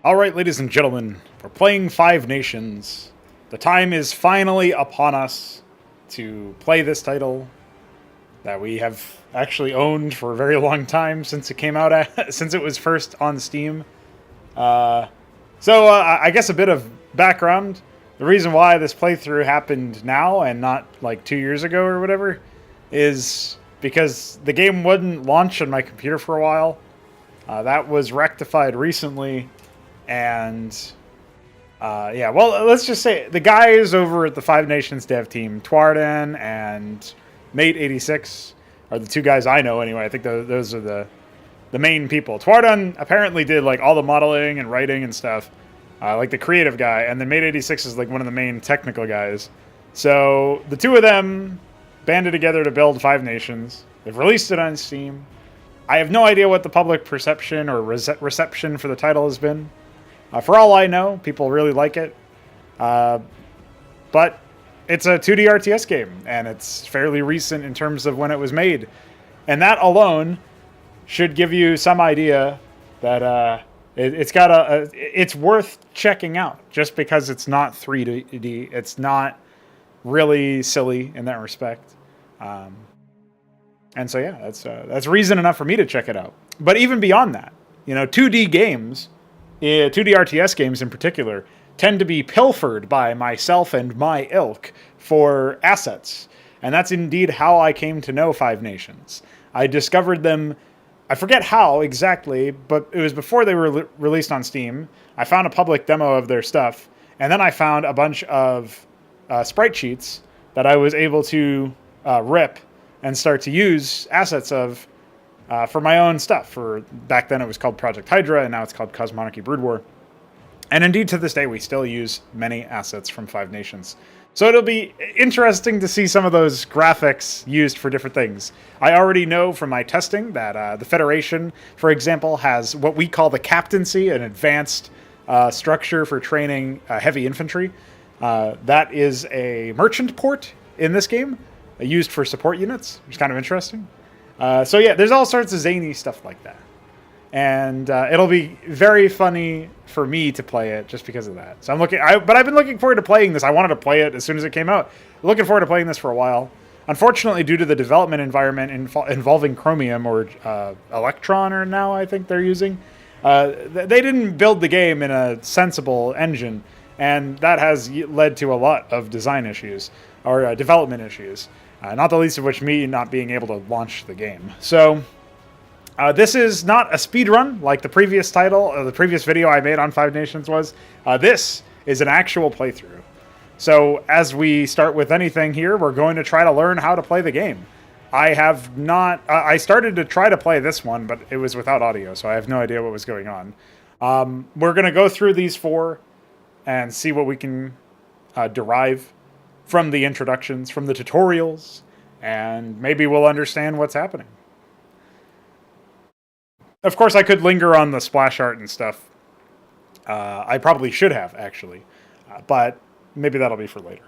Alright, ladies and gentlemen, we're playing Five Nations. The time is finally upon us to play this title that we have actually owned for a very long time since it came out, since it was first on Steam. I guess a bit of background. The reason why this playthrough happened now and not like 2 years ago or whatever is because the game wouldn't launch on my computer for a while. That was rectified recently. And, well, let's just say the guys over at the Five Nations dev team, Twarden and Mate86, are the two guys I know anyway. I think those are the main people. Twarden apparently did, like, all the modeling and writing and stuff, like the creative guy, and then Mate86 is, like, one of the main technical guys. So, the two of them banded together to build Five Nations. They've released it on Steam. I have no idea what the public perception or reception for the title has been. For all I know, people really like it. But it's a 2D RTS game, and it's fairly recent in terms of when it was made. And that alone should give you some idea that it's worth checking out, just because it's not 3D. It's not really silly in that respect. And so, yeah, that's reason enough for me to check it out. But even beyond that, 2D games... 2D RTS games in particular tend to be pilfered by myself and my ilk for assets. And that's indeed how I came to know Five Nations. I discovered them, I forget how exactly, but it was before they were released on Steam. I found a public demo of their stuff, and then I found a bunch of sprite sheets that I was able to rip and start to use assets of for my own stuff. Back then it was called Project Hydra, and now it's called Cosmonarchy Brood War. And indeed, to this day, we still use many assets from Five Nations. So it'll be interesting to see some of those graphics used for different things. I already know from my testing that the Federation, for example, has what we call the Captaincy, an advanced structure for training heavy infantry. That is a merchant port in this game, used for support units, which is kind of interesting. So yeah, there's all sorts of zany stuff like that. And it'll be very funny for me to play it just because of that. So but I've been looking forward to playing this. I wanted to play it as soon as it came out. Looking forward to playing this for a while. Unfortunately, due to the development environment involving Chromium or Electron, or now I think they're using, they didn't build the game in a sensible engine, and that has led to a lot of design issues or development issues. Not the least of which me not being able to launch the game. So, this is not a speed run like the previous title, or the previous video I made on Five Nations was. This is an actual playthrough. So, as we start with anything here, we're going to try to learn how to play the game. I have not... I started to try to play this one, but it was without audio, so I have no idea what was going on. We're going to go through these four and see what we can derive from the introductions, from the tutorials, and maybe we'll understand what's happening. Of course, I could linger on the splash art and stuff. I probably should have, actually, but maybe that'll be for later.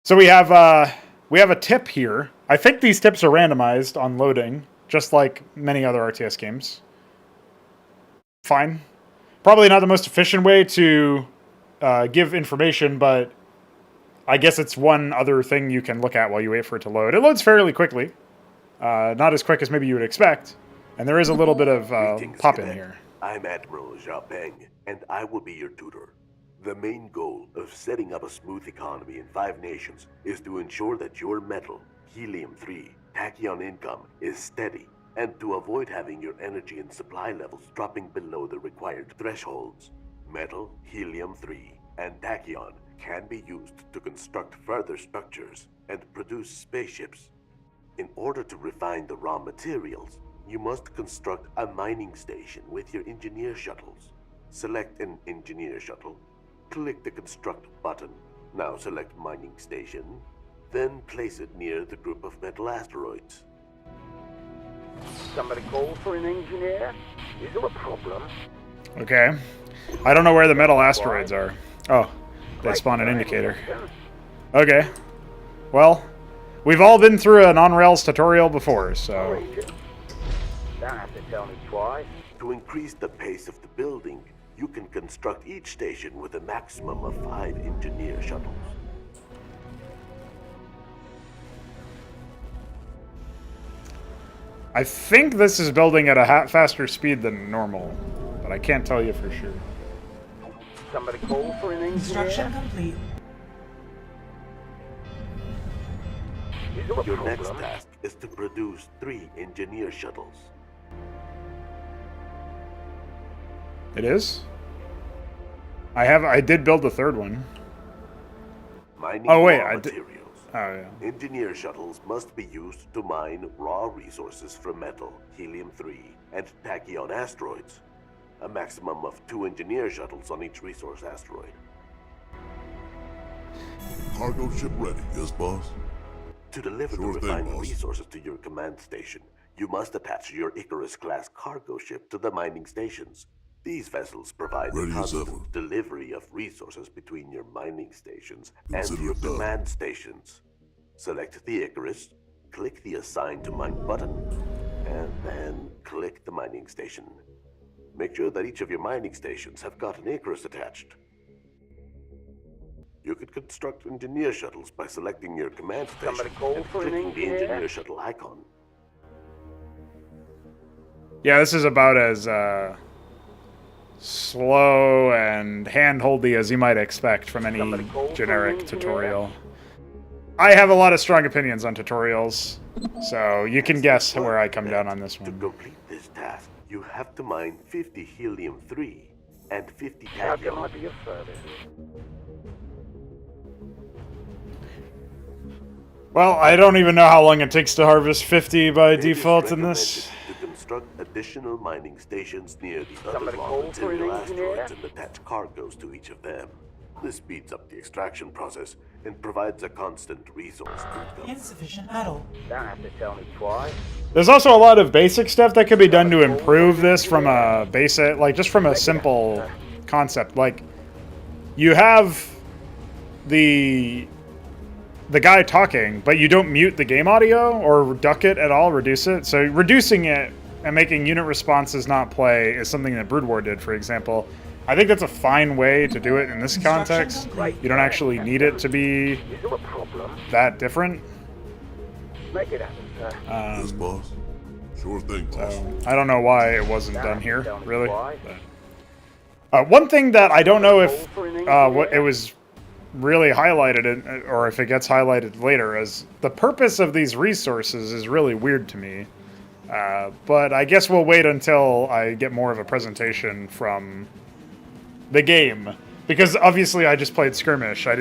So we have a tip here. I think these tips are randomized on loading, just like many other RTS games. Fine. Probably not the most efficient way to give information, but I guess it's one other thing you can look at while you wait for it to load. It loads fairly quickly. Not as quick as maybe you would expect. And there is a little bit of pop in here. I'm Admiral Xiaopeng, and I will be your tutor. The main goal of setting up a smooth economy in Five Nations is to ensure that your metal, helium-3, tachyon income is steady, and to avoid having your energy and supply levels dropping below the required thresholds. Metal, helium-3, and tachyon can be used to construct further structures and produce spaceships. In order to refine the raw materials, you must construct a mining station with your engineer shuttles. Select an engineer shuttle, click the construct button. Now select mining station, then place it near the group of metal asteroids. Somebody call for an engineer? Is there a problem? Okay. I don't know where the metal asteroids are. Oh. They spawn an indicator. Okay. Well, we've all been through an on-rails tutorial before, so... Don't have to tell me twice. To increase the pace of the building, you can construct each station with a maximum of 5 engineer shuttles. I think this is building at a faster speed than normal, but I can't tell you for sure. Somebody call for an engineer? Construction complete. Is there a Your problem? next task is to produce 3 engineer shuttles. It is? I did build the third one. Mining Oh, wait, raw I did- materials. Oh, yeah. Engineer shuttles must be used to mine raw resources from metal, helium-3, and tachyon asteroids. A maximum of 2 engineer shuttles on each resource asteroid. Cargo ship ready, yes, boss? To deliver Sure the thing, refined boss. resources to your command station, you must attach your Icarus-class cargo ship to the mining stations. These vessels provide Ready a as constant ever. delivery of resources between your mining stations and Consider your it done. command stations. Select the Icarus, click the Assign to Mine button, and then click the mining station. Make sure that each of your mining stations have got an Icarus attached. You could construct engineer shuttles by selecting your command station Somebody call and for an clicking the engineer? engineer shuttle icon. Yeah, this is about as slow and hand-holdy as you might expect from any Somebody call for generic an engineer? tutorial. I have a lot of strong opinions on tutorials, so you can guess where I come down on this To one. complete this task, you have to mine 50 helium-3 and 50 How can I tachyon. be of service? Well, I don't even know how long it takes to harvest 50 by It is default in recommended this. to construct additional mining stations near the other Somebody raw call for an material engineer? asteroids and attach cargoes to each of them. This speeds up the extraction process and provides a constant resource income. Insufficient metal. Don't have to tell me twice. There's also a lot of basic stuff that could be done to improve this from a basic, like just from a simple concept. Like, you have the guy talking, but you don't mute the game audio or duck it at all, reduce it. So reducing it and making unit responses not play is something that Brood War did, for example. I think that's a fine way to do it in this context. You don't actually need it to be Is there a problem? that different. Make it happen, sir. Yes, boss? Sure thing, boss. I don't know why it wasn't Don't done have to here, tell me really. why. But, one thing that I don't know if Call for an what it engineer? was really highlighted, or if it gets highlighted later, as the purpose of these resources is really weird to me. But I guess we'll wait until I get more of a presentation from the game, because obviously I just played Skirmish. I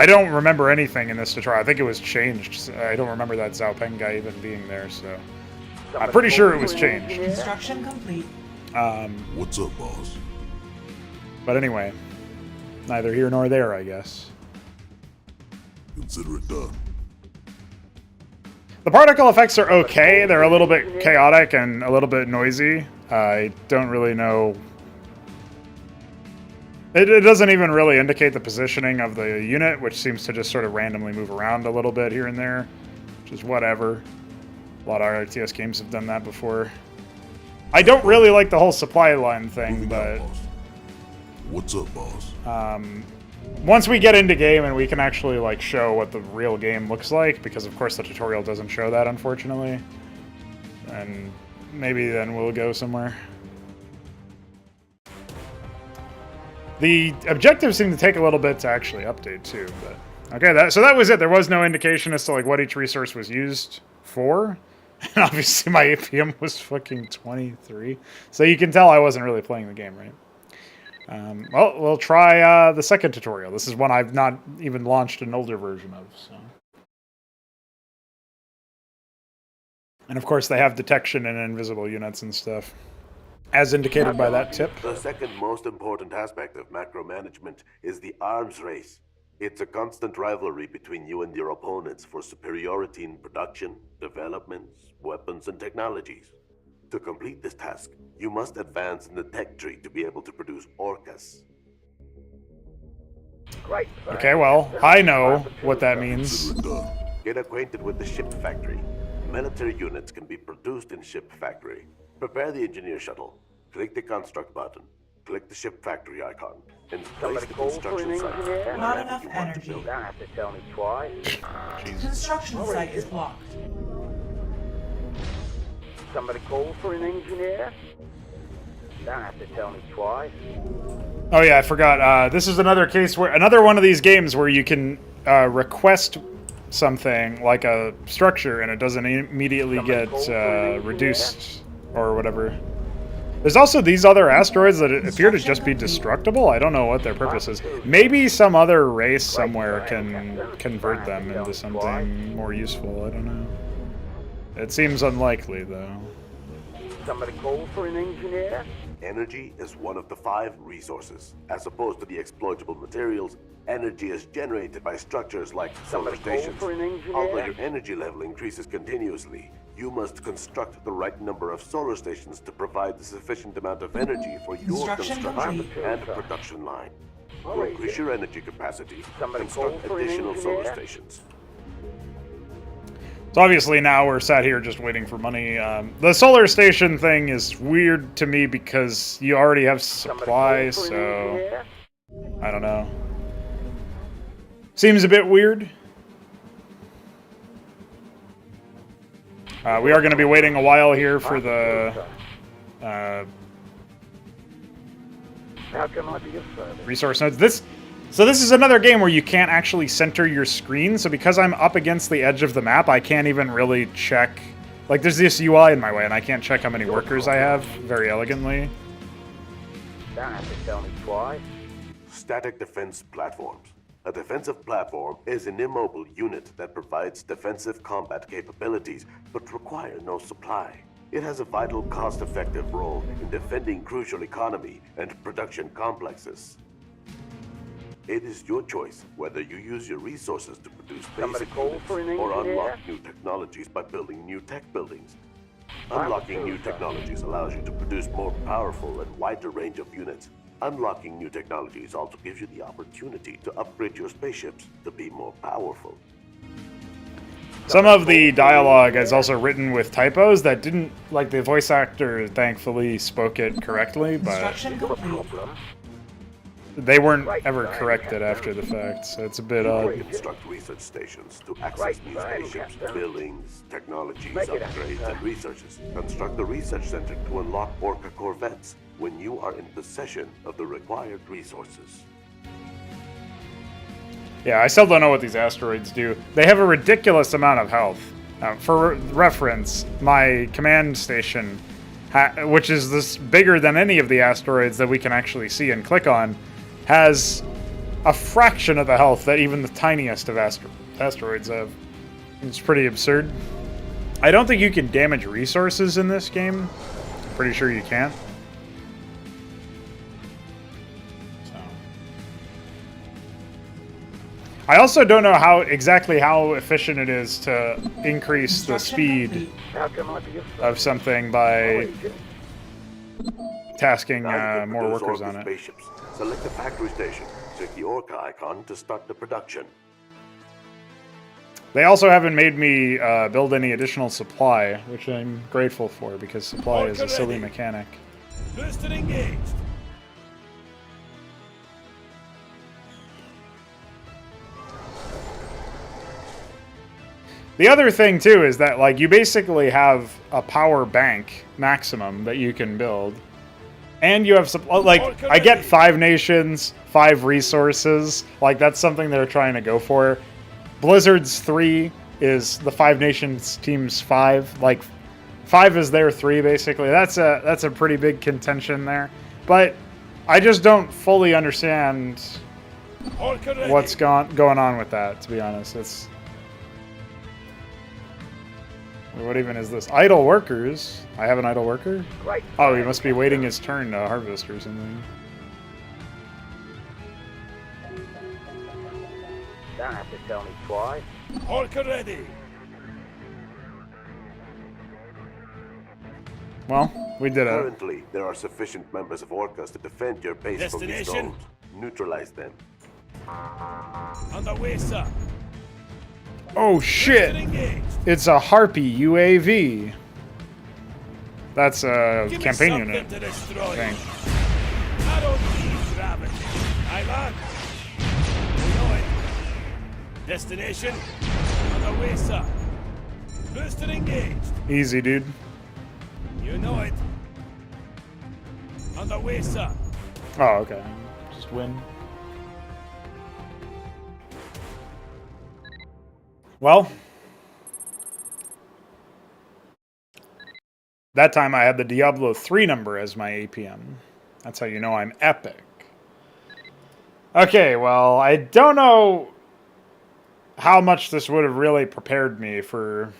don't remember anything in this tutorial. I think it was changed. I don't remember that Zhao Peng guy even being there, so I'm Somebody pretty call sure it for was an changed. engineer? Construction complete. What's up, boss? But anyway, neither here nor there, I guess. Consider it done. The particle effects are okay. They're a little bit chaotic and a little bit noisy. I don't really know. It doesn't even really indicate the positioning of the unit, which seems to just sort of randomly move around a little bit here and there, which is whatever. A lot of RTS games have done that before. I don't really like the whole supply line thing, Moving but out, boss. What's up, boss? once we get into game and we can actually like show what the real game looks like, because of course the tutorial doesn't show that, unfortunately, and maybe then we'll go somewhere. The objectives seem to take a little bit to actually update too, but okay, so that was it. There was no indication as to like what each resource was used for. And obviously my APM was fucking 23. So you can tell I wasn't really playing the game, right? Well, we'll try the second tutorial. This is one I've not even launched an older version of. So. And of course they have detection and invisible units and stuff, as indicated by that tip. The second most important aspect of macro management is the arms race. It's a constant rivalry between you and your opponents for superiority in production, developments, weapons, and technologies. To complete this task, you must advance in the tech tree to be able to produce orcas. Great. sir. Okay, well, I know what that means. Consider it done. Get acquainted with the ship factory. Military units can be produced in ship factory. Prepare the engineer shuttle. Click the construct button. Click the ship factory icon. And place Somebody the call for an construction site. engineer? Not wherever enough you want to energy. build. Don't have to tell me twice. Construction site is blocked. Somebody call for an engineer? Don't have to tell me twice. Oh yeah, I forgot. This is another case where another one of these games where you can request something like a structure and it doesn't immediately get reduced or whatever. There's also these other asteroids that appear to just be destructible. I don't know what their purpose is. Maybe some other race somewhere can convert them into something more useful. I don't know. It seems unlikely, though. Somebody call for an engineer? Energy is one of the 5 resources. As opposed to the exploitable materials, energy is generated by structures like solar Somebody call stations. for an engineer? Although your energy level increases continuously, you must construct the right number of solar stations to provide the sufficient amount of energy for your Construction construction complete. and production line. To increase your energy capacity, Somebody construct call for an additional solar engineer? stations. So obviously now we're sat here just waiting for money. The solar station thing is weird to me because you already have supply, Somebody call for an so engineer? I don't know. Seems a bit weird. We are going to be waiting a while here for the How can I be of service? resource nodes. So this is another game where you can't actually center your screen. So because I'm up against the edge of the map, I can't even really check. Like there's this UI in my way, and I can't check how many workers I have very elegantly. Don't have to tell me twice. Static defense platforms. A defensive platform is an immobile unit that provides defensive combat capabilities, but require no supply. It has a vital, cost-effective role in defending crucial economy and production complexes. It is your choice whether you use your resources to produce Somebody basic call units for an or engineer? unlock new technologies by building new tech buildings. Unlocking new technologies allows you to produce more powerful and wider range of units. Unlocking new technologies also gives you the opportunity to upgrade your spaceships to be more powerful. Some of the dialogue is also written with typos that didn't, like the voice actor thankfully spoke it correctly, but Construction complete. they weren't ever corrected after the fact, so it's a bit odd. Construct research stations to access new spaceships, buildings, technologies, upgrades, and researches. Construct the research center to unlock Orca corvettes when you are in possession of the required resources. Yeah, I still don't know what these asteroids do. They have a ridiculous amount of health. For reference, my command station, which is this bigger than any of the asteroids that we can actually see and click on, has a fraction of the health that even the tiniest of asteroids have. It's pretty absurd. I don't think you can damage resources in this game. Pretty sure you can't. I also don't know exactly how efficient it is to increase the speed complete. How can I be of service? of something by tasking Now you can more produce workers Orca on it. spaceships. Select the factory station. Click the Orca icon to start the production. They also haven't made me build any additional supply, which I'm grateful for because supply is a silly mechanic. Booster engaged. The other thing too is that like you basically have a power bank maximum that you can build, and you have like I get 5 nations, 5 resources. Like that's something they're trying to go for. Blizzard's 3 is the 5 nations team's 5. Like 5 is their 3 basically. That's a pretty big contention there. But I just don't fully understand what's going on with that. To be honest, it's. What even is this? Idle workers? I have an idle worker? Great. Oh, he must be waiting his turn to harvest or something. Don't have to tell me twice. Orca ready. Well, we did it. Currently, there are sufficient members of Orcas to defend your base from these Destination? drones. Neutralize them. On the way, sir. Oh shit! Engaged. It's a Harpy UAV. That's a Give me campaign something unit. to destroy. I think. I don't need gravity. I land. You know it. Destination on the way, sir. Booster engaged. Easy, dude. You know it. On the way, sir. Oh, okay. Just win. Well, that time I had the Diablo 3 number as my APM. That's how you know I'm epic. Okay, well, I don't know how much this would have really prepared me for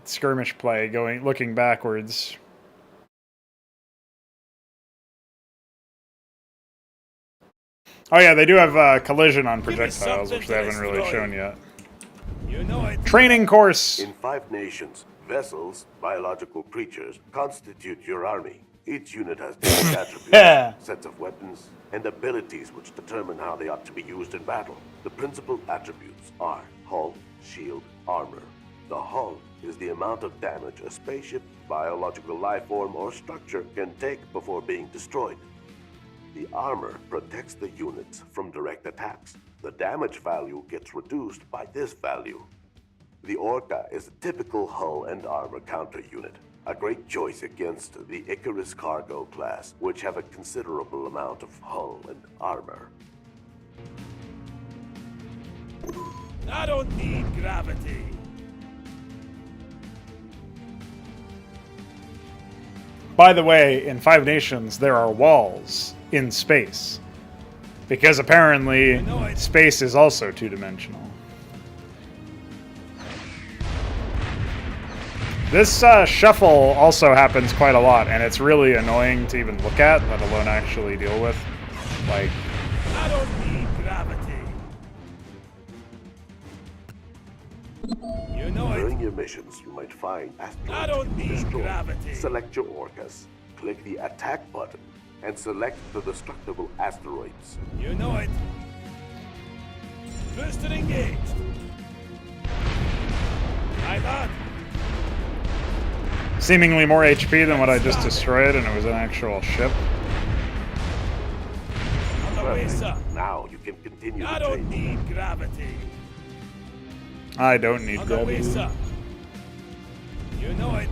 skirmish play looking backwards. Oh yeah, they do have collision on projectiles, which they haven't really shown yet. You know it. Training course. In 5 nations, vessels, biological creatures, constitute your army. Each unit has different attributes, sets of weapons, and abilities which determine how they ought to be used in battle. The principal attributes are hull, shield, armor. The hull is the amount of damage a spaceship, biological life form, or structure can take before being destroyed. The armor protects the units from direct attacks. The damage value gets reduced by this value. The Orca is a typical hull and armor counter unit, a great choice against the Icarus cargo class, which have a considerable amount of hull and armor. I don't need gravity. By the way, in 5 nations, there are walls in space. Because apparently, space is also 2-dimensional. This shuffle also happens quite a lot, and it's really annoying to even look at, let alone actually deal with. Like, I don't need gravity. You know it. During your missions, you might find I asteroids don't to be need destroyed. gravity. Select your Orcas, click the attack button, and select the destructible asteroids. You know it. Booster engaged. I land. seemingly more HP than what I just destroyed, and it was an actual ship. On the way, Perfect. sir. Now you can continue I the don't training. need gravity. I don't need On the way, gravity. sir. You know it.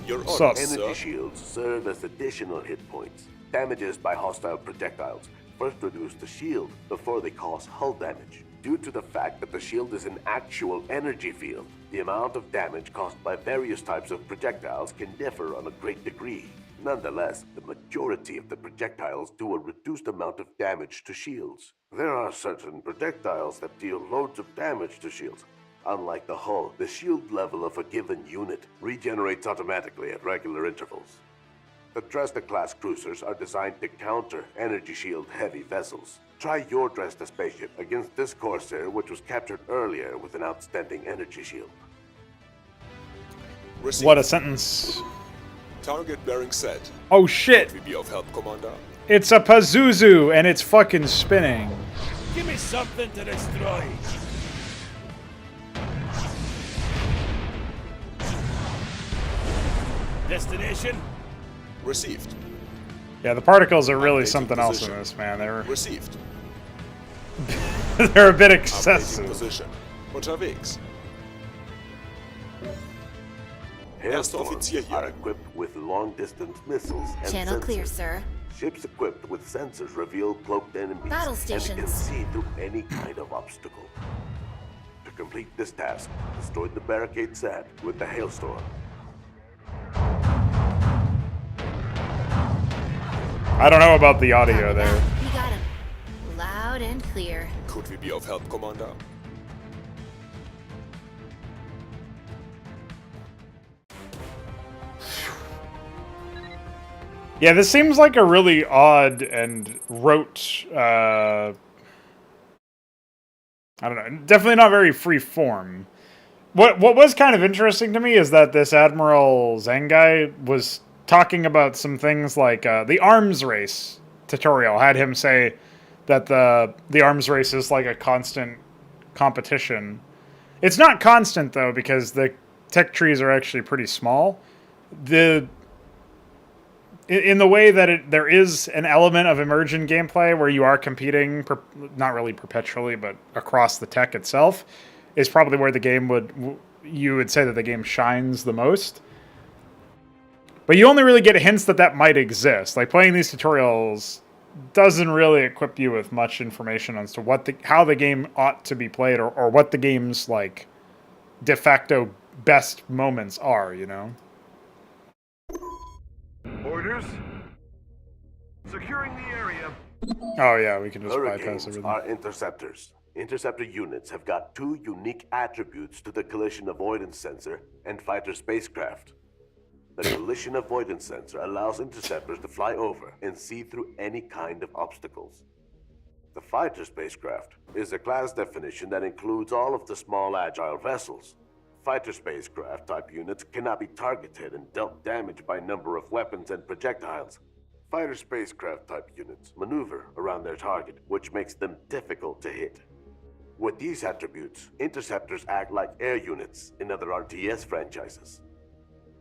Your Sup? orders, Energy sir. shields serve as additional hit points. Damages by hostile projectiles first reduce the shield before they cause hull damage. Due to the fact that the shield is an actual energy field, the amount of damage caused by various types of projectiles can differ on a great degree. Nonetheless, the majority of the projectiles do a reduced amount of damage to shields. There are certain projectiles that deal loads of damage to shields. Unlike the hull, the shield level of a given unit regenerates automatically at regular intervals. The Dresda-class cruisers are designed to counter energy shield-heavy vessels. Try your Dresda spaceship against this Corsair, which was captured earlier with an outstanding energy shield. Received. What a sentence. Target bearing set. Oh shit! We be of help, Commander. It's a Pazuzu, and it's fucking spinning. Give me something to destroy. Destination? Received. Yeah, the particles are really Updating something else in position. this, man. Received. They're a bit Updating excessive. position. Unterwegs. Erster Offizier Hailstorms are hier. equipped with long-distance missiles and Channel sensors. clear, sir. Ships equipped with sensors reveal cloaked enemies Battle and can stations. see through any kind of obstacle. To complete this task, destroy the barricade set with the hailstorm. I don't know about the audio there. You got him. Loud and clear. Could we be of help, Commander? Yeah, this seems like a really odd and rote, I don't know, definitely not very free form. What was kind of interesting to me is that this Admiral Zhang guy was talking about some things like the arms race tutorial had him say that the arms race is like a constant competition. It's not constant though, because the tech trees are actually pretty small. in the way that there is an element of immersion gameplay where you are competing, not really perpetually, but across the tech itself, is probably where the game you would say that the game shines the most. But you only really get hints that might exist. Like, playing these tutorials doesn't really equip you with much information as to how the game ought to be played, or what the game's, like, de facto best moments are, you know? Orders. Securing the area. Oh yeah, we can just bypass Hurricanes everything. are interceptors. Interceptor units have got 2 unique attributes to the collision avoidance sensor and fighter spacecraft. The collision avoidance sensor allows interceptors to fly over and see through any kind of obstacles. The fighter spacecraft is a class definition that includes all of the small agile vessels. Fighter spacecraft type units cannot be targeted and dealt damage by a number of weapons and projectiles. Fighter spacecraft type units maneuver around their target, which makes them difficult to hit. With these attributes, interceptors act like air units in other RTS franchises.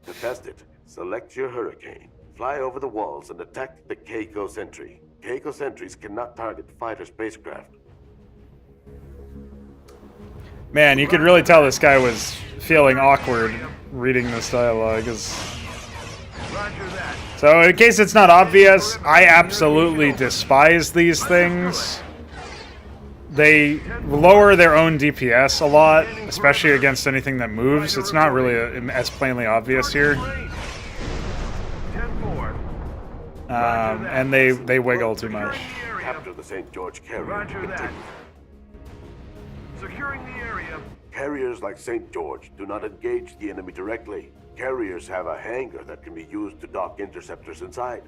To test it, select your Hurricane, fly over the walls and attack the Keiko Sentry. Keiko Sentries cannot target fighter spacecraft. Man, you could really tell this guy was feeling awkward reading this dialogue. So, in case it's not obvious, I absolutely despise these things. They lower their own DPS a lot, especially against anything that moves. It's not really as plainly obvious here. And they wiggle too much. Capture the St. George carrier to continue. Securing the area. Carriers like St. George do not engage the enemy directly. Carriers have a hangar that can be used to dock interceptors inside.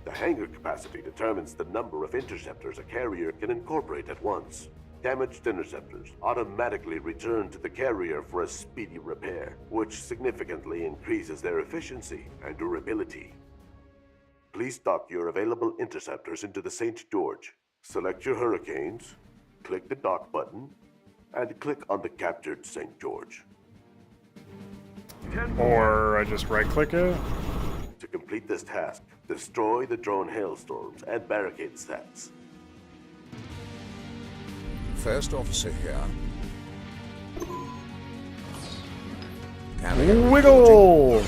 The hangar capacity determines the number of interceptors a carrier can incorporate at once. Damaged interceptors automatically return to the carrier for a speedy repair, which significantly increases their efficiency and durability. Please dock your available interceptors into the St. George. Select your Hurricanes, click the dock button, and click on the captured St. George. Or I just right-click it. To complete this task, destroy the drone hailstorms and barricade sets. First officer here. Wiggle!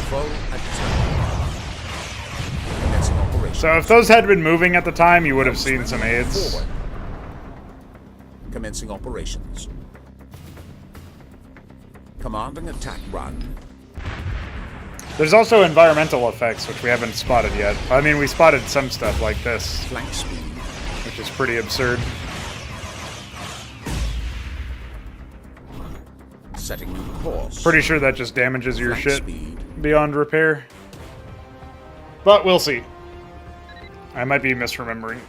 Full attack. Commencing operation. So if those had been moving at the time, you would have seen some aids. Forward. Commencing operations. Commanding attack run. There's also environmental effects, which we haven't spotted yet. I mean, we spotted some stuff like this, Flank speed. which is pretty absurd. Setting new course. Pretty sure that just damages your Flank shit speed. beyond repair. But we'll see. I might be misremembering.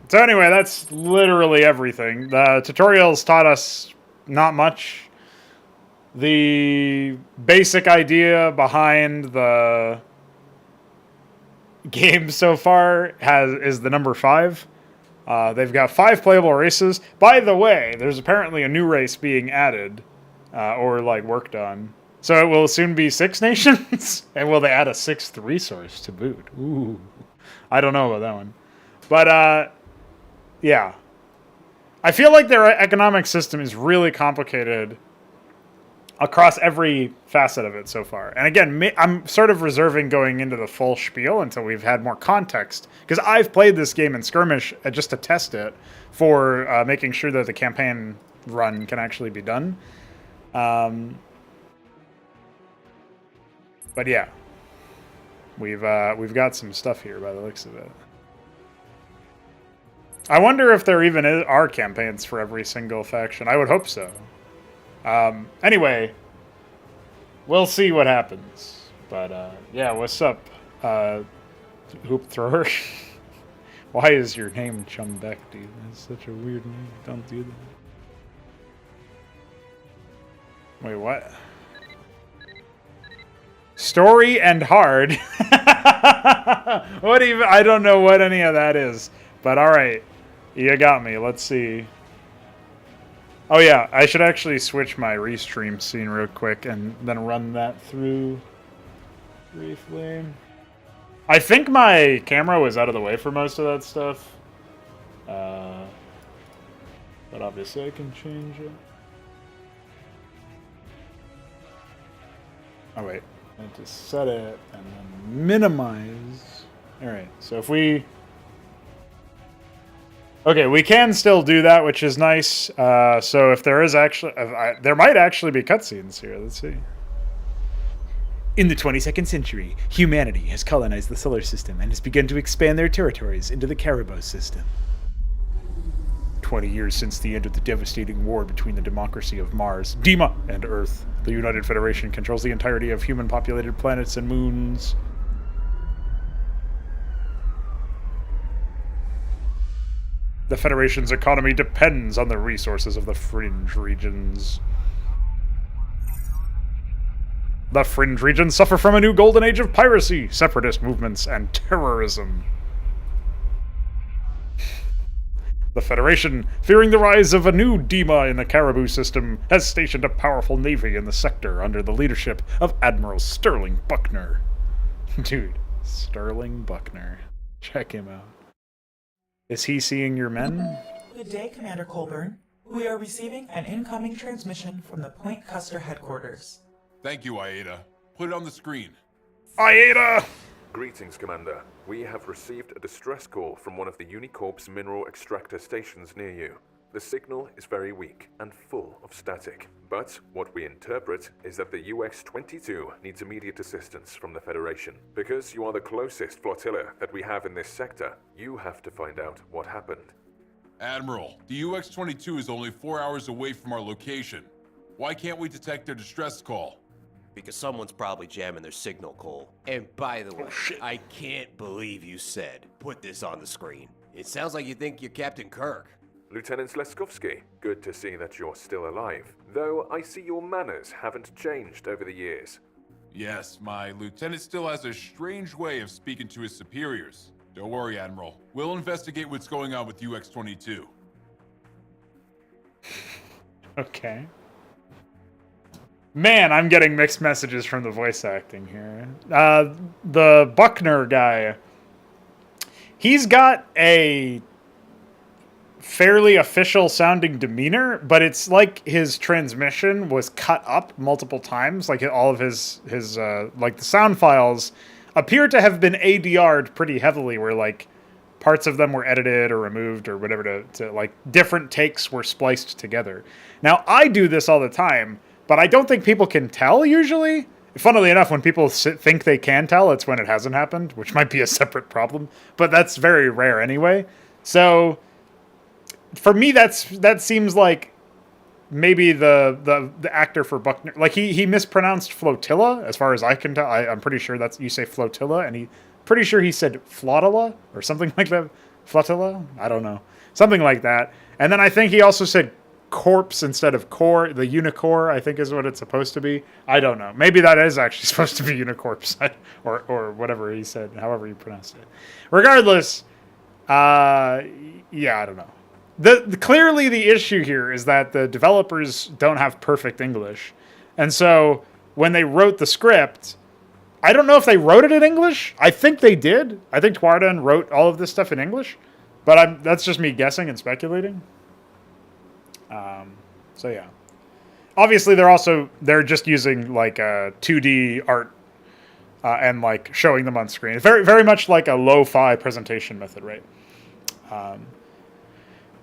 So anyway, that's literally everything. The tutorials taught us not much. The basic idea behind the game so far is the number 5. They've got 5 playable races. By the way, there's apparently a new race being added, or like worked on. So it will soon be 6 nations, and will they add a 6th resource to boot? Ooh, I don't know about that one, but yeah, I feel like their economic system is really complicated across every facet of it so far. And again, I'm sort of reserving going into the full spiel until we've had more context, because I've played this game in skirmish just to test it for making sure that the campaign run can actually be done. But yeah, we've got some stuff here by the looks of it. I wonder if there even are campaigns for every single faction. I would hope so. Anyway, we'll see what happens. But yeah, what's up, Hoop Thrower? Why is your name Chumbeck, dude? That's such a weird name. Don't do that. Wait, what? Story and hard. What even? I don't know what any of that is. But all right, you got me. Let's see. Oh yeah, I should actually switch my restream scene real quick and then run that through briefly. I think my camera was out of the way for most of that stuff. But obviously I can change it. Oh wait, I have to set it and then minimize. Alright, so if we... Okay, we can still do that, which is nice. So if there is actually... there might actually be cutscenes here, let's see. In the 22nd century, humanity has colonized the solar system and has begun to expand their territories into the Caribou system. 20 years since the end of the devastating war between the democracy of Mars, Dima, and Earth, the United Federation controls the entirety of human-populated planets and moons. The Federation's economy depends on the resources of the fringe regions. The fringe regions suffer from a new golden age of piracy, separatist movements, and terrorism. The Federation, fearing the rise of a new Dima in the Caribou system, has stationed a powerful navy in the sector under the leadership of Admiral Sterling Buckner. Dude, Sterling Buckner. Check him out. Is he seeing your men? Good day, Commander Colburn. We are receiving an incoming transmission from the Point Custer headquarters. Thank you, Aida. Put it on the screen. Aida! Greetings, Commander. We have received a distress call from one of the Unicorp's mineral extractor stations near you. The signal is very weak and full of static, but what we interpret is that the UX-22 needs immediate assistance from the Federation. Because you are the closest flotilla that we have in this sector, you have to find out what happened. Admiral, the UX-22 is only 4 hours away from our location. Why can't we detect their distress call? Because someone's probably jamming their signal, Cole. And by the way, I can't believe you said, put this on the screen. It sounds like you think you're Captain Kirk. Lieutenant Sleskovsky, good to see that you're still alive. Though I see your manners haven't changed over the years. Yes, my lieutenant still has a strange way of speaking to his superiors. Don't worry, Admiral. We'll investigate what's going on with UX-22. Okay. Man, I'm getting mixed messages from the voice acting here. The Buckner guy, he's got a fairly official sounding demeanor, but it's like his transmission was cut up multiple times. Like all of his like the sound files appear to have been ADR'd pretty heavily, where like parts of them were edited or removed or whatever to like different takes were spliced together. Now I do this all the time, but I don't think people can tell usually. Funnily enough, when people think they can tell, it's when it hasn't happened, which might be a separate problem. But that's very rare anyway. So for me, that seems like maybe the actor for Buckner, like he mispronounced flotilla as far as I can tell. I'm pretty sure you say flotilla, and pretty sure he said flotilla or something like that. Flotilla? I don't know. Something like that. And then I think he also said corpse instead of core. The unicorp, I think, is what it's supposed to be. I don't know. Maybe that is actually supposed to be unicorps or whatever he said, however you pronounced it. Regardless, yeah, I don't know. Clearly the issue here is that the developers don't have perfect English. And so when they wrote the script, I don't know if they wrote it in English. I think they did. I think Tuarden wrote all of this stuff in English. But that's just me guessing and speculating. So yeah, obviously they're just using like a 2D art and like showing them on screen. Very, very much like a lo-fi presentation method, right?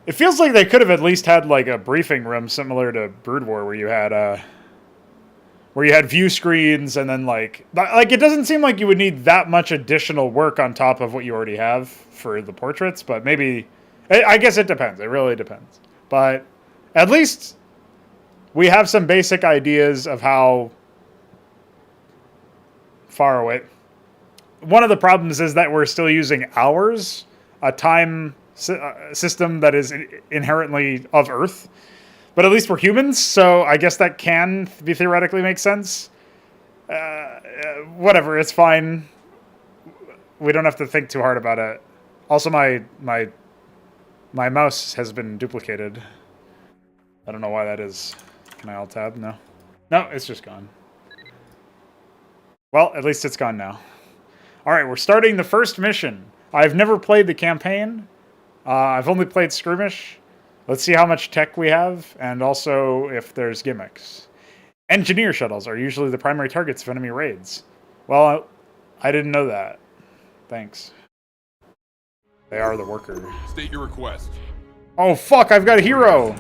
It feels like they could have at least had like a briefing room similar to Brood War, where you had view screens, and then like it doesn't seem like you would need that much additional work on top of what you already have for the portraits, but maybe I guess it depends. It really depends. But at least we have some basic ideas of how far away. One of the problems is that we're still using hours, a time system that is inherently of Earth. But at least we're humans, so I guess that can theoretically make sense. Whatever, it's fine. We don't have to think too hard about it. Also, my mouse has been duplicated. I don't know why that is. Can I alt-tab? No. No, it's just gone. Well, at least it's gone now. Alright, we're starting the first mission. I've never played the campaign. I've only played Skirmish. Let's see how much tech we have, and also if there's gimmicks. Engineer shuttles are usually the primary targets of enemy raids. Well, I didn't know that. Thanks. They are the worker. State your request. Oh, fuck, I've got a hero!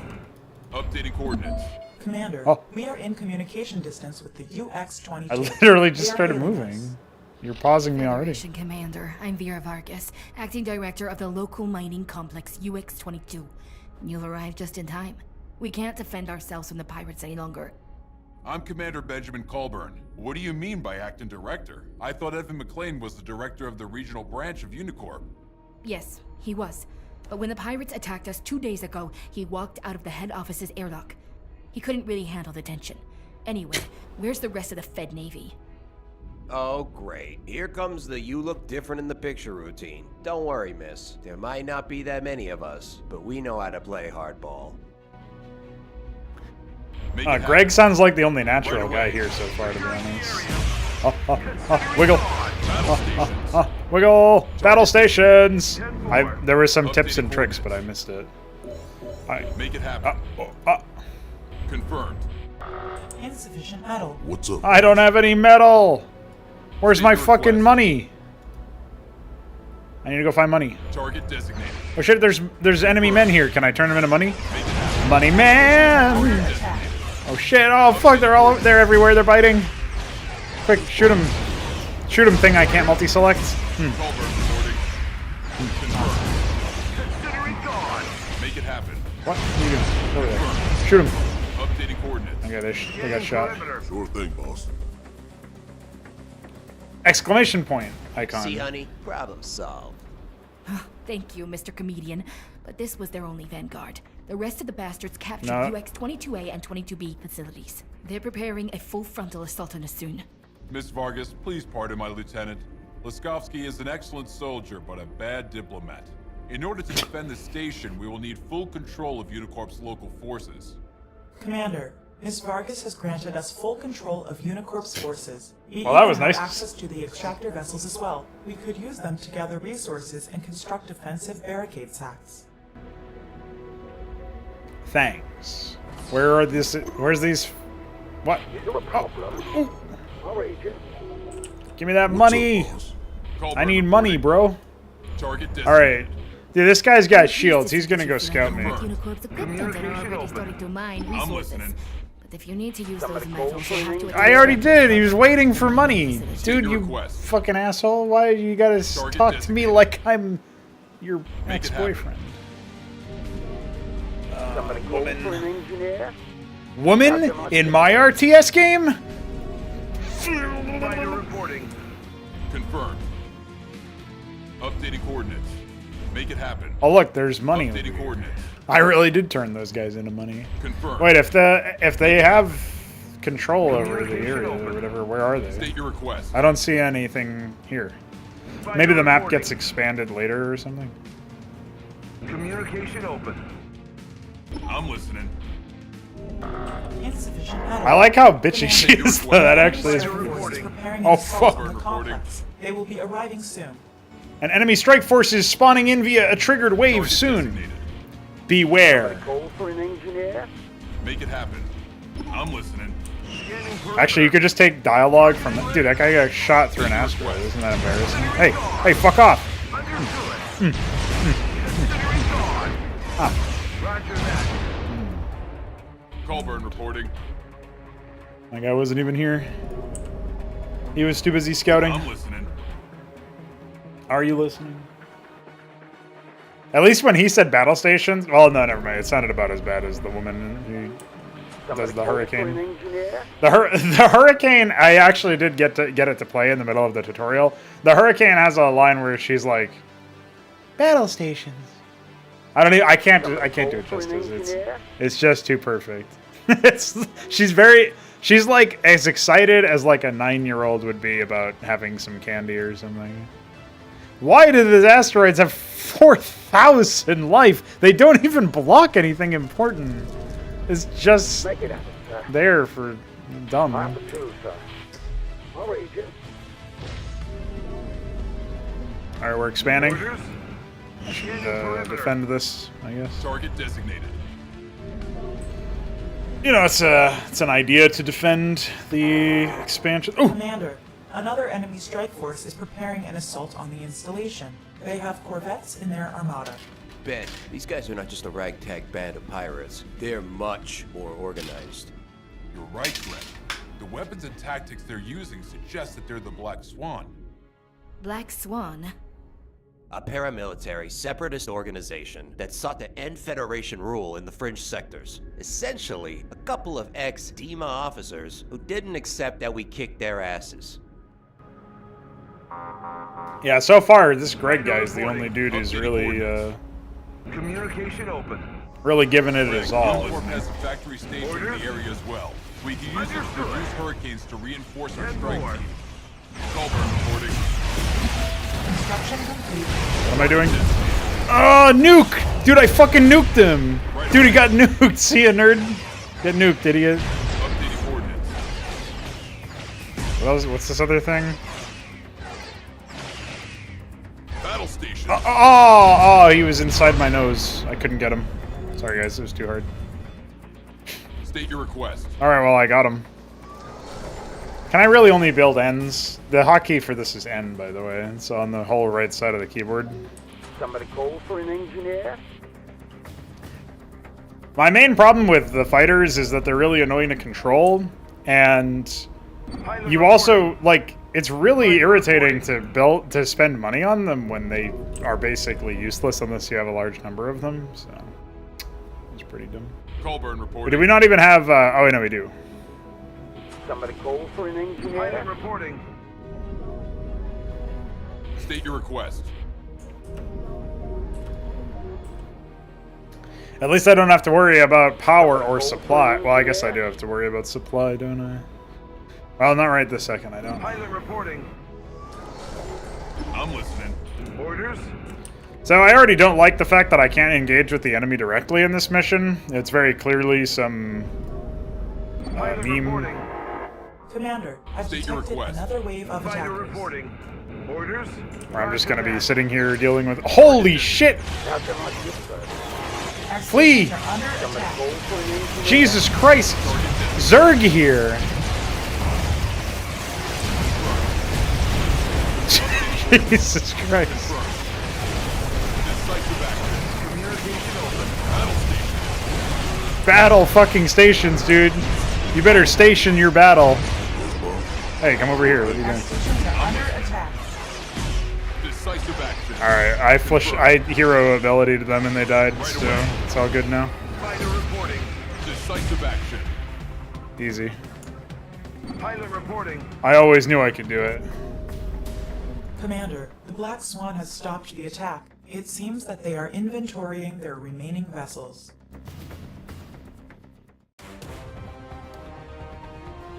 Updating coordinates. Commander, we are in communication distance with the UX-22. I literally just started moving. You're pausing me already. Commander, I'm Vera Vargas, acting director of the local mining complex UX-22. You'll arrive just in time. We can't defend ourselves from the pirates any longer. I'm Commander Benjamin Colburn. What do you mean by acting director? I thought Evan McLean was the director of the regional branch of Unicorp. Yes, he was. But when the pirates attacked us 2 days ago, he walked out of the head office's airlock. He couldn't really handle the tension. Anyway, where's the rest of the Fed Navy? Oh, great. Here comes the you look different in the picture routine. Don't worry, miss. There might not be that many of us, but we know how to play hardball. Greg sounds like the only natural guy here so far, to be honest. Wiggle. Wiggle. Battle stations. There were some tips and tricks, but I missed it. Make it happen. Confirmed. Insufficient metal. What's up? I don't have any metal. Where's my fucking money? I need to go find money. Target designated. Oh shit, there's enemy men here. Can I turn them into money? Money man! Oh shit, oh fuck, they're everywhere, they're biting. Quick, shoot him. Shoot him, thing I can't multi-select. Make it happen. What are you doing? Over there. Shoot him. Updating coordinates. Okay, they got shot. Sure thing, boss. Exclamation point icon. See, honey? Problem solved. Thank you, Mr. Comedian. But this was their only vanguard. The rest of the bastards captured UX-22A and 22B facilities. They're preparing a full frontal assault on us soon. Miss Vargas, please pardon my lieutenant. Laskovsky is an excellent soldier, but a bad diplomat. In order to defend the station, we will need full control of Unicorp's local forces. Commander, Miss Vargas has granted us full control of Unicorp's forces. Well, that was nice. Access to the extractor vessels as well. We could use them to gather resources and construct defensive barricade sacks. Thanks. Where's these? What? Oh. Give me that money. I need money, bro. Alright. Dude, this guy's got shields. He's gonna go scout me. I'm listening. But if you need to use those metals, you have to I already did. He was waiting for money. Dude, you fucking asshole. Why you gotta talk to me like I'm your ex-boyfriend? Woman in my RTS game? Confirmed. Updating coordinates. Make it happen. Oh look, there's money. Updating coordinates. I really did turn those guys into money. Confirmed. Wait, if they have control over the area or whatever, where are they? State your request. I don't see anything here. Maybe the map gets expanded later or something. Communication open. I'm listening. I like how bitchy she is, though. That actually is. Oh fuck! They will be arriving soon. An enemy strike force is spawning in via a triggered wave soon. Beware. Make it happen. I'm listening. Actually, you could just take dialogue from that. Dude, that guy got shot through an asteroid. Isn't that embarrassing? Hey, fuck off. Colburn reporting. My guy wasn't even here. He was too busy scouting. I'm listening. Are you listening? At least when he said battle stations. Well, no, never mind. It sounded about as bad as the woman who does the hurricane. The hurricane. I actually did get it to play in the middle of the tutorial. The hurricane has a line where she's like, "Battle stations." I can't do it justice. It's just too perfect. She's like as excited as like a 9-year-old would be about having some candy or something. Why do the asteroids have 4,000 life? They don't even block anything important. is just Make it happen, sir. there for dumb. I'm the two, sir. All right, Agent. All right, we're expanding. Orders? I should defend this, I guess. Target designated. You know, it's an idea to defend the expansion. Oh, Commander, another enemy strike force is preparing an assault on the installation. They have corvettes in their armada. Ben, these guys are not just a ragtag band of pirates. They're much more organized. You're right, Glenn. The weapons and tactics they're using suggest that they're the Black Swan. Black Swan? A paramilitary, separatist organization that sought to end Federation rule in the fringe sectors. Essentially, a couple of ex-DEMA officers who didn't accept that we kicked their asses. yeah. So far, this Greg guy is the only dude who's really, Communication open. really giving it his all. Unicorp has a factory station in the area as well. We can use it to reduce hurricanes to reinforce our strike team. Colburn reporting. Construction complete. What am I doing? Oh, nuke! Dude, I fucking nuked him! Dude, he got nuked! See ya, nerd? Get nuked, idiot. Updating coordinates. What's this other thing? Battle station. Oh, he was inside my nose. I couldn't get him. Sorry, guys, it was too hard. State your request. Alright, well, I got him. Can I really only build ends? The hotkey for this is N, by the way. It's on the whole right side of the keyboard. Somebody call for an engineer? My main problem with the fighters is that they're really annoying to control, and you also, like, it's really irritating to spend money on them when they are basically useless unless you have a large number of them, so it's pretty dumb. Colburn But reporting. do we not even have, oh, wait, no, we do. Somebody call for an engineer? Pilot reporting. State your request. At least I don't have to worry about power or supply. Well, I guess I do have to worry about supply, don't I? Well, not right this second, I don't. Pilot reporting. I'm listening. Orders? So I already don't like the fact that I can't engage with the enemy directly in this mission. It's very clearly some Pilot meme. reporting. Commander, I've State your detected request. another wave of Pilot attackers. reporting. Orders? Where I'm just gonna be sitting here dealing with. Holy shit! Nothing like this, sir. Our Flee! stations are under Somebody attack. call for an engineer? Jesus Christ! Zerg here! Jesus Christ. Decisive action. Communication open. Battle station. Battle fucking stations, dude. You better station your battle. Hey, come over here. What are you Our doing? stations are under attack. Decisive action. Alright, I hero ability to them and they died, so it's all good now. Fighter reporting. Decisive action. Easy. Pilot reporting. I always knew I could do it. Commander, the Black Swan has stopped the attack. It seems that they are inventorying their remaining vessels.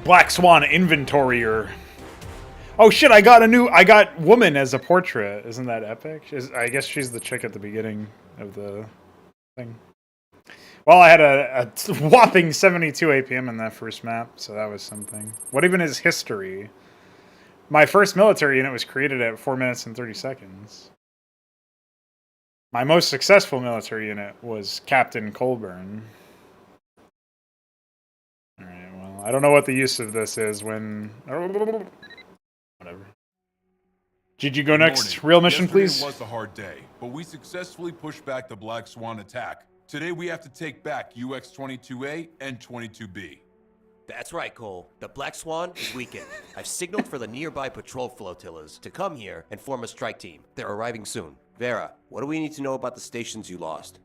Black Swan inventorier. Oh shit, I got woman as a portrait. Isn't that epic? I guess she's the chick at the beginning of the thing. Well, I had a whopping 72 APM in that first map, so that was something. What even is history? My first military unit was created at 4 minutes and 30 seconds. My most successful military unit was Captain Colburn. Alright, well, I don't know what the use of this is when... Whatever. GG, go next. Real mission, Yesterday please. was a hard day, but we successfully pushed back the Black Swan attack. Today we have to take back UX-22A and 22B. That's right, Cole. The Black Swan is weakened. I've signaled for the nearby patrol flotillas to come here and form a strike team. They're arriving soon. Vera, what do we need to know about the stations you lost?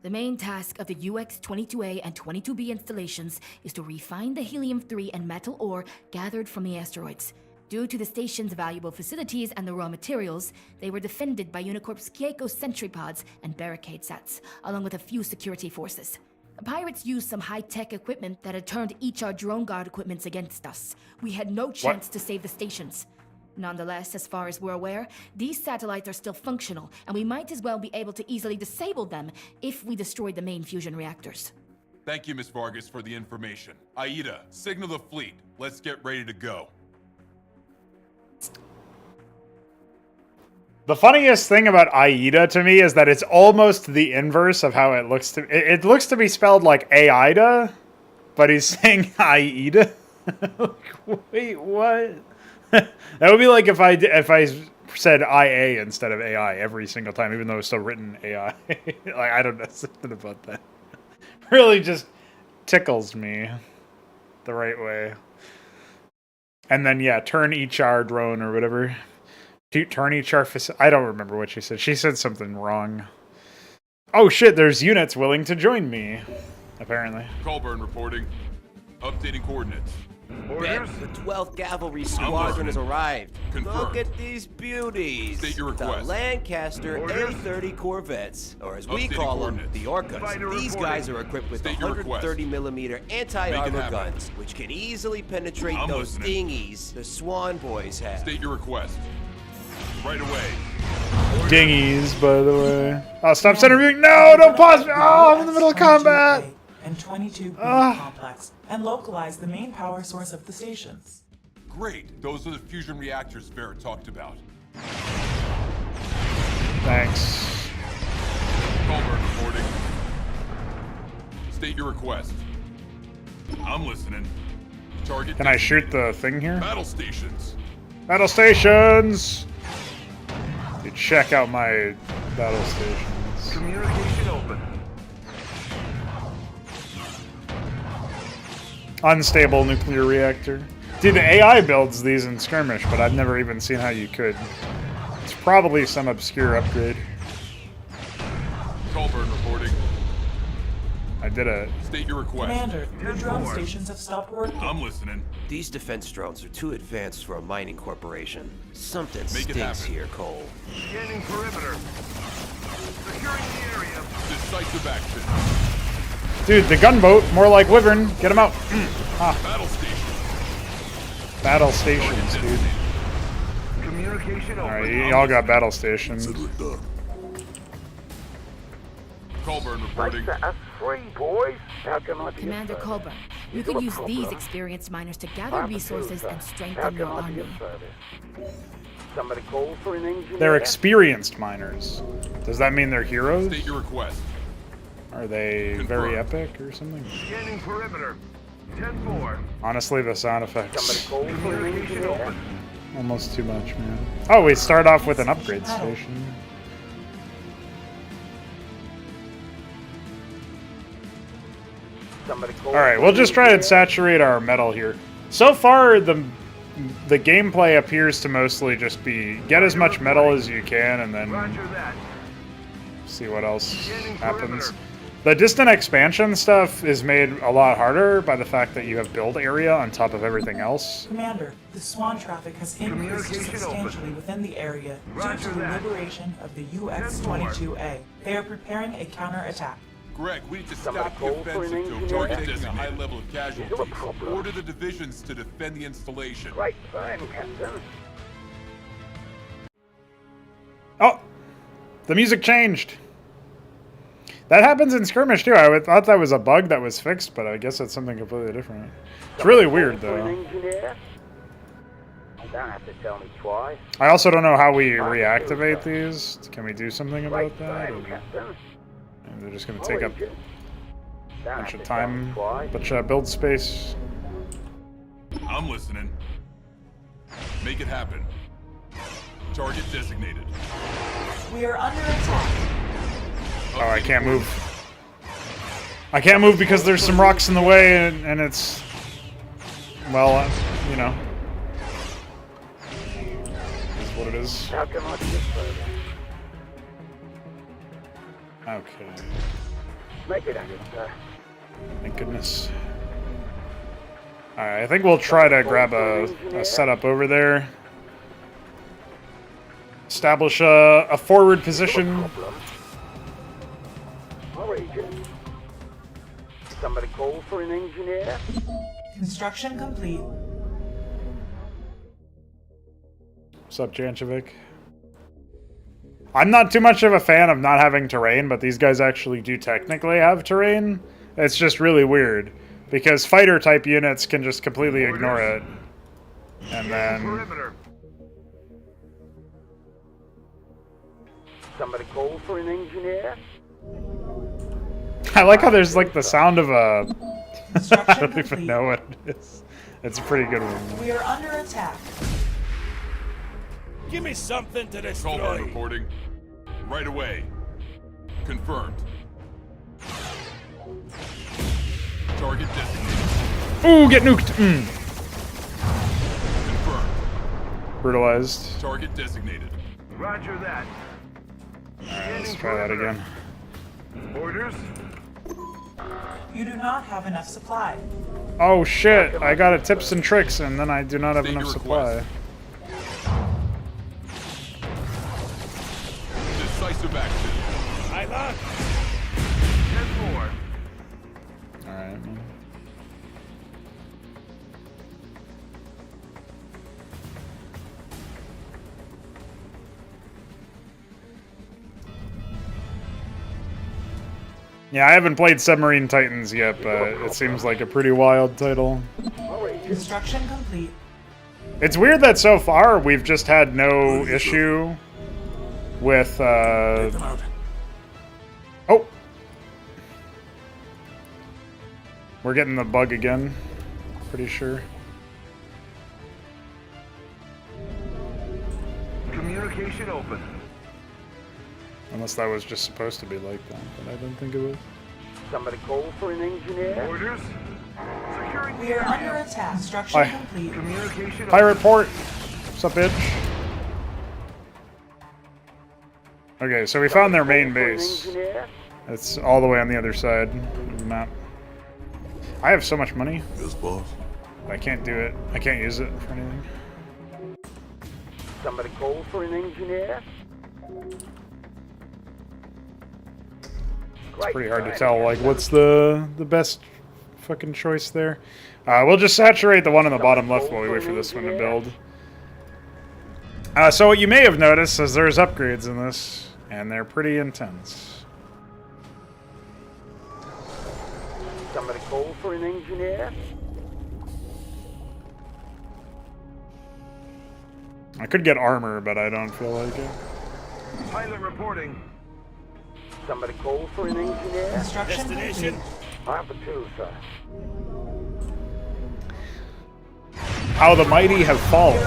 The main task of the UX-22A and 22B installations is to refine the helium-3 and metal ore gathered from the asteroids. Due to the station's valuable facilities and the raw materials, they were defended by Unicorp's Keiko sentry pods and barricade sets, along with a few security forces. The pirates used some high-tech equipment that had turned each our drone guard equipments against us. We had no chance to save the stations. Nonetheless, as far as we're aware, these satellites are still functional, and we might as well be able to easily disable them if we destroy the main fusion reactors. Thank you, Miss Vargas, for the information. Aida, signal the fleet. Let's get ready to go. The funniest thing about Aida to me is that it's almost the inverse of how it looks to. It looks to be spelled like Aida, but he's saying Aida. Wait, what? That would be like if I said IA instead of AI every single time, even though it's still written AI. Like, I don't know, something about that really just tickles me the right way. And then yeah, turn HR drone or whatever. Turn HR I don't remember what she said. She said something wrong. Oh shit, there's units willing to join me, apparently. Colburn reporting. Updating coordinates. Ben, the 12th Cavalry Squadron has arrived. Confirmed. Look at these beauties. State your request. The Lancaster A-30 Corvettes, or as we call them, the Orcas. These guys are equipped with 130mm anti-armor guns, which can easily penetrate those dinghies the Swan Boys have. State your request. Right away. Dinghies, by the way. Oh, stop interviewing. No, don't pause me. Oh, I'm in the middle of combat. And 22B complex, and localize the main power source of the stations. Great. Those are the fusion reactors Vera talked about. Thanks. Colburn reporting. State your request. I'm listening. Target. Can I shoot the thing here? Battle stations. Battle stations! You check out my battle stations. Communication open. Unstable nuclear reactor. Dude, the AI builds these in skirmish, but I've never even seen how you could. It's probably some obscure upgrade. Colburn reporting. I did it. State your request. Commander, your drone stations have stopped working. I'm listening. These defense drones are too advanced for a mining corporation. Something Make it stinks happen. here, Cole. Scanning perimeter. Securing the area. Decisive action. Dude, the gunboat, more like Wyvern. Get him out. Ah. Battle stations. Battle stations, dude. Communication open. Alright, y'all got battle stations. Like Colburn reporting. that free, boys. How can I be Commander of service? Colburn, you could use these experienced miners to gather resources and How strengthen can your I be army. of service? Somebody call for an engineer. They're experienced miners. Does that mean they're heroes? State your request. Are they very epic or something? Scanning perimeter. 10-4. Honestly, the sound effects. Somebody call for an engineer. Almost too much, man. Oh, we start off with an upgrade station. Alright, we'll just try and saturate our metal here. So far, the gameplay appears to mostly just be get as much metal as you can and then see what else happens. The distant expansion stuff is made a lot harder by the fact that you have build area on top of everything else. Commander, the Swan traffic has increased substantially within the area due to the liberation of the UX-22A. They are preparing a counterattack. Greg, we need to stop the offensive to target a high level of casualties. Order the divisions to defend the installation. Right time, Captain. Oh! The music changed! That happens in skirmish too. I thought that was a bug that was fixed, but I guess it's something completely different. It's really weird though. You don't have to tell me twice. I also don't know how we reactivate these. Can we do something about Right that? time, Captain. And they're just going to take up Don't a bunch have of to tell me time, twice. bunch of build space. I'm listening. Make it happen. Target designated. We are under attack. Oh, I can't move. I can't move because there's some rocks in the way, and it's... Well, you know. Is what it is. How can I be of service? Okay. Make it happen, sir. Thank goodness. Alright, I think we'll try to grab a setup over there. Establish a forward position. Somebody call for an engineer. Construction complete. What's up, Jankovic? I'm not too much of a fan of not having terrain, but these guys actually do technically have terrain. It's just really weird because fighter type units can just completely ignore it. And then Somebody call for an engineer? I like how there's like the sound of a I Construction don't even complete. know what it is. It's a pretty good one. We are under attack. Give me something to Colburn destroy. reporting. Right away. Confirmed. Target designated. Ooh, get nuked. Confirmed. Brutalized. Target designated. Roger that. Alright, let's try that again. Orders? You do not have enough supply. Oh shit, I got a tips and tricks and then I do not have State enough your supply. request. Decisive action. I lock. 10-4. Alright. Yeah, I haven't played Submarine Titans yet, but it seems like a pretty wild title. Construction complete. It's weird that so far we've just had no issue with, Oh! We're getting the bug again, pretty sure. Communication open. Unless that was just supposed to be like that, but I don't think it was. Somebody call for an engineer? Orders? Securing We are under attack. Construction Hi. complete. Communication Pirate port! What's up, bitch? Okay, so we found their main base. It's all the way on the other side of the map. I have so much money. Yes, boss. I can't do it. I can't use it for anything. Somebody call for an engineer? It's pretty hard to tell, like, what's the best fucking choice there. We'll just saturate the one on the bottom left while we wait for this one to build. So what you may have noticed is there's upgrades in this, and they're pretty intense. Somebody call for an engineer? I could get armor, but I don't feel like it. Pilot reporting. Somebody call for an engineer? Construction Destination? complete. I have a two, sir. How the mighty have fallen.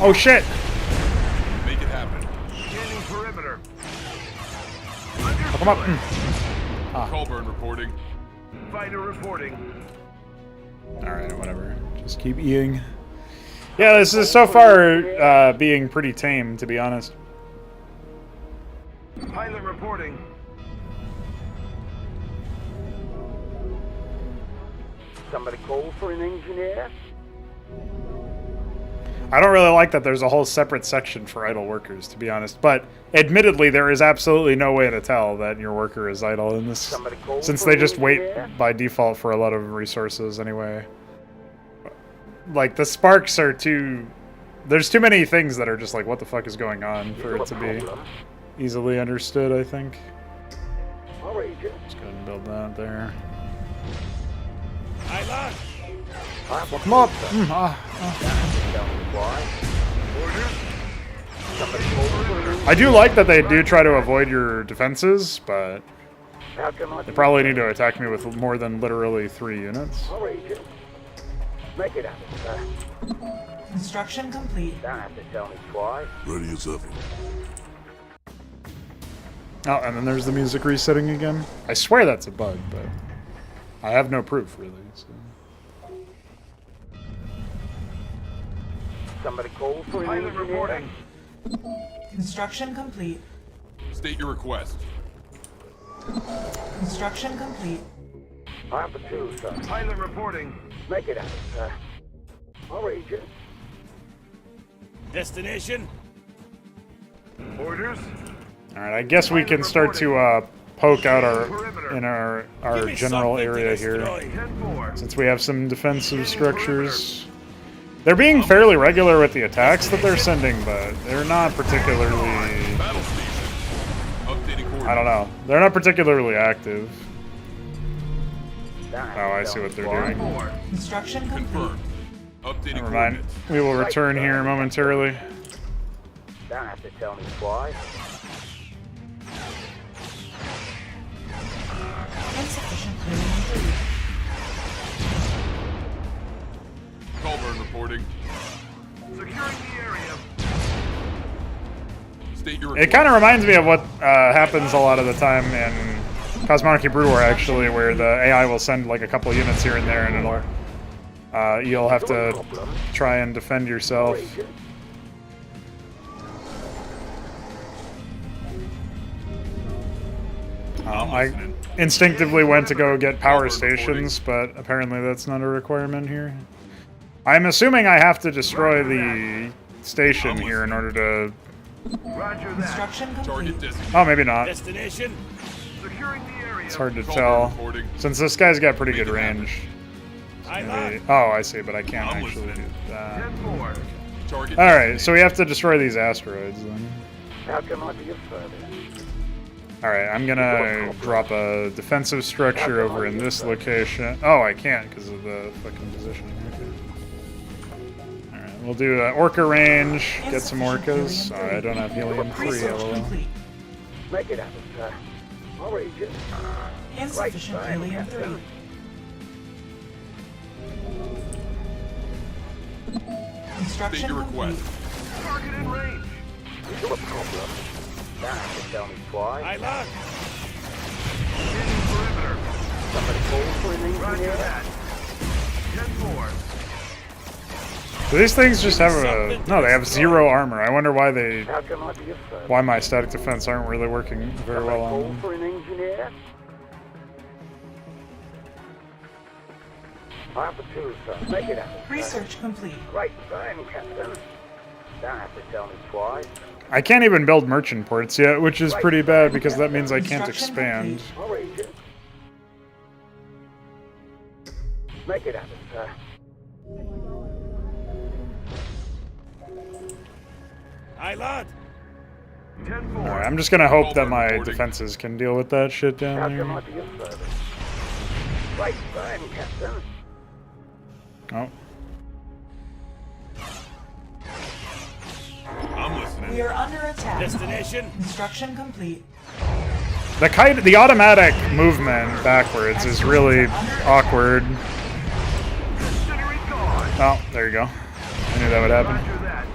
Oh shit! Make it happen. Scanning perimeter. Oh, come up. Colburn reporting. Fighter reporting. Alright, whatever. Just keep eating. Yeah, this is so far being pretty tame, to be honest. Pilot reporting. Somebody call for an engineer? I don't really like that there's a whole separate section for idle workers, to be honest. But admittedly, there is absolutely no way to tell that your worker is idle in this, since they just wait by default for a lot of resources anyway. Like, the sparks are too... There's too many things that are just like, what the fuck is going on for it to be easily understood, I think. All right, Jim. Just go ahead and build that there. I lock. Well, come up! I do like that they do try to avoid your defenses, but they probably need to attack me with more than literally 3 units. All right, Jim. Make it happen, sir. Construction complete. Don't have to tell me twice. Ready as ever. Oh, and then there's the music resetting again. I swear that's a bug, but I have no proof, really. So. Somebody call for an Pilot engineer? reporting. Construction complete. State your request. Construction complete. I have a two, sir. Pilot reporting. Make it happen, sir. All right, Jim. Destination? Orders? Alright, I guess we can start to poke out our general area here, 10-4. since we have some defensive structures. They're being fairly regular with the attacks that they're sending, but they're not particularly... Battle station. Updating coordinates. I don't know. They're not particularly active. Oh, I see what they're doing. Construction complete. Confirmed. Updating Never mind. coordinates. We will return here momentarily. Don't have to tell me twice. Insufficient helium-3. Culburn reporting. Securing the area. State your It kind of reminds me of what happens a lot of the time in Cosmonarchy Brood War, actually, where the AI will send like a couple units here and there, and it'll you'll have to try and defend yourself. I instinctively went to go get power stations, but apparently that's not a requirement here. I'm assuming I have to destroy the station here in order to... Roger that. Construction complete. target designated. Oh, maybe not. Destination. Securing the area. It's hard to Culver tell. reporting. Since this guy's got pretty good Make it happen. range. I Maybe... lock. Oh, I see, but I can't I'm actually do listening. that. 10-4. Target Alright, designated. so we have to destroy these asteroids then. How can I be of service? Alright, I'm gonna drop a defensive structure over in this location. Oh, I can't because of the fucking positioning. Okay. Alright, we'll do Orca range, get some Orcas. Oh, I don't have helium-3, Research lol. complete. Make it happen, sir. I'll read you. Insufficient Right, helium-3. State Construction your complete. request. Target in range. You got a problem? Don't have to tell me twice. I lock. Scanning perimeter. Somebody call for an Roger engineer. that. 10-4. Do these things just have a... No, they have 0 armor. I wonder why they... How can I be of service? Why my static defense aren't really working very well on Call them. for an engineer. I have to choose, sir. Make it happen. sir. Research complete. Great burn, Captain. Don't have to tell me twice. I can't even build merchant ports yet, which is pretty bad because that means I can't Construction expand. I'll read you. Make it happen, sir. I lock. 10-4. Alright, I'm just gonna hope that my defenses can deal with that shit How down can I here. be of service? Great burn, Captain. Oh. I'm listening. We are under attack. Destination. Construction complete. The automatic movement backwards is really awkward. Incendiary gone. Oh, there you go. I knew that would happen. Roger that.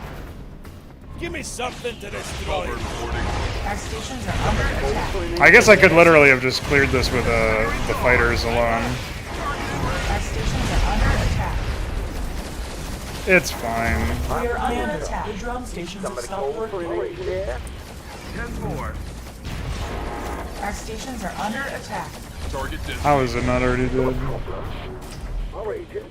Give me something to destroy. Culver reporting. Our stations are under attack. I guess I could literally have just cleared this with the fighters alone. Our stations are under attack. It's fine. We are under attack. The drum stations have Somebody stopped call for an working. engineer. 10-4. Our stations are under attack. Target designated. How is it not already dead? I'll read you.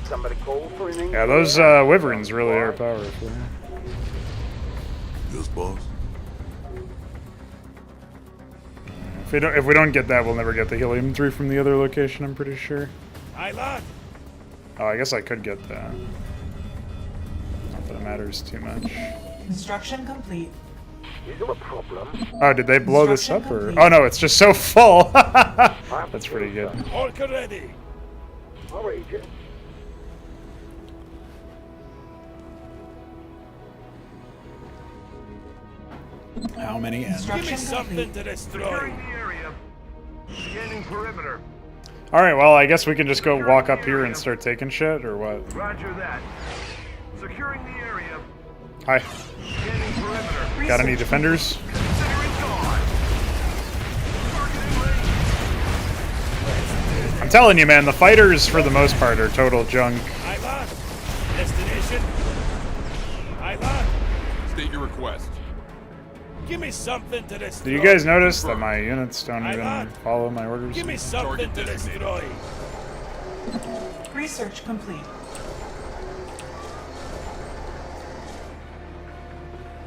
Somebody call for an engineer. Yeah, those wyverns really are powerful. Yes, boss. If we don't get that, we'll never get the helium-3 from the other location, I'm pretty sure. I lock. Oh, I guess I could get that. Not that it matters too much. Construction complete. Is there a problem? Oh, did they blow this up, Construction or...? complete. Oh no, it's just so full! That's pretty good. Orca ready. I'll read you. How many ends? Give me Construction something complete. to destroy. Securing the area. Scanning perimeter. Alright, well, I guess we can just go walk up here and start taking shit, or what? Roger that. Securing the area. Hi. Scanning perimeter. Got any defenders? Incendiary gone. Target in range. I'm telling you, man, the fighters, for the most part, are total junk. I lock. Destination. I lock. State your request. Give me something to destroy. Do you guys notice that my units don't I even lock. follow my orders? Give me something to destroy. Research complete.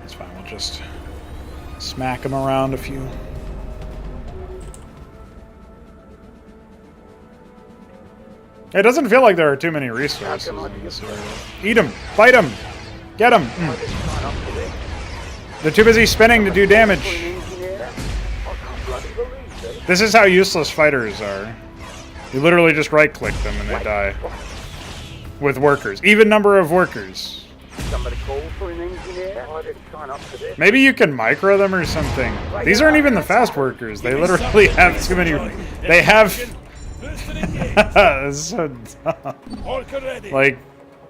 It's fine, we'll just smack them around a few. It doesn't feel like there are too many resources in this area. Eat them! Fight them! Get them! They're too busy spinning to do damage. Engineer? I can't bloody believe this. This is how useless fighters are. You literally just right-click them and they die. With workers. Even number of workers. Somebody call for an engineer? I didn't sign up for this. Maybe you can micro them or something. These aren't even the fast workers. They literally have too many... They have... That's so dumb. Like,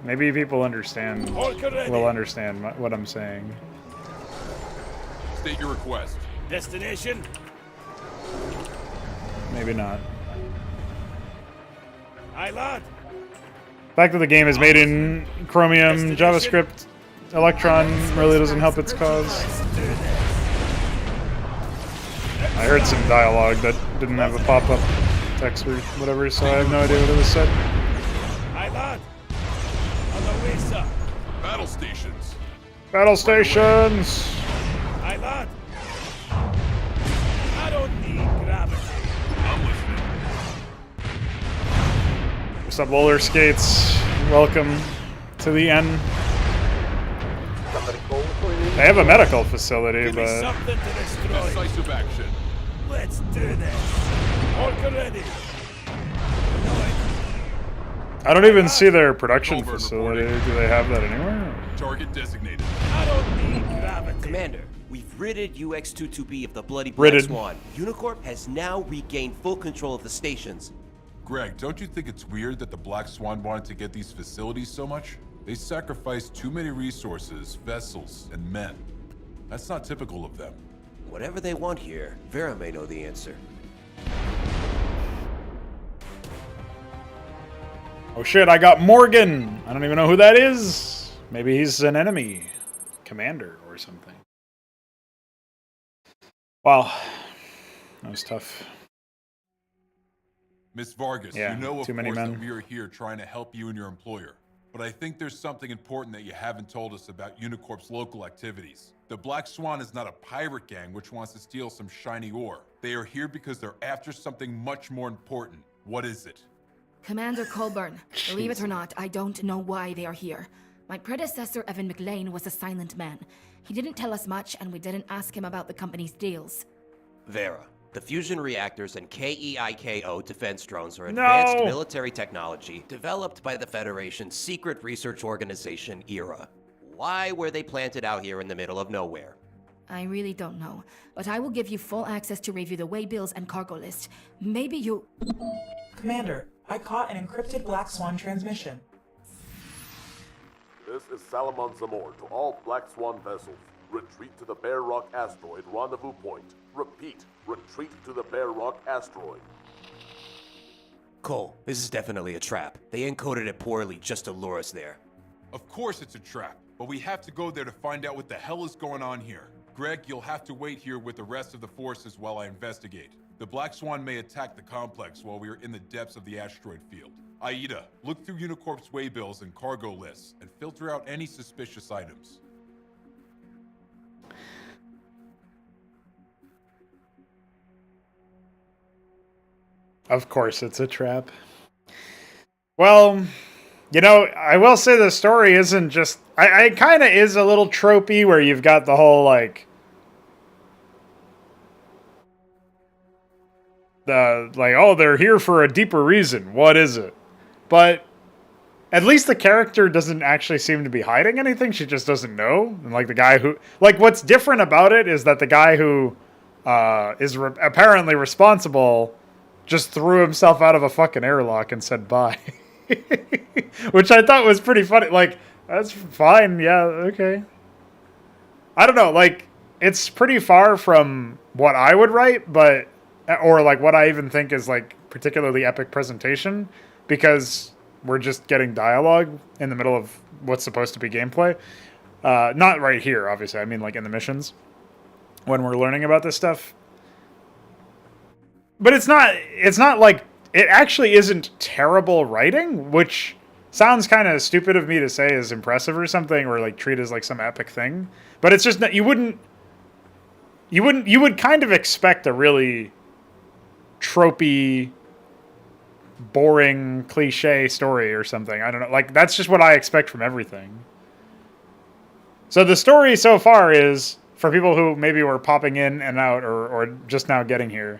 maybe people understand... will understand what I'm saying. State your request. Destination? Maybe not. Aye, lad. The fact that the game is made in Chromium, JavaScript, Electron really doesn't help its cause. I heard some dialogue that didn't have a pop-up text or whatever, so I have no idea what it was said. Aye, lad. On the way, sir. Battle stations. Battle stations! Aye, lad. I don't need gravity. I'm listening. What's up, roller skates? Welcome to the end. Somebody call for an engineer? They have a medical facility, Give me but something to destroy. Decisive action. Let's do this. Orca ready. I don't even see their production facility. Do they have that anywhere? Target designated. I don't need gravity. Commander, we've ridded UX-22B of the bloody Black Ridded. Swan. Unicorp has now regained full control of the stations. Greg, don't you think it's weird that the Black Swan wanted to get these facilities so much? They sacrificed too many resources, vessels, and men. That's not typical of them. Whatever they want here, Vera may know the answer. Oh shit, I got Morgan! I don't even know who that is. Maybe he's an enemy commander or something. Wow. That was tough. Miss Vargas, Yeah, you know of too many course men. that we are here trying to help you and your employer. But I think there's something important that you haven't told us about Unicorp's local activities. The Black Swan is not a pirate gang which wants to steal some shiny ore. They are here because they're after something much more important. What is it? Commander Colburn, believe it or not, I don't know why they are here. My predecessor, Evan McLean, was a silent man. He didn't tell us much, and we didn't ask him about the company's deals. Vera, the fusion reactors and KEIKO defense drones are No. advanced military technology developed by the Federation's secret research organization, ERA. Why were they planted out here in the middle of nowhere? I really don't know, but I will give you full access to review the waybills and cargo list. Maybe you... Commander, I caught an encrypted Black Swan transmission. This is Salomon Zamor to all Black Swan vessels. Retreat to the Bear Rock asteroid rendezvous point. Repeat, retreat to the Bear Rock asteroid. Cole, this is definitely a trap. They encoded it poorly just to lure us there. Of course it's a trap, but we have to go there to find out what the hell is going on here. Greg, you'll have to wait here with the rest of the forces while I investigate. The Black Swan may attack the complex while we are in the depths of the asteroid field. Aida, look through Unicorp's waybills and cargo lists and filter out any suspicious items. Of course it's a trap. Well, you know, I will say the story isn't just... I kind of is a little tropey where you've got the whole, like... oh, they're here for a deeper reason. What is it? But at least the character doesn't actually seem to be hiding anything. She just doesn't know. And like the guy who... Like, what's different about it is that the guy who is apparently responsible just threw himself out of a fucking airlock and said bye. Which I thought was pretty funny. Like, that's fine. Yeah, okay. I don't know. Like, it's pretty far from what I would write, but... Or, like, what I even think is, like, particularly epic presentation. Because we're just getting dialogue in the middle of what's supposed to be gameplay. Not right here, obviously. I mean, like, in the missions. When we're learning about this stuff. But it's not like... It actually isn't terrible writing, which sounds kind of stupid of me to say is impressive or something, or like treat as like some epic thing. But it's just that you would kind of expect a really tropey, boring, cliche story or something. I don't know. Like, that's just what I expect from everything. So the story so far is, for people who maybe were popping in and out or just now getting here,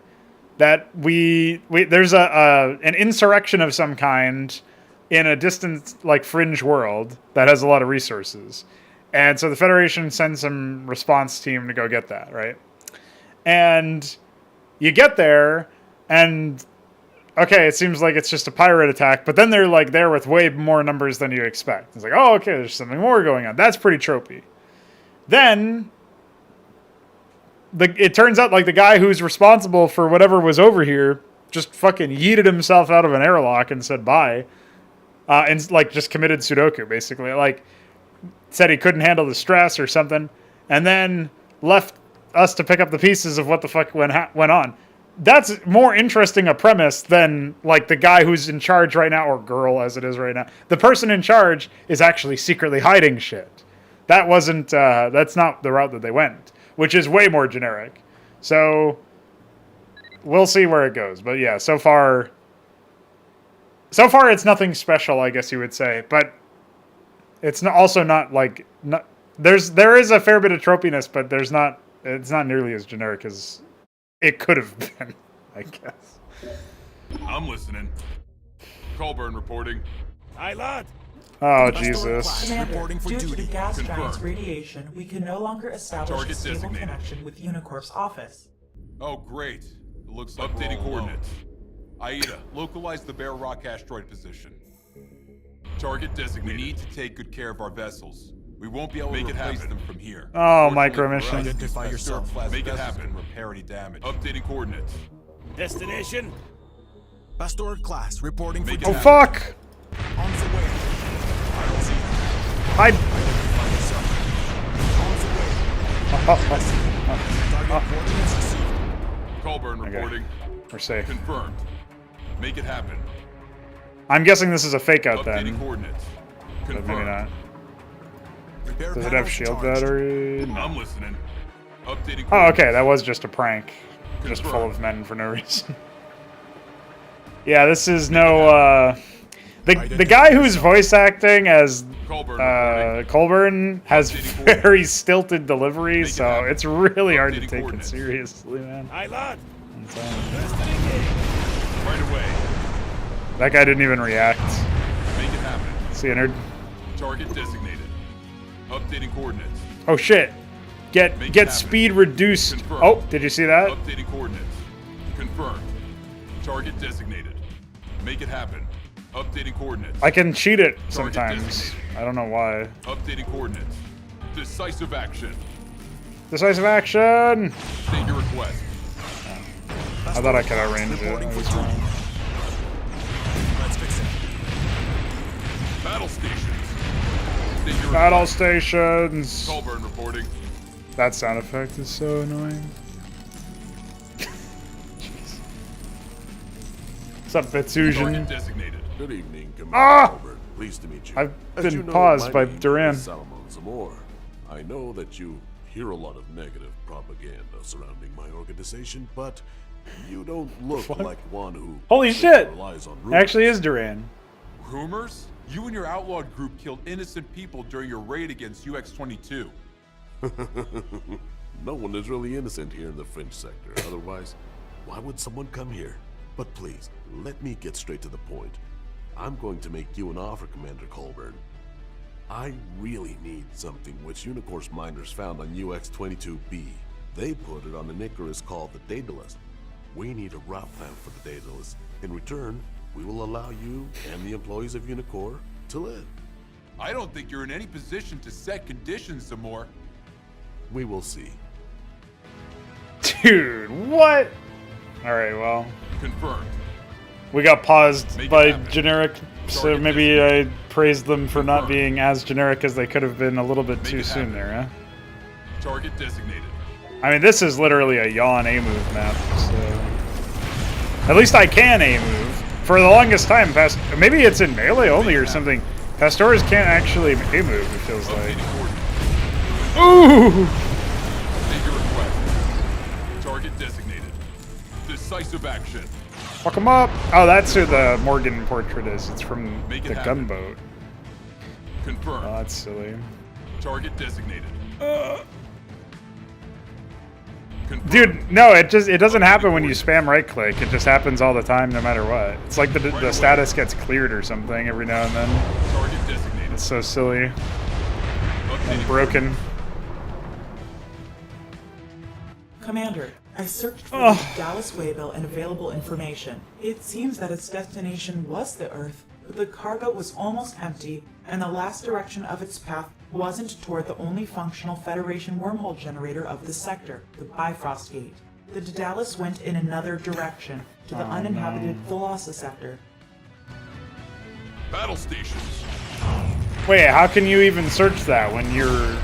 that there's an insurrection of some kind in a distant, like, fringe world that has a lot of resources. And so the Federation sends some response team to go get that, right? And you get there, and okay, it seems like it's just a pirate attack, but then they're like there with way more numbers than you expect. It's like, oh, okay, there's something more going on. That's pretty tropey. Then it turns out like the guy who's responsible for whatever was over here just fucking yeeted himself out of an airlock and said bye. And like just committed Sudoku, basically. Like said he couldn't handle the stress or something, and then left us to pick up the pieces of what the fuck went on. That's more interesting a premise than like the guy who's in charge right now, or girl as it is right now. The person in charge is actually secretly hiding shit. That wasn't, that's not the route that they went, which is way more generic. So we'll see where it goes. But yeah, so far it's nothing special, I guess you would say. But it's also not like, there is a fair bit of tropiness, but it's not nearly as generic as it could have been, I guess. I'm listening. Colburn reporting. Aye, lad. Oh, Jesus. Commander, due to the gas giant's radiation, we can no longer establish a stable connection with Unicorp's office. Oh, great. It looks like updating coordinates. Aida, localize the Bear Rock asteroid position. Target designated. We need to take good care of our vessels. We won't be able to replace them from here. Oh, micro mission. Identify yourself. Make it happen. Repair any damage. Updating coordinates. Destination? Pastor class reporting for Oh, fuck! On the way. Hi. Colburn reporting. We're safe. Confirmed. Make it happen. I'm guessing this is a fake out Updating then. coordinates. But maybe Confirmed. not. Does it have shield battery? No. I'm listening. Updating Oh, okay, that was just a prank. Just full of men for no reason. Yeah, this is no, the guy who's voice acting as Colburn has very stilted delivery, so it's really hard to take it seriously, man. Aye, lad. Right away. That guy didn't even react. Make it happen. See, entered. Target designated. Updating coordinates. Oh shit! Get speed reduced. Confirmed. Oh, did you see that? Updating coordinates. Confirmed. Target designated. Make it happen. Updating coordinates. I can cheat it Target sometimes. designated. I don't know why. Updating coordinates. Decisive action. Decisive action! State your request. I thought I could outrange it. I was wrong. Let's fix it. Battle stations. State your Battle request. stations! Colburn reporting. That sound effect is so annoying. What's up, Betsusian? Target designated. Good evening, Commander Ah! Colbert. Pleased to meet you. I've As been you know, paused my by name Duran. is Salomon Zamor. I know that you hear a lot of negative propaganda surrounding my organization, but you don't look like one who Holy shit! relies on It rumors. actually is Duran. Rumors? You and your outlawed group killed innocent people during your raid against UX-22. No one is really innocent here in the French sector. Otherwise, why would someone come here? But please, let me get straight to the point. I'm going to make you an offer, Commander Colburn. I really need something which Unicorp's miners found on UX-22B. They put it on an Icarus called the Daedalus. We need a route plan for the Daedalus. In return, we will allow you and the employees of Unicorp to live. I don't think you're in any position to set conditions some more. We will see. Dude, what? Alright, well. Confirmed. We got paused Make it by happen. generic, so Target maybe I praised them for not Confirmed. being as generic as they could have been a little bit Make too it soon happen. there, huh? Target designated. I mean, this is literally a yawn A-move map, so... At least I can A-move. For the longest time, maybe it's in melee only or something. Pastors can't actually A-move, it feels like. Updating coordinates. Ooh! State your request. Target designated. Decisive action. Fuck him up! Oh, that's who the Morgan portrait is. It's from Make it the happen. gunboat. Confirmed. Oh, that's silly. Target designated. Dude, no, it doesn't happen when you spam right click. It just happens all the time, no matter what. It's like the status gets cleared or something every now and then. Target designated. It's so silly and broken. Commander, I searched for the Dallas Waybill and available information. It seems that its destination was the Earth, but the cargo was almost empty, and the last direction of its path wasn't toward the only functional Federation wormhole generator of the sector, the Bifrost Gate. The Dallas went in another direction, to the uninhabited Velociceptor. Battle stations. Wait, how can you even search that when you're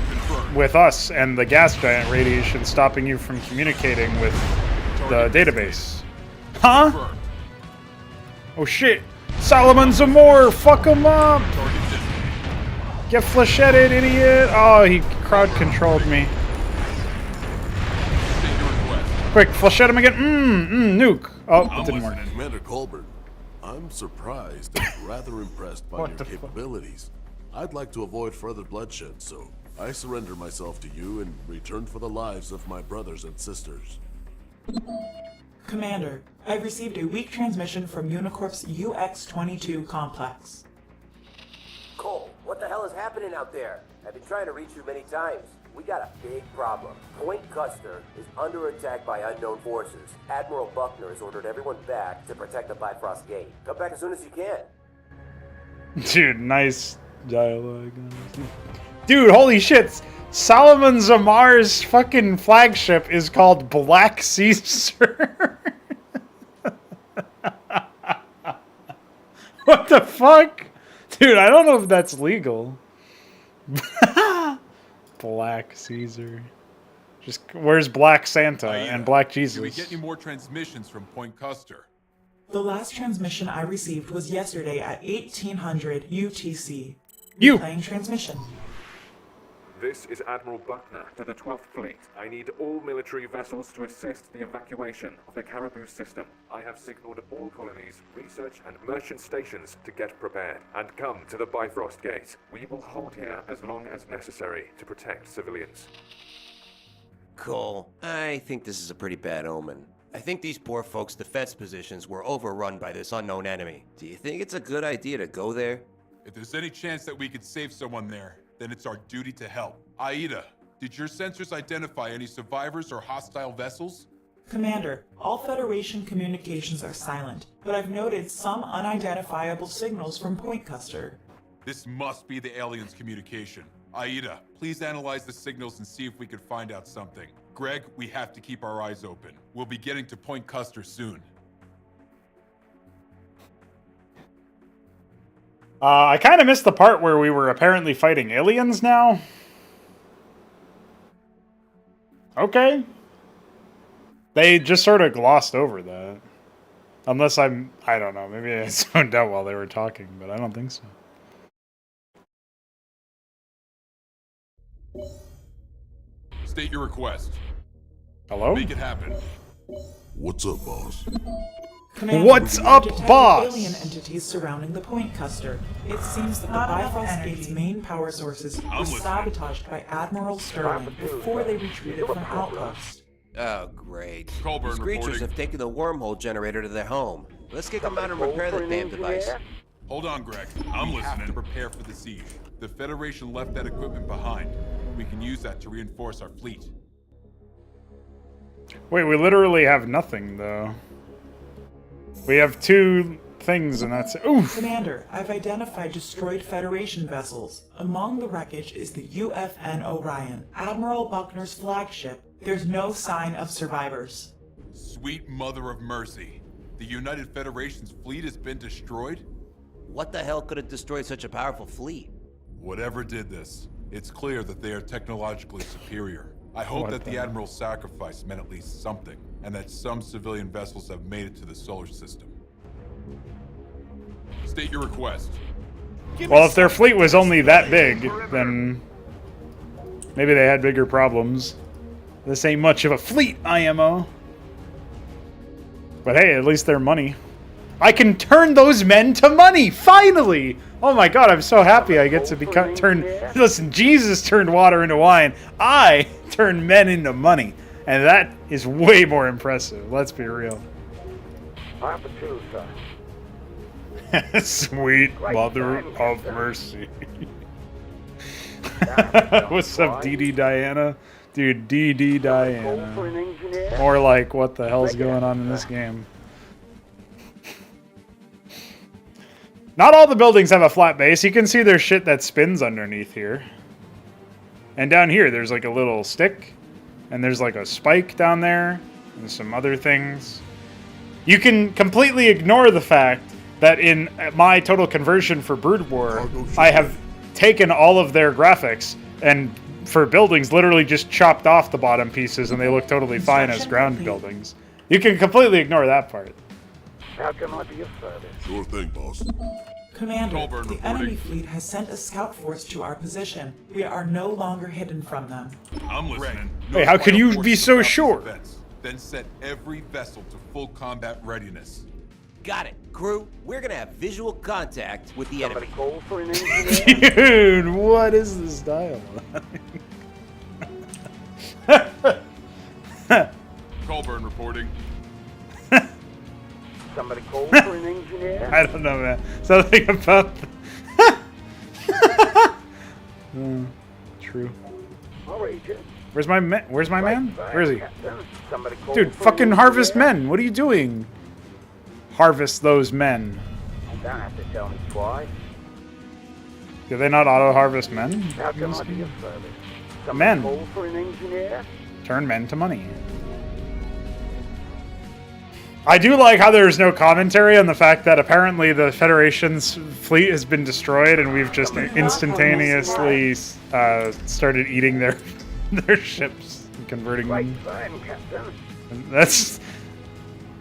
with us and the gas giant radiation stopping you from communicating with the database? Huh? Oh shit! Solomon Zamor, fuck him up! Get flechetted, idiot! Oh, he crowd controlled me. Quick, flechette him again. Nuke. Oh, it didn't work. Commander Colburn, I'm surprised and rather impressed by your capabilities. I'd like to avoid further bloodshed, so I surrender myself to you in return for the lives of my brothers and sisters. Commander, I've received a weak transmission from Unicorp's UX-22 complex. Cole, what the hell is happening out there? I've been trying to reach you many times. We got a big problem. Point Custer is under attack by unknown forces. Admiral Buckner has ordered everyone back to protect the Bifrost Gate. Come back as soon as you can. Dude, nice dialogue. Dude, holy shit! Solomon Zamar's fucking flagship is called Black Caesar. What the fuck? Dude, I don't know if that's legal. Black Caesar. Just where's Black Santa and Black Jesus? Did we get any more transmissions from Point Custer? The last transmission I received was yesterday at 1800 UTC. Playing transmission. This is Admiral Buckner to the 12th Fleet. I need all military vessels to assist the evacuation of the Caribou system. I have signaled all colonies, research and merchant stations to get prepared and come to the Bifrost Gate. We will hold here as long as necessary to protect civilians. Cole, I think this is a pretty bad omen. I think these poor folks' defense positions were overrun by this unknown enemy. Do you think it's a good idea to go there? If there's any chance that we could save someone there, then it's our duty to help. Aida, did your sensors identify any survivors or hostile vessels? Commander, all Federation communications are silent, but I've noted some unidentifiable signals from Point Custer. This must be the aliens' communication. Aida, please analyze the signals and see if we could find out something. Greg, we have to keep our eyes open. We'll be getting to Point Custer soon. I kind of missed the part where we were apparently fighting aliens now. Okay. They just sort of glossed over that. Unless I don't know, maybe I zoned out while they were talking, but I don't think so. State your request. Hello? Make it happen. What's up, boss? Commander, what's up, boss? Alien entities surrounding the Point Custer. It seems that the Bifrost Gate's main power sources were sabotaged by Admiral Sterling before they retreated from Outpost. Oh, great. Colburn These creatures reporting. have taken the wormhole generator to their home. Let's kick them out and repair the damn device. Hold on, Greg. I'm listening. We have to prepare for the siege. The Federation left that equipment behind. We can use that to reinforce our fleet. Wait, we literally have nothing, though. We have 2 things, and that's it. Oof! Commander, I've identified destroyed Federation vessels. Among the wreckage is the UFN Orion, Admiral Buckner's flagship. There's no sign of survivors. Sweet mother of mercy. The United Federation's fleet has been destroyed? What the hell could have destroyed such a powerful fleet? Whatever did this, it's clear that they are technologically superior. I hope that the Admiral's sacrifice meant at least something, and that some civilian vessels have made it to the solar system. State your request. Well, if their fleet was only that big, then maybe they had bigger problems. This ain't much of a fleet, IMO. But hey, at least they're money. I can turn those men to money, finally! Oh my god, I'm so happy I get to become turned. Listen, Jesus turned water into wine. I turned men into money. And that is way more impressive. Let's be real. I have the two, sir. Sweet mother of mercy. What's up, DD Diana? Dude, DD Diana. More like, what the hell's going on in this game? Not all the buildings have a flat base. You can see there's shit that spins underneath here. And down here, there's like a little stick. And there's like a spike down there. And some other things. You can completely ignore the fact that in my total conversion for Brood War, I have taken all of their graphics and for buildings literally just chopped off the bottom pieces and they look totally fine as ground buildings. You can completely ignore that part. How can I be of service? Sure thing, boss. Commander, the enemy fleet has sent a scout force to our position. We are no longer hidden from them. I'm listening. Hey, how can you be so sure? Then set every vessel to full combat readiness. Got it. Crew, we're gonna have visual contact with the enemy. Call for an engineer. Dude, what is this dialogue? Colburn reporting. Somebody call for an engineer. I don't know, man. Something about... True. Where's my man? Where's my man? Where is he? Dude, fucking harvest men. What are you doing? Harvest those men. You don't have to tell me twice. Do they not auto-harvest men? How can I be of service? Men. Call for an engineer. Turn men to money. I do like how there's no commentary on the fact that apparently the Federation's fleet has been destroyed and we've just instantaneously started eating their ships and converting them. And that's...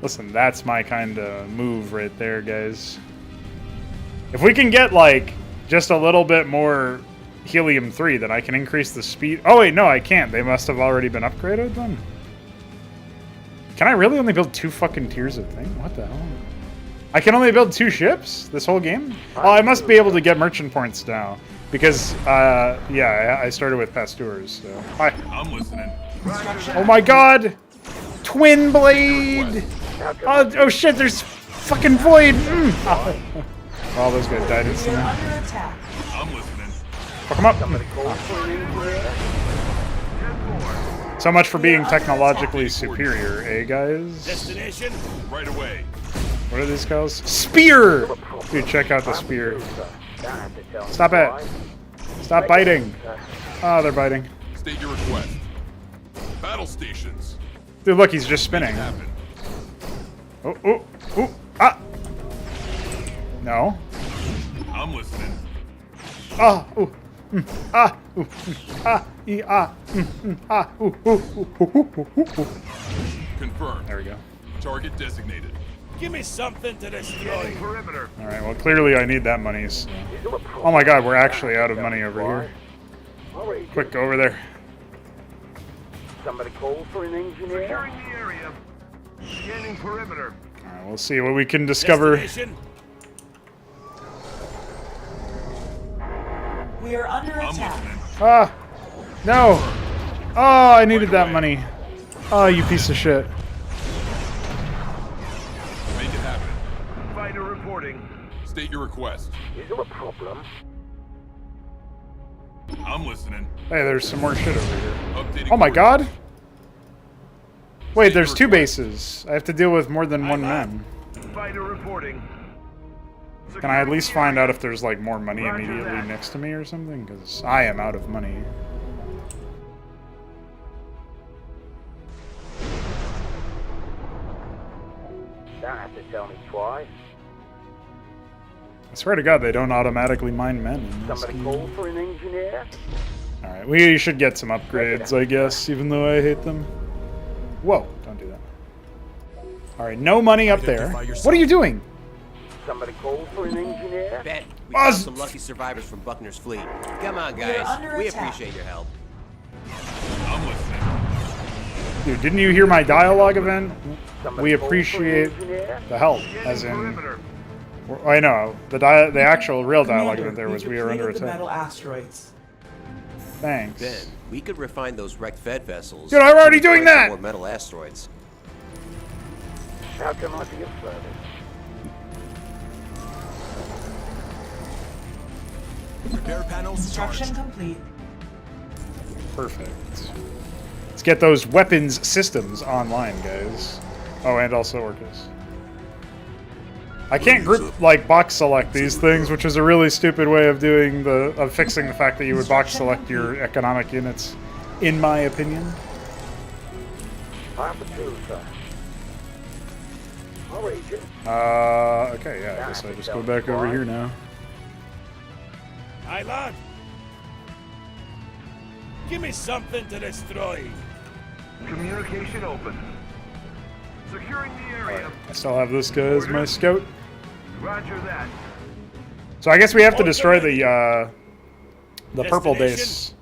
Listen, that's my kind of move right there, guys. If we can get, like, just a little bit more helium-3, then I can increase the speed. Oh, wait, no, I can't. They must have already been upgraded, then? Can I really only build 2 fucking tiers of thing? What the hell? I can only build 2 ships this whole game? Oh, I must be able to get merchant points now. Because, yeah, I started with Pasteurs, so... Hi. I'm listening. Oh my god! Twin blade! Oh shit, there's fucking void! All those guys died instantly. I'm listening. Fuck them up! So much for being technologically superior, eh, guys? Destination right away. What are these guys? Spear! Dude, check out the spear. Stop it! Stop biting! Oh, they're biting. State your request. Battle stations. Dude, look, he's just spinning. Oh, oh, oh, ah! No. I'm listening. Ah, ooh, ah, ooh, ah, ee, ah, ah, ooh, ooh, ooh, ooh. Confirmed. There we go. Target designated. Give me something to destroy. Perimeter. All right. Well, clearly I need that money. So. Oh my God, we're actually out of money over here. Quick, go over there. Somebody call for an engineer. Securing the area. Scanning perimeter. All right, we'll see what we can discover. We are under attack. Ah, no. Oh, I needed that money. Oh, you piece of shit. Make it happen. Fighter reporting. State your request. Is there a problem? I'm listening. Hey, there's some more shit over here. Updating Oh my coordinates. God. Wait, there's 2 bases. I have to deal with more than 1 man. Fighter reporting. Can I at least find out if there's like more money immediately next to me or something? Because I am out of money. Don't have to tell me twice. I swear to God, they don't automatically mine men. In this Somebody game. call for an engineer. Alright, we should get some upgrades, I guess, even though I hate them. Whoa, don't do that. Alright, no money up there. What are you doing? Somebody call for an engineer. Bet we got some lucky survivors from Buckner's fleet. Come on, guys. We appreciate your help. I'm listening. Dude, didn't you hear my dialogue event? We appreciate the help, as in... I know, the actual real dialogue event there was we are under The attack. metal asteroids. Thanks. Then we could refine those wrecked Fed vessels. Dude, I'm already to doing replace that! More metal asteroids. How can I be of service? Repair panels Construction charged. complete. Perfect. Let's get those weapons systems online, guys. Oh, and also Orcus. I can't group like box select these things, which is a really stupid way of doing of fixing the fact that you would box select your economic units, in my opinion. I'm the two, sir. All right, Jim. Okay, yeah, I guess I just go back over here now. Aye, lad. Give me something to destroy. Communication open. Securing the area. I still have this guy as my scout. Roger that. So I guess we have to destroy the purple base,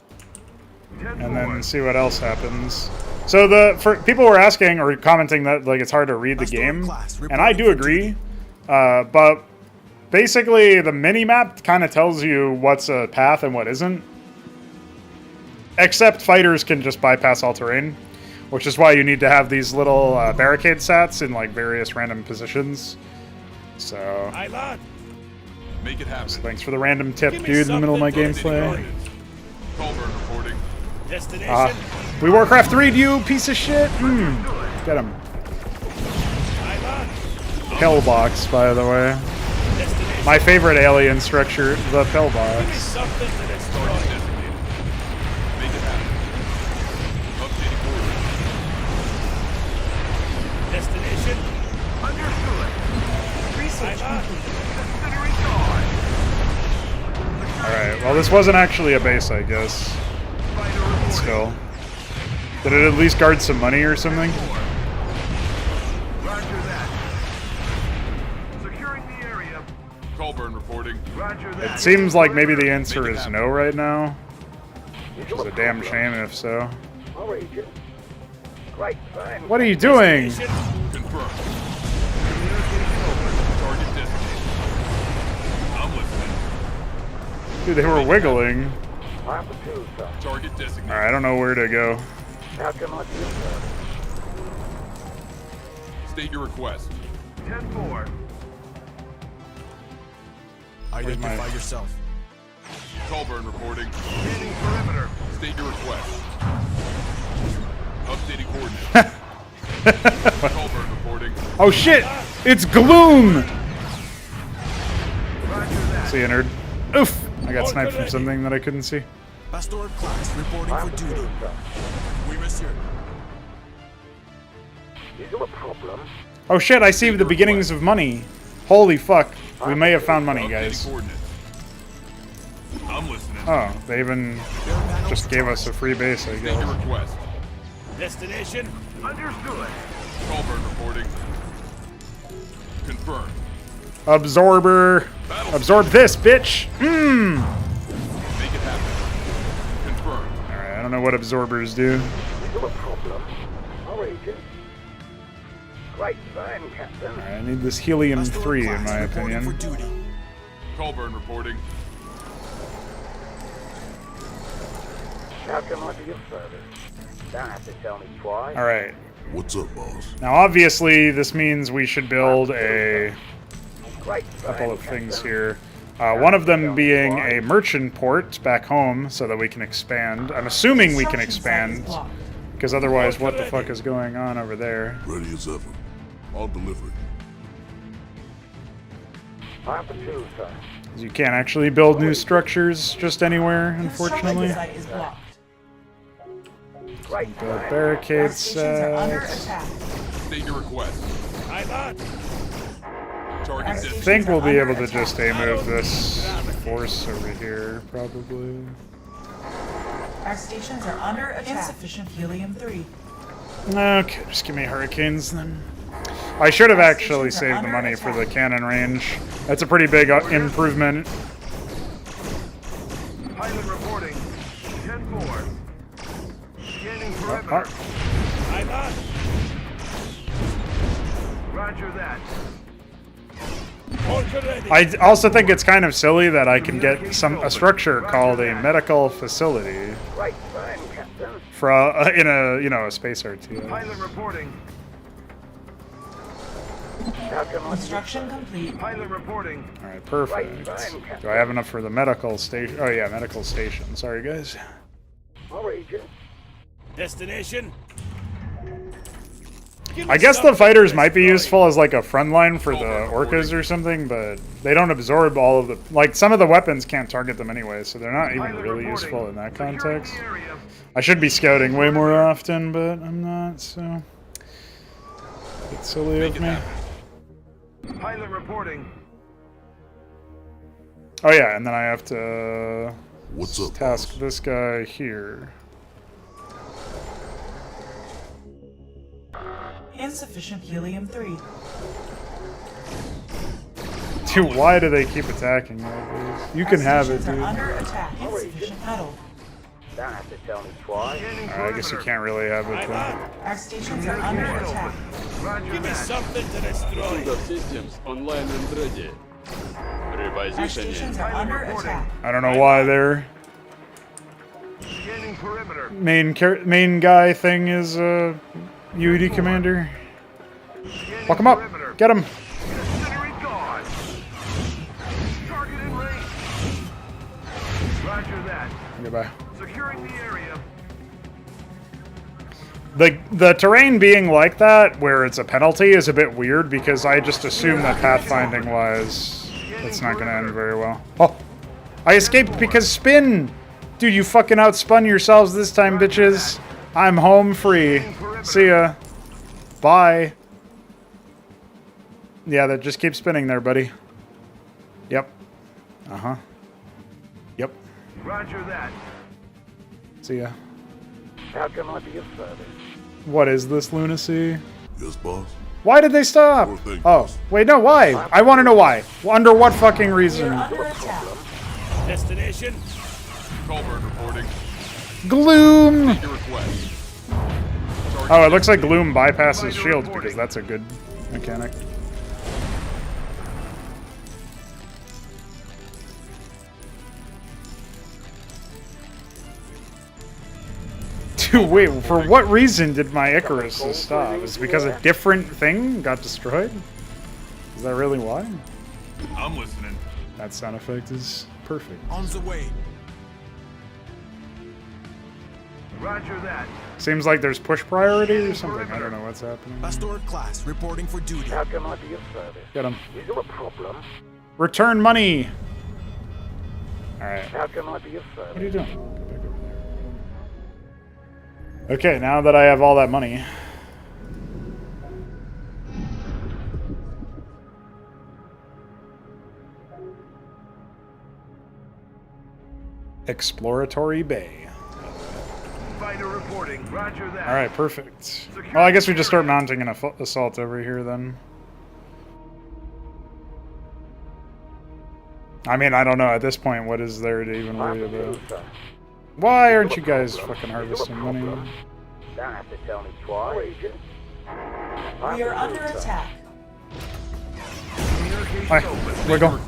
and then see what else happens. So people were asking or commenting that like it's hard to read the game, and I do agree. But basically, the mini map kind of tells you what's a path and what isn't. Except fighters can just bypass all terrain, which is why you need to have these little barricade sats in like various random positions. So, Aye, lad. Make it happen. thanks for the random tip, dude, in the middle of my gameplay. Colburn reporting. Destination. We Warcraft 3'd you, piece of shit. Get him. Aye, lad. Pillbox, by the way. Destination. My favorite alien structure, the Give me pillbox. something to destroy. Make it happen. Updating order. Destination. Understood. Aye, lad. Considering guard. Alright, well, this wasn't actually a base, I guess. Still. Did it at least guard some money or something? Roger that. Securing the area. Colburn reporting. Roger that. It seems like maybe the answer is no right now. Which is a damn shame if so. All right, Jim. Great, fine. What are you doing? Confirmed. Target designated. I'm listening. Dude, they were wiggling. I'm the two, sir. Target designated. Alright, I don't know where to go. How can I be of service? State your request. 10-4. Identify yourself. Colburn reporting. Scanning perimeter. State your request. Updating coordinates. Colburn reporting. Oh shit! It's Gloom! Roger that. See you, nerd. Oof! I got sniped from something that I couldn't see. Pastor class reporting for duty. Oui, monsieur. Is there a problem? Oh shit, I see the beginnings of money. Holy fuck. We may have found money, guys. I'm listening. Oh, they even just gave us a free base, I State your guess. request. Destination. Understood. Colburn reporting. Confirmed. Absorber. Absorb this, bitch! Mmm! Make it happen. Confirmed. Alright, I don't know what absorbers do. Is there a problem? All right, Jim. Great, fine, Captain. Alright, I need this helium-3 in my opinion. Colburn reporting. How can I be of service? Don't have to tell me twice. Alright. What's up, boss? Now obviously this means we should build a Great, couple of things here. One of them being a merchant port back home so that we can expand. I'm assuming we can expand, because otherwise what the fuck is going on over there? Ready as ever. I'll deliver. I'm the two, sir. You can't actually build new structures just anywhere, unfortunately. Construction site is blocked. Great, The fine. barricade Our stations are under set. attack. State your request. Aye, lad. Target I designated. think we'll be able to just move this force over here, probably. Our stations are under attack. Insufficient helium-3. Okay, just give me hurricanes then. I should have actually saved the money for the cannon range. That's a pretty big improvement. Pilot reporting. 10-4. Scanning perimeter. Aye, lad. Roger that. Orca ready. I also think it's kind of silly that I can get a structure called a medical facility Right time, Captain. in a space RTS. Pilot reporting. Construction complete. Pilot reporting. All right, perfect. Do I have enough for the medical station? Oh yeah, medical station. Sorry, guys. All Agent. Destination. I guess the fighters might be useful as like a front line for the orcas or something, but they don't absorb all of the... Like, some of the weapons can't target them anyway, so they're not even really useful in that context. I should be scouting way more often, but I'm not, so... It's silly of me. Pilot reporting. Oh yeah, and then I have to... What's up, task this guy here. Insufficient helium-3. Dude, why do they keep attacking me? You can have it, Stations dude. are under attack. Insufficient metal. Don't have to tell me twice. I guess you can't really have it then. Our stations are under attack. Give me something to destroy. Systems online and ready. Our stations are under attack. I don't know why their Scanning perimeter. main guy thing is UED commander. Fuck him up. Get him. Incendiary gone. Target in range. Roger that. Goodbye. Securing the area. The terrain being like that, where it's a penalty, is a bit weird because I just assume that pathfinding wise, it's not going to end very well. Oh, I escaped because spin. Dude, you fucking outspun yourselves this time, bitches. I'm home free. See ya. Bye. Yeah, that just keeps spinning there, buddy. Yep. Uh-huh. Yep. Roger that. See ya. How can I be of service? What is this lunacy? Yes, boss. Why did they stop? Oh, wait, no, why? I want to know why. Under what fucking reason? Destination. Colburn reporting. Gloom! Your request. Oh, it looks like Gloom bypasses shields because that's a good mechanic. Dude, wait, for what reason did my Icarus stop? Is it because a different thing got destroyed? Is that really why? I'm listening. That sound effect is perfect. On the way. Roger that. Seems like there's push priority or something. I don't know what's happening. Pastoral class reporting for duty. How can I be of service? Get him. Is there a problem? Return money! Alright. How can I be of service? What are you doing? Go back over there. Okay, now that I have all that money. Exploratory Bay. Fighter reporting. Roger that. Alright, perfect. Well, I guess we just start mounting an assault over here then. I mean, I don't know at this point what is there to even worry about. Why aren't you guys fucking harvesting money? Don't have to tell me twice. We are under attack. Hi, wiggle.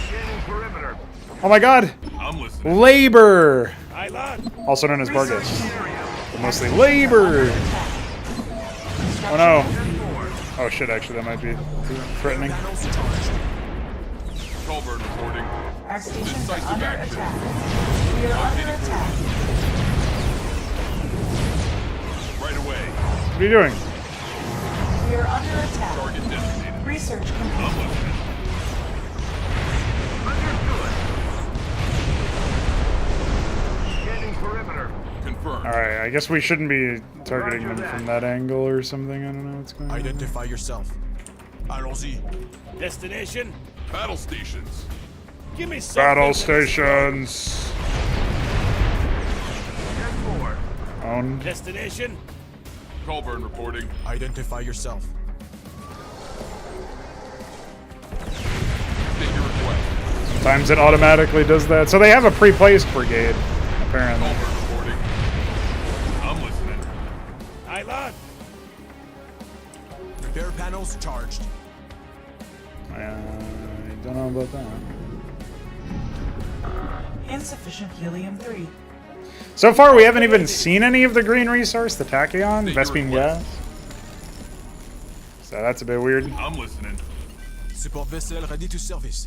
Scanning perimeter. Oh my god! I'm listening. Labor! Aye, lad. Also known as Bargus. But mostly labor! Oh no. Oh shit, actually that might be threatening. Colburn reporting. Our stations are under attack. We are under attack. Right away. What are you doing? We are under attack. Target designated. Research I'm complete. listening. Understood. Scanning perimeter. Confirmed. Alright, I guess we shouldn't be targeting them from that angle or something. I don't know what's going on. Identify yourself. Allons-y. Destination. Battle stations. Give me something. Battle to stations! 10-4. Owned. Destination. Colburn reporting. Identify yourself. State your request. Sometimes it automatically does that. So they have a pre-placed brigade, apparently. Colburn reporting. I'm listening. Aye, lad. Repair panels charged. Don't know about that. Insufficient helium-3. So far, we haven't even seen any of the green resource, the tachyon, Vespine gas. So that's a bit weird. I'm listening. Support vessel ready to service.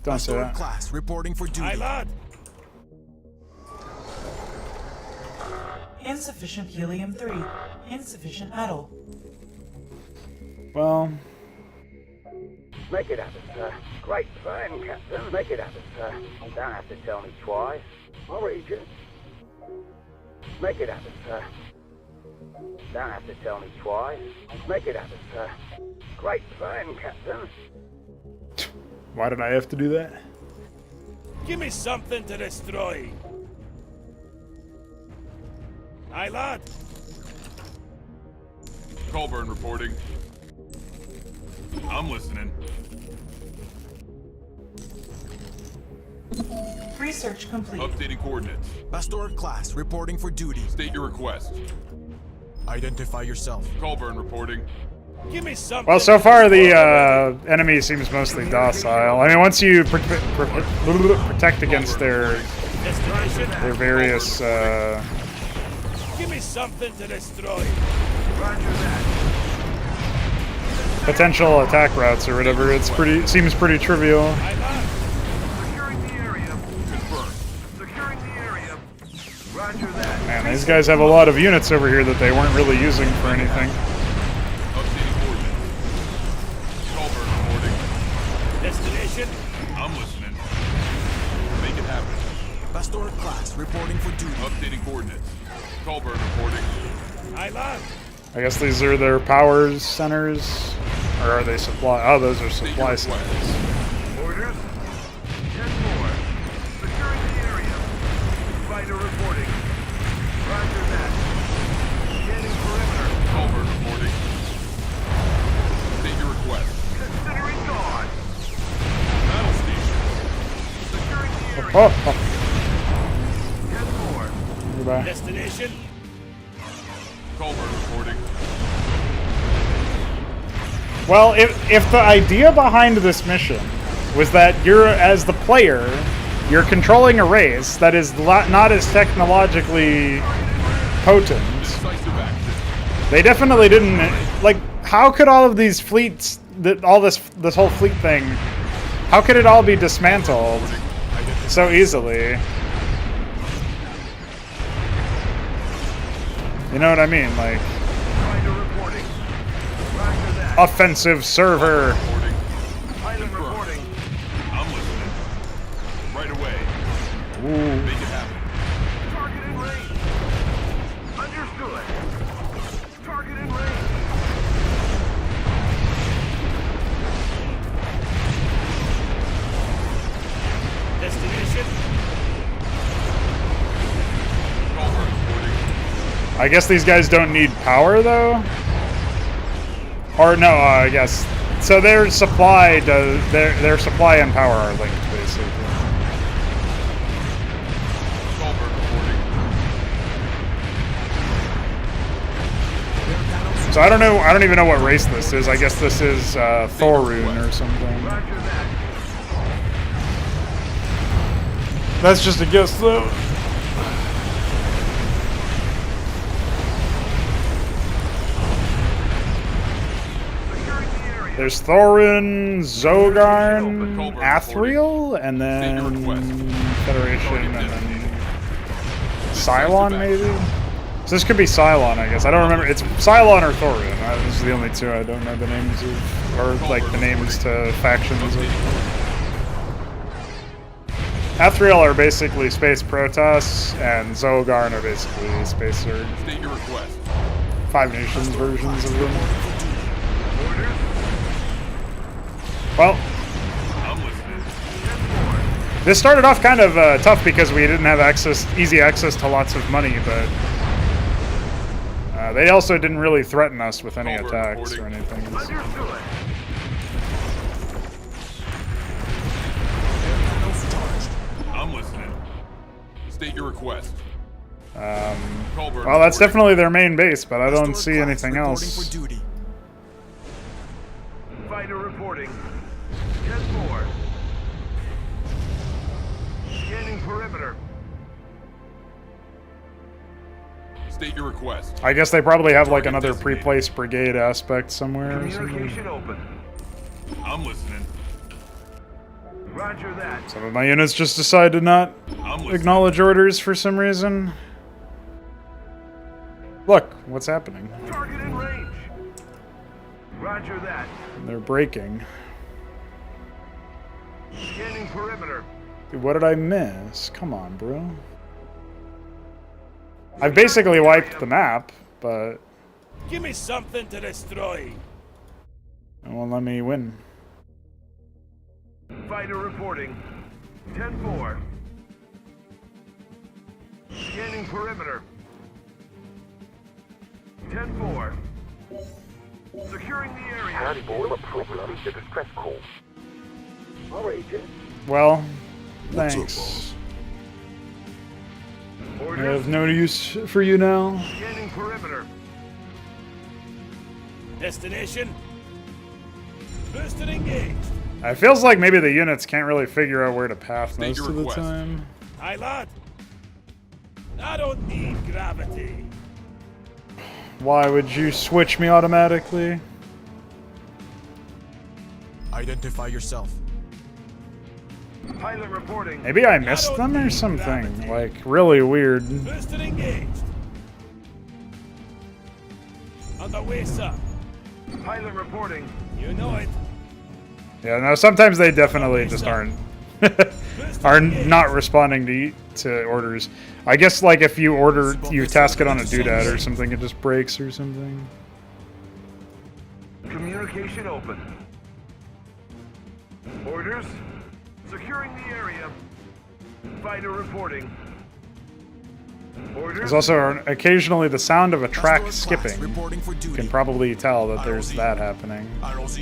Don't say that. Class reporting for duty. Aye, lad. Insufficient helium-3. Insufficient metal. Well... Make it happen, sir. Great plan, Captain. Make it happen, sir. Don't have to tell me twice. I'll read you. Make it happen, sir. Don't have to tell me twice. Make it happen, sir. Great plan, Captain. Why did I have to do that? Give me something to destroy. Aye, lad. Colburn reporting. I'm listening. Research complete. Updating coordinates. Pastor class reporting for duty. State your request. Identify yourself. Colburn reporting. Give me something. Well, so far the enemy seems mostly docile. I mean, once you protect against their various Give me something to destroy. potential attack routes or whatever, seems pretty trivial. Aye, lad. Securing the area. Confirmed. Securing the area. Roger that. Man, these guys have a lot of units over here that they weren't really using for anything. Updating coordinates. Colburn reporting. Destination. I'm listening. Make it happen. Pastor class reporting for duty. Updating coordinates. Colburn reporting. Aye, lad. I guess these are their power centers, or are they supply? Oh, those are supply centers. Orders. 10-4. Securing the area. Fighter reporting. Roger that. Scanning perimeter. Colburn reporting. State your request. Considering gone. Battle station. Securing the area. Oh, 10-4. goodbye. Destination. Colburn reporting. Well, if the idea behind this mission was that you're, as the player, you're controlling a race that is not as technologically potent, Decisive action. they definitely didn't. Like, how could all of these fleets, all this whole fleet thing, how could it all be dismantled so easily? You know what I mean? Like, offensive server. Reporting. Pilot reporting. I'm listening. Right away. Ooh. Make it happen. Target in range. Understood. Target in range. Destination. Colburn reporting. I guess these guys don't need power though. Or no, I guess. So their supply their supply and power are linked basically. Colburn reporting. So I don't even know what race this is. I guess this is Thorun or something. Roger that. That's just a guess though. Securing the area. There's Thorun, Zogarn, Athriel, and then Federation, and then Cylon maybe? So this could be Cylon, I guess. I don't remember. It's Cylon or Thorun. Those are the only two I don't know the names of, or like the names to factions of. Athriel are basically Space Protoss, and Zogarn are basically Space Zerg. State your request. 5 Nations versions of them. Well, I'm listening. this started off kind of tough because we didn't have easy access to lots of money, but they also didn't really threaten us with any attacks or anything. Understood. I'm listening. State your request. Colburn Well, that's reporting. definitely their main base, but I don't see anything else. Fighter reporting. 10-4. Scanning perimeter. State your request. I guess they probably have like another pre-placed brigade aspect somewhere or something. Communication open. I'm listening. Roger that. Some of my units just decide to not acknowledge orders for some reason. Look, what's happening? Target in range. Roger that. They're breaking. Scanning perimeter. Dude, what did I miss? Come on, bro. I've basically wiped the map, but Give me something to destroy. it won't let me win. Fighter reporting. 10-4. Scanning perimeter. 10-4. Securing the area. Handball appropriately the distress call. All agent. Well, What's up, thanks. I Orders. have no use for you now. Scanning perimeter. Destination. Booster engaged. It feels like maybe the units can't really figure out where to path State most your of the request. time. Aye, lad. I don't need gravity. Why would you switch me automatically? Identify yourself. Pilot reporting. Maybe I missed them or something. Like, really weird. Booster engaged. On the way, sir. Pilot reporting. You know it. Yeah, no, sometimes they definitely just aren't are not responding to orders. I guess like if you task it on a doodad or something, it just breaks or something. Communication open. Orders. Securing the area. Fighter reporting. Orders. There's also occasionally the sound of a track Asteroid skipping. reporting for You duty. can probably tell that there's ROZ. that happening. ROZ.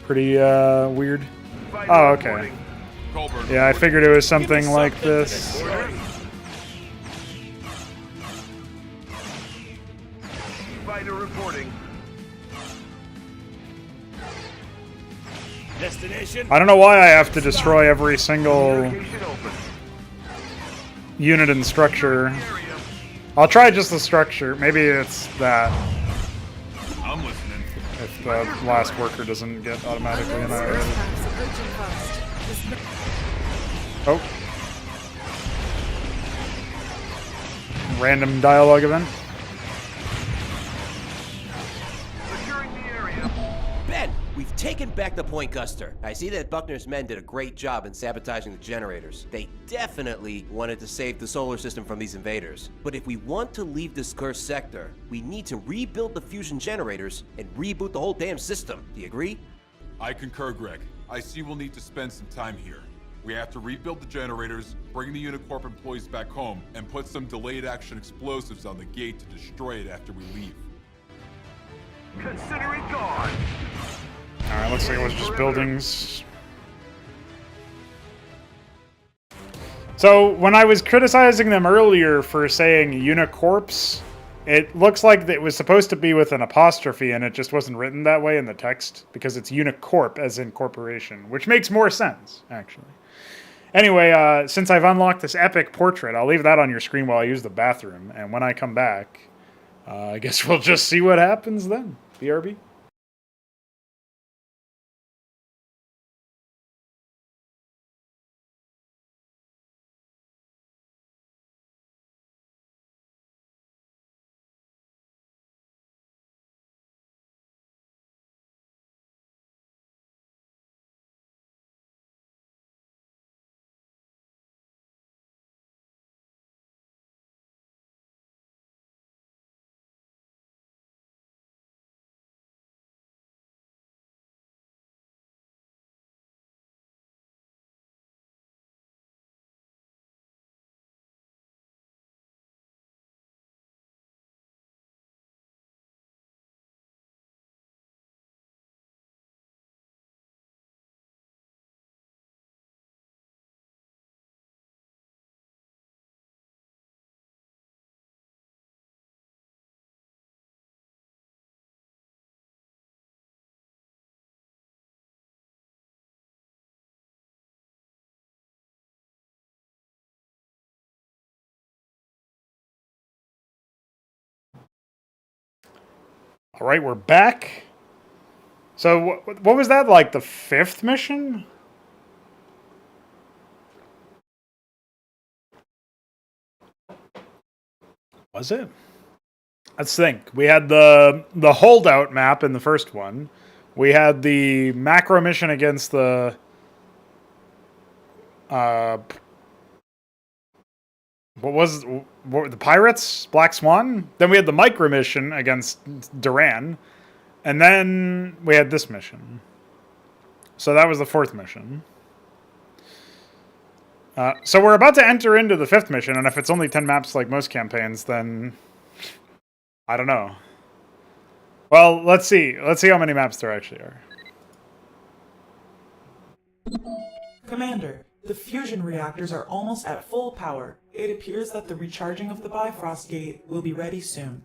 Pretty weird. Fighter Oh, okay. reporting. Colburn, Yeah, I figured it was something Give me like something to this. destroy. Fighter reporting. Destination. I don't know why I have to destroy every single Communication open. unit and structure. Area. I'll try just the structure. Maybe it's that I'm listening. if the last worker doesn't get automatically annihilated. Oh. Random dialogue event. Securing the area. Ben, we've taken back the Point Custer. I see that Buckner's men did a great job in sabotaging the generators. They definitely wanted to save the solar system from these invaders. But if we want to leave this cursed sector, we need to rebuild the fusion generators and reboot the whole damn system. Do you agree? I concur, Greg. I see we'll need to spend some time here. We have to rebuild the generators, bring the Unicorp employees back home, and put some delayed action explosives on the gate to destroy it after we leave. Consider it gone. Alright, looks like it was just buildings. So, when I was criticizing them earlier for saying Unicorps, it looks like it was supposed to be with an apostrophe and it just wasn't written that way in the text because it's Unicorp as in corporation, which makes more sense, actually. Anyway, since I've unlocked this epic portrait, I'll leave that on your screen while I use the bathroom, and when I come back, I guess we'll just see what happens then. BRB. All right, we're back. So what was that, like the 5th mission? Was it? Let's think. We had the holdout map in the first one. We had the macro mission against the what the pirates? Black Swan? Then we had the micro mission against Duran. And then we had this mission. So that was the 4th mission. So we're about to enter into the 5th mission, and if it's only 10 maps like most campaigns, then I don't know. Well, let's see. Let's see how many maps there actually are. Commander, the fusion reactors are almost at full power. It appears that the recharging of the Bifrost Gate will be ready soon.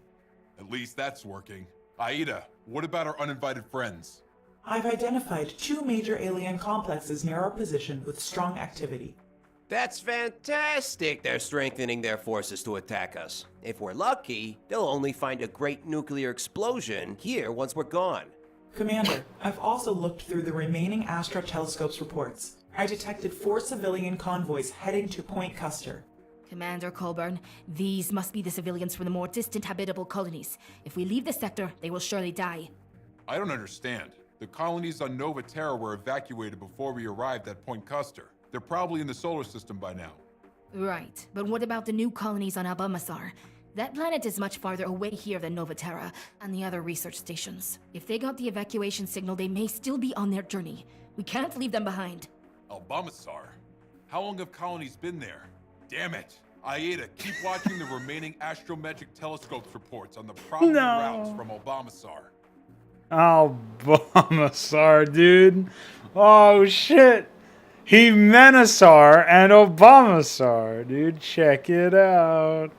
At least that's working. Aida, what about our uninvited friends? I've identified 2 major alien complexes near our position with strong activity. That's fantastic! They're strengthening their forces to attack us. If we're lucky, they'll only find a great nuclear explosion here once we're gone. Commander, I've also looked through the remaining Astra Telescope's reports. I detected 4 civilian convoys heading to Point Custer. Commander Colburn, these must be the civilians from the more distant habitable colonies. If we leave the sector, they will surely die. I don't understand. The colonies on Nova Terra were evacuated before we arrived at Point Custer. They're probably in the solar system by now. Right, but what about the new colonies on Obamasaur? That planet is much farther away here than Nova Terra and the other research stations. If they got the evacuation signal, they may still be on their journey. We can't leave them behind. Obamasaur? How long have colonies been there? Damn it! Aida, keep watching the remaining astrometric telescopes reports on the probable routes from Obamasaur. Obamasaur, dude. Oh, shit. Himenosaur and Obamasaur, dude. Check it out.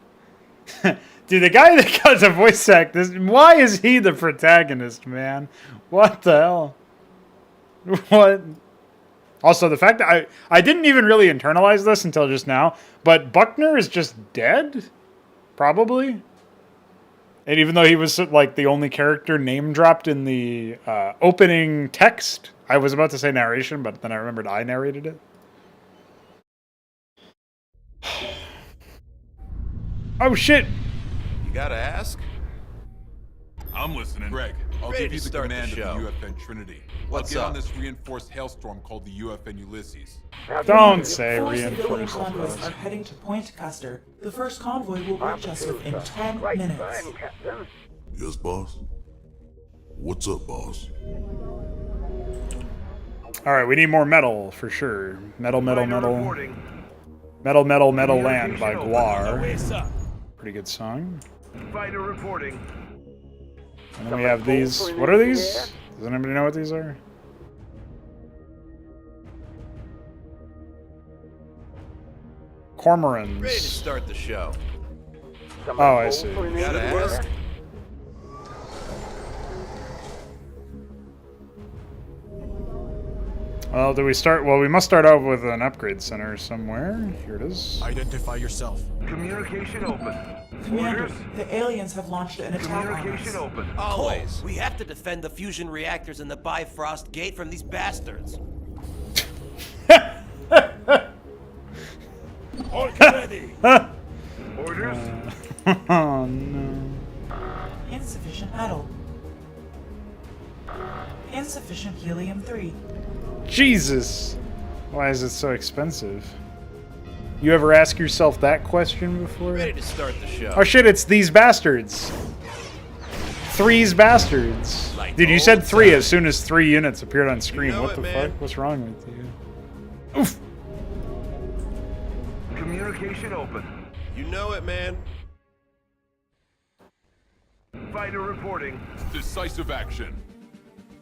Dude, the guy that got the voice act, why is he the protagonist, man? What the hell? What? Also, the fact that I didn't even really internalize this until just now, but Buckner is just dead? Probably? And even though he was, like, the only character name dropped in the opening text, I was about to say narration, but then I remembered I narrated it. Oh, shit! You gotta ask? I'm listening. Greg, I'll Ready give you to the start command the of show. the UFN Trinity. What's I'll get on up? this reinforced hailstorm called the UFN Ulysses. Don't say 4 civilian reinforced. convoys are heading to Point Custer. The first convoy will reach us within 10 minutes. Yes, boss? What's up, boss? Alright, we need more metal, for sure. Metal, metal, metal. Metal, metal, metal land by Guar. Pretty good song. Fighter reporting. And then we have these. What are these? Does anybody know what these are? Cormorants. Ready to start the show. Oh, I see. You gotta ask? Well, do we start? Well, we must start out with an upgrade center somewhere. Here it is. Identify yourself. Communication open. Commander, the aliens have launched an attack on us. open. Always. We have to defend the fusion reactors and the Bifrost Gate from these bastards. Orc ready! Orders? Oh, no. Insufficient metal. Insufficient helium-3. Jesus! Why is it so expensive? You ever ask yourself that question before? Ready to start the show. Oh shit, it's these bastards. Three's bastards. Like Dude, you old said 3 times. as soon as 3 units appeared on screen. know What it, the man. fuck? What's wrong with you? Oof! Communication open. You know it, man. Fighter reporting. Decisive action.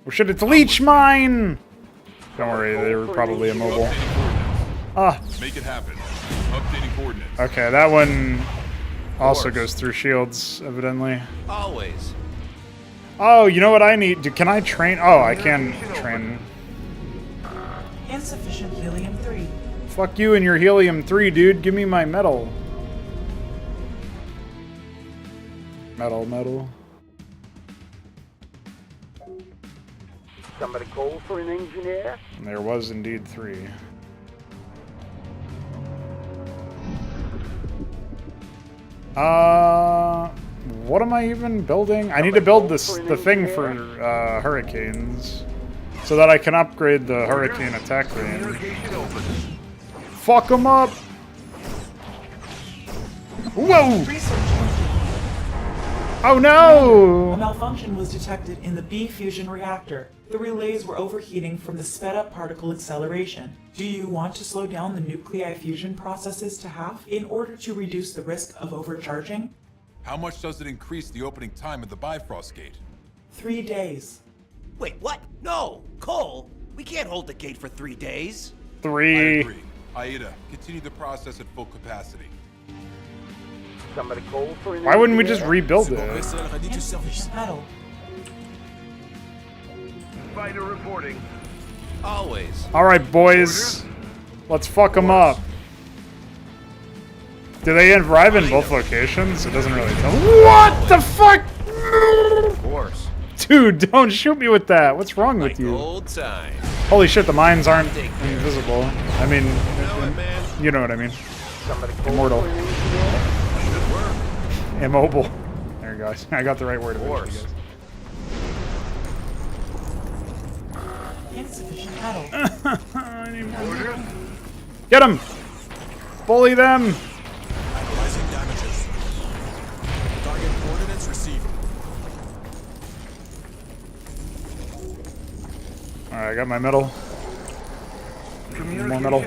Oh shit, it's Leech Mine! Don't worry, they were probably immobile. Updating coordinates. Ah, Make it happen. Updating coordinates. okay, that one also goes through shields, evidently. Always. Oh, you know what I need? Can I train? Oh, I can train. Insufficient helium-3. Fuck you and your helium-3, dude. Give me my metal. Metal, metal. Somebody call for an engineer? And there was indeed 3. What am I even building? I need to build the thing for hurricanes, so that I can upgrade the hurricane attack range. Fuck them up! Whoa! Oh no! A malfunction was detected in the B fusion reactor. The relays were overheating from the sped-up particle acceleration. Do you want to slow down the nuclei fusion processes to half in order to reduce the risk of overcharging? How much does it increase the opening time of the Bifrost Gate? 3 days. Wait, what? No! Cole! We can't hold the gate for 3 days. 3. I agree. Aida, continue the process at full capacity. Somebody call for an Why wouldn't we just engineer? rebuild it? Insufficient metal. Fighter reporting. Always. Alright, boys. Let's fuck them up. Do they arrive in both locations? It doesn't really tell. What the fuck? Of course. Dude, don't shoot me with that. What's wrong with Like you? old time. Holy shit, the mines aren't invisible. I mean, you know what I mean. Somebody call Immortal. for an engineer? Should work. Immobile. There you go. I got the right word. Of course. Insufficient metal. I need more. Get him! Bully them! Analyzing damages. Target coordinates received. Alright, I got my metal. More metal.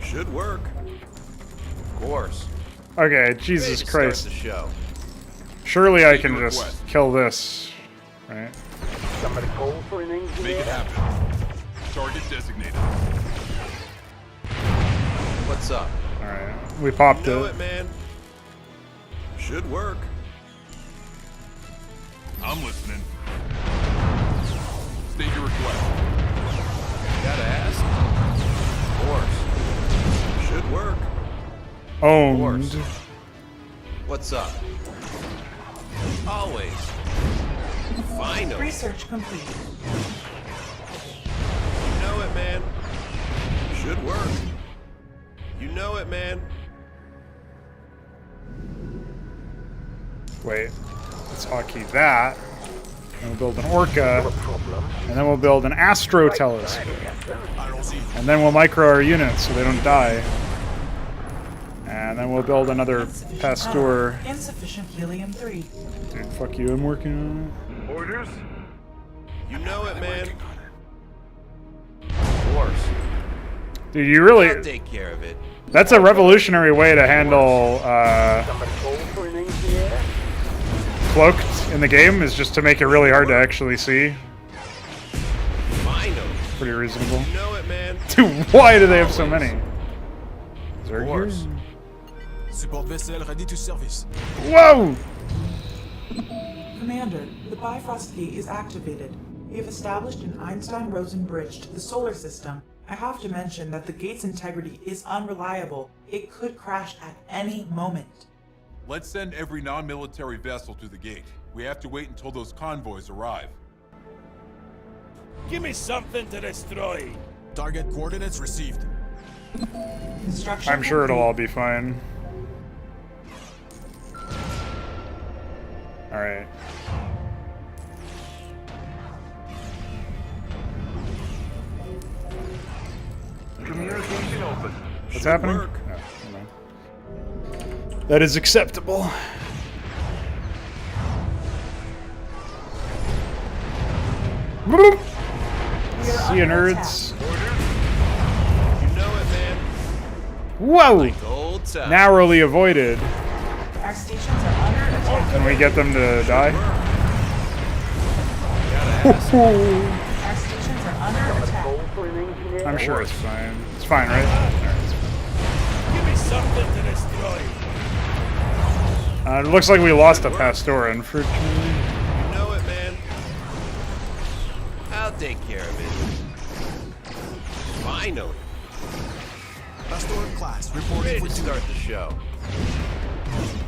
Should work. Of course. Okay, Ready Jesus to start Christ. the show. Surely I Make can a just request. kill this. Right? Somebody call for an Make engineer? it happen. Target designated. What's up? Alright. We popped You know it. it, man. Should work. I'm listening. State your request. Gotta ask. Of course. Should work. Owned. What's up? Always. Finally. Research complete. You know it, man. Should work. You know it, man. Wait. Let's hotkey that. And we'll build an Orca. And then we'll build an Astro Telescope. And then we'll micro our units so they don't die. And then we'll build another Insufficient Pasteur. metal. Insufficient helium-3. Dude, fuck you, I'm working on it. Orders? You know it, man. Of course. Dude, you really... I'll take care of it. That's a revolutionary way to handle Somebody call for an engineer? cloaked in the game, is just to make it really hard to actually see. Finally. Pretty reasonable. You know it, man. Dude, why do they have so many? course. Support vessel ready to service. Whoa! Commander, the Bifrost Gate is activated. We have established an Einstein-Rosen bridge to the solar system. I have to mention that the gate's integrity is unreliable. It could crash at any moment. Let's send every non-military vessel to the gate. We have to wait until those convoys arrive. Give me something to destroy. Target coordinates received. Construction I'm sure it'll all complete. be fine. Alright. Communication open. What's happening? work. No, never mind. That is acceptable. Boop. See you, nerds. You know it, man. Whoa! Like old time. Narrowly avoided. Our stations are under attack. Can we get them to die? Our stations are under attack. Call for an engineer? I'm sure it's fine. It's fine, right? Alright, it's fine. Give me something to destroy. It looks like we lost a Pasteur, unfortunately. You know it, man. I'll take care of it. Finally. Pasteur class Ready reporting for to duty. start the show.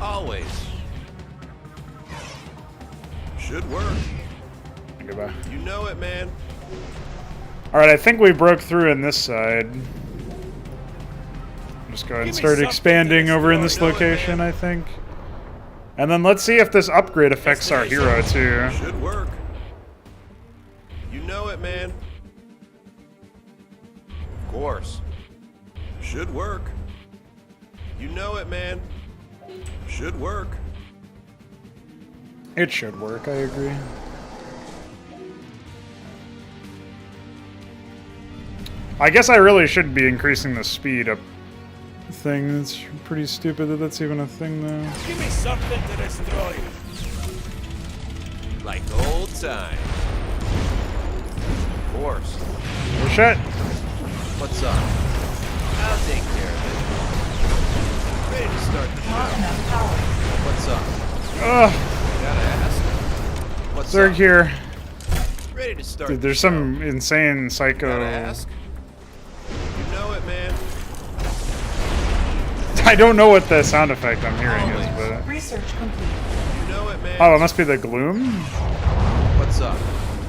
Always. Should work. Goodbye. You know it, man. Alright, I think we broke through in this side. Just go ahead and start expanding over in this location, I think. And then let's see if this upgrade affects our hero, too. Should work. You know it, man. Of course. Should work. You know it, man. Should work. It should work, I agree. I guess I really should be increasing the speed up thing. It's pretty stupid that that's even a thing, though. Give me something to destroy. Like old time. Of course. Oh shit! What's up? I'll take care of it. Ready to start the show. What's up? Ugh! Gotta ask. What's Zerg up? here. Ready to start. Dude, there's some insane psycho. Gotta ask. You know it, man. I don't know what the sound effect I'm hearing is, but. Research complete. You know it, man. Oh, it must be the gloom? What's up?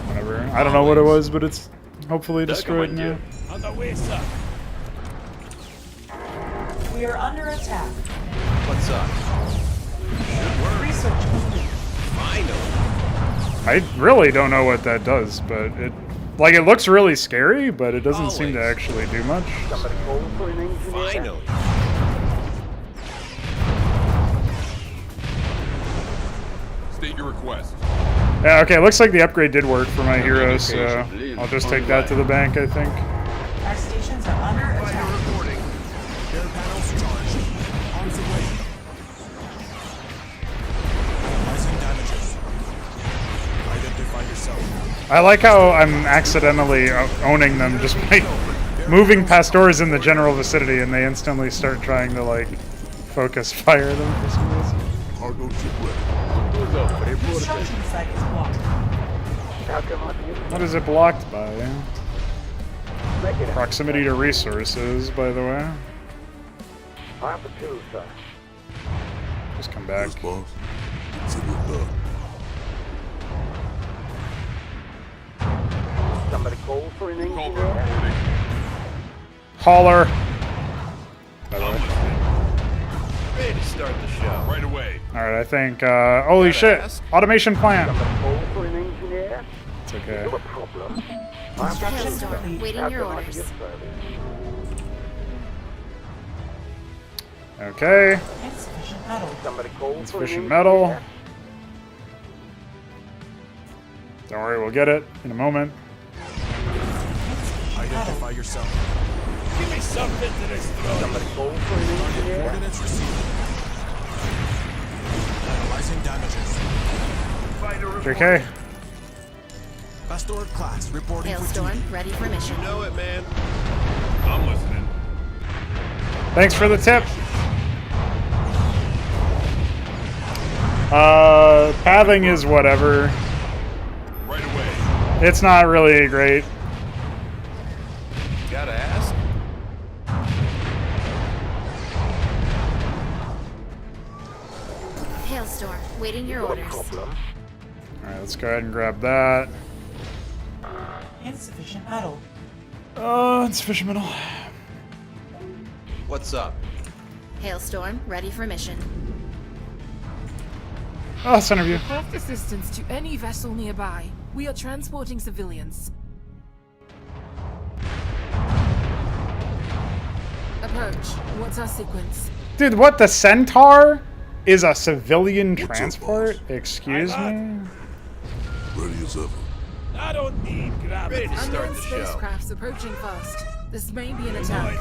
Whatever. I don't know what it was, but it's hopefully destroyed now. On the way, sir. We are under attack. What's up? Research complete. Finally. I really don't know what that does, but it looks really scary, but it doesn't seem to actually do much. Somebody call for an engineer. Finally. State your request. Yeah, okay, looks like the upgrade did work for my hero, so I'll just take that to the bank, I think. Our stations are under attack. Air panels charged. On the way. Rising damages. Identify yourself. I like how I'm accidentally owning them just by moving past doors in the general vicinity, and they instantly start trying to, like, focus fire them for some reason. Cargo ship ready. Construction site is blocked. How come I be What is it blocked by? Make it Proximity to resources, by the way. half a two, sir. Just come back. Yes, boss. Consider it done. Somebody call for an Culver engineer. reporting. Hauler. By the way. Ready to start the show. Right away. Alright, I think, holy shit! Automation plant! Somebody call for an engineer. It's okay. No problem. Construction complete. Waiting your How can I be orders. of service? Okay. Insufficient metal. Somebody call for an Insufficient engineer. metal. Don't worry, we'll get it in a moment. Identify yourself. Give me something to destroy. Somebody call for an engineer. Coordinates received. Analyzing damages. JK. Pastor class reporting for Hailstorm, duty. ready for mission. You know it, man. I'm listening. Thanks for the tip. Pathing is whatever. Right away. It's not really great. Gotta ask. Hailstorm, waiting your orders. Alright, let's go ahead and grab that. Insufficient metal. Insufficient metal. What's up? Hailstorm, ready for mission. Oh, center view. Request assistance to any vessel nearby. We are transporting civilians. Approach. What's our sequence? Dude, what? The Centaur is a civilian What's up, transport? boss? Excuse me? Ready as ever. I don't need gravity. Ready to start Unknown the show. spacecrafts approaching fast. This may be an attack.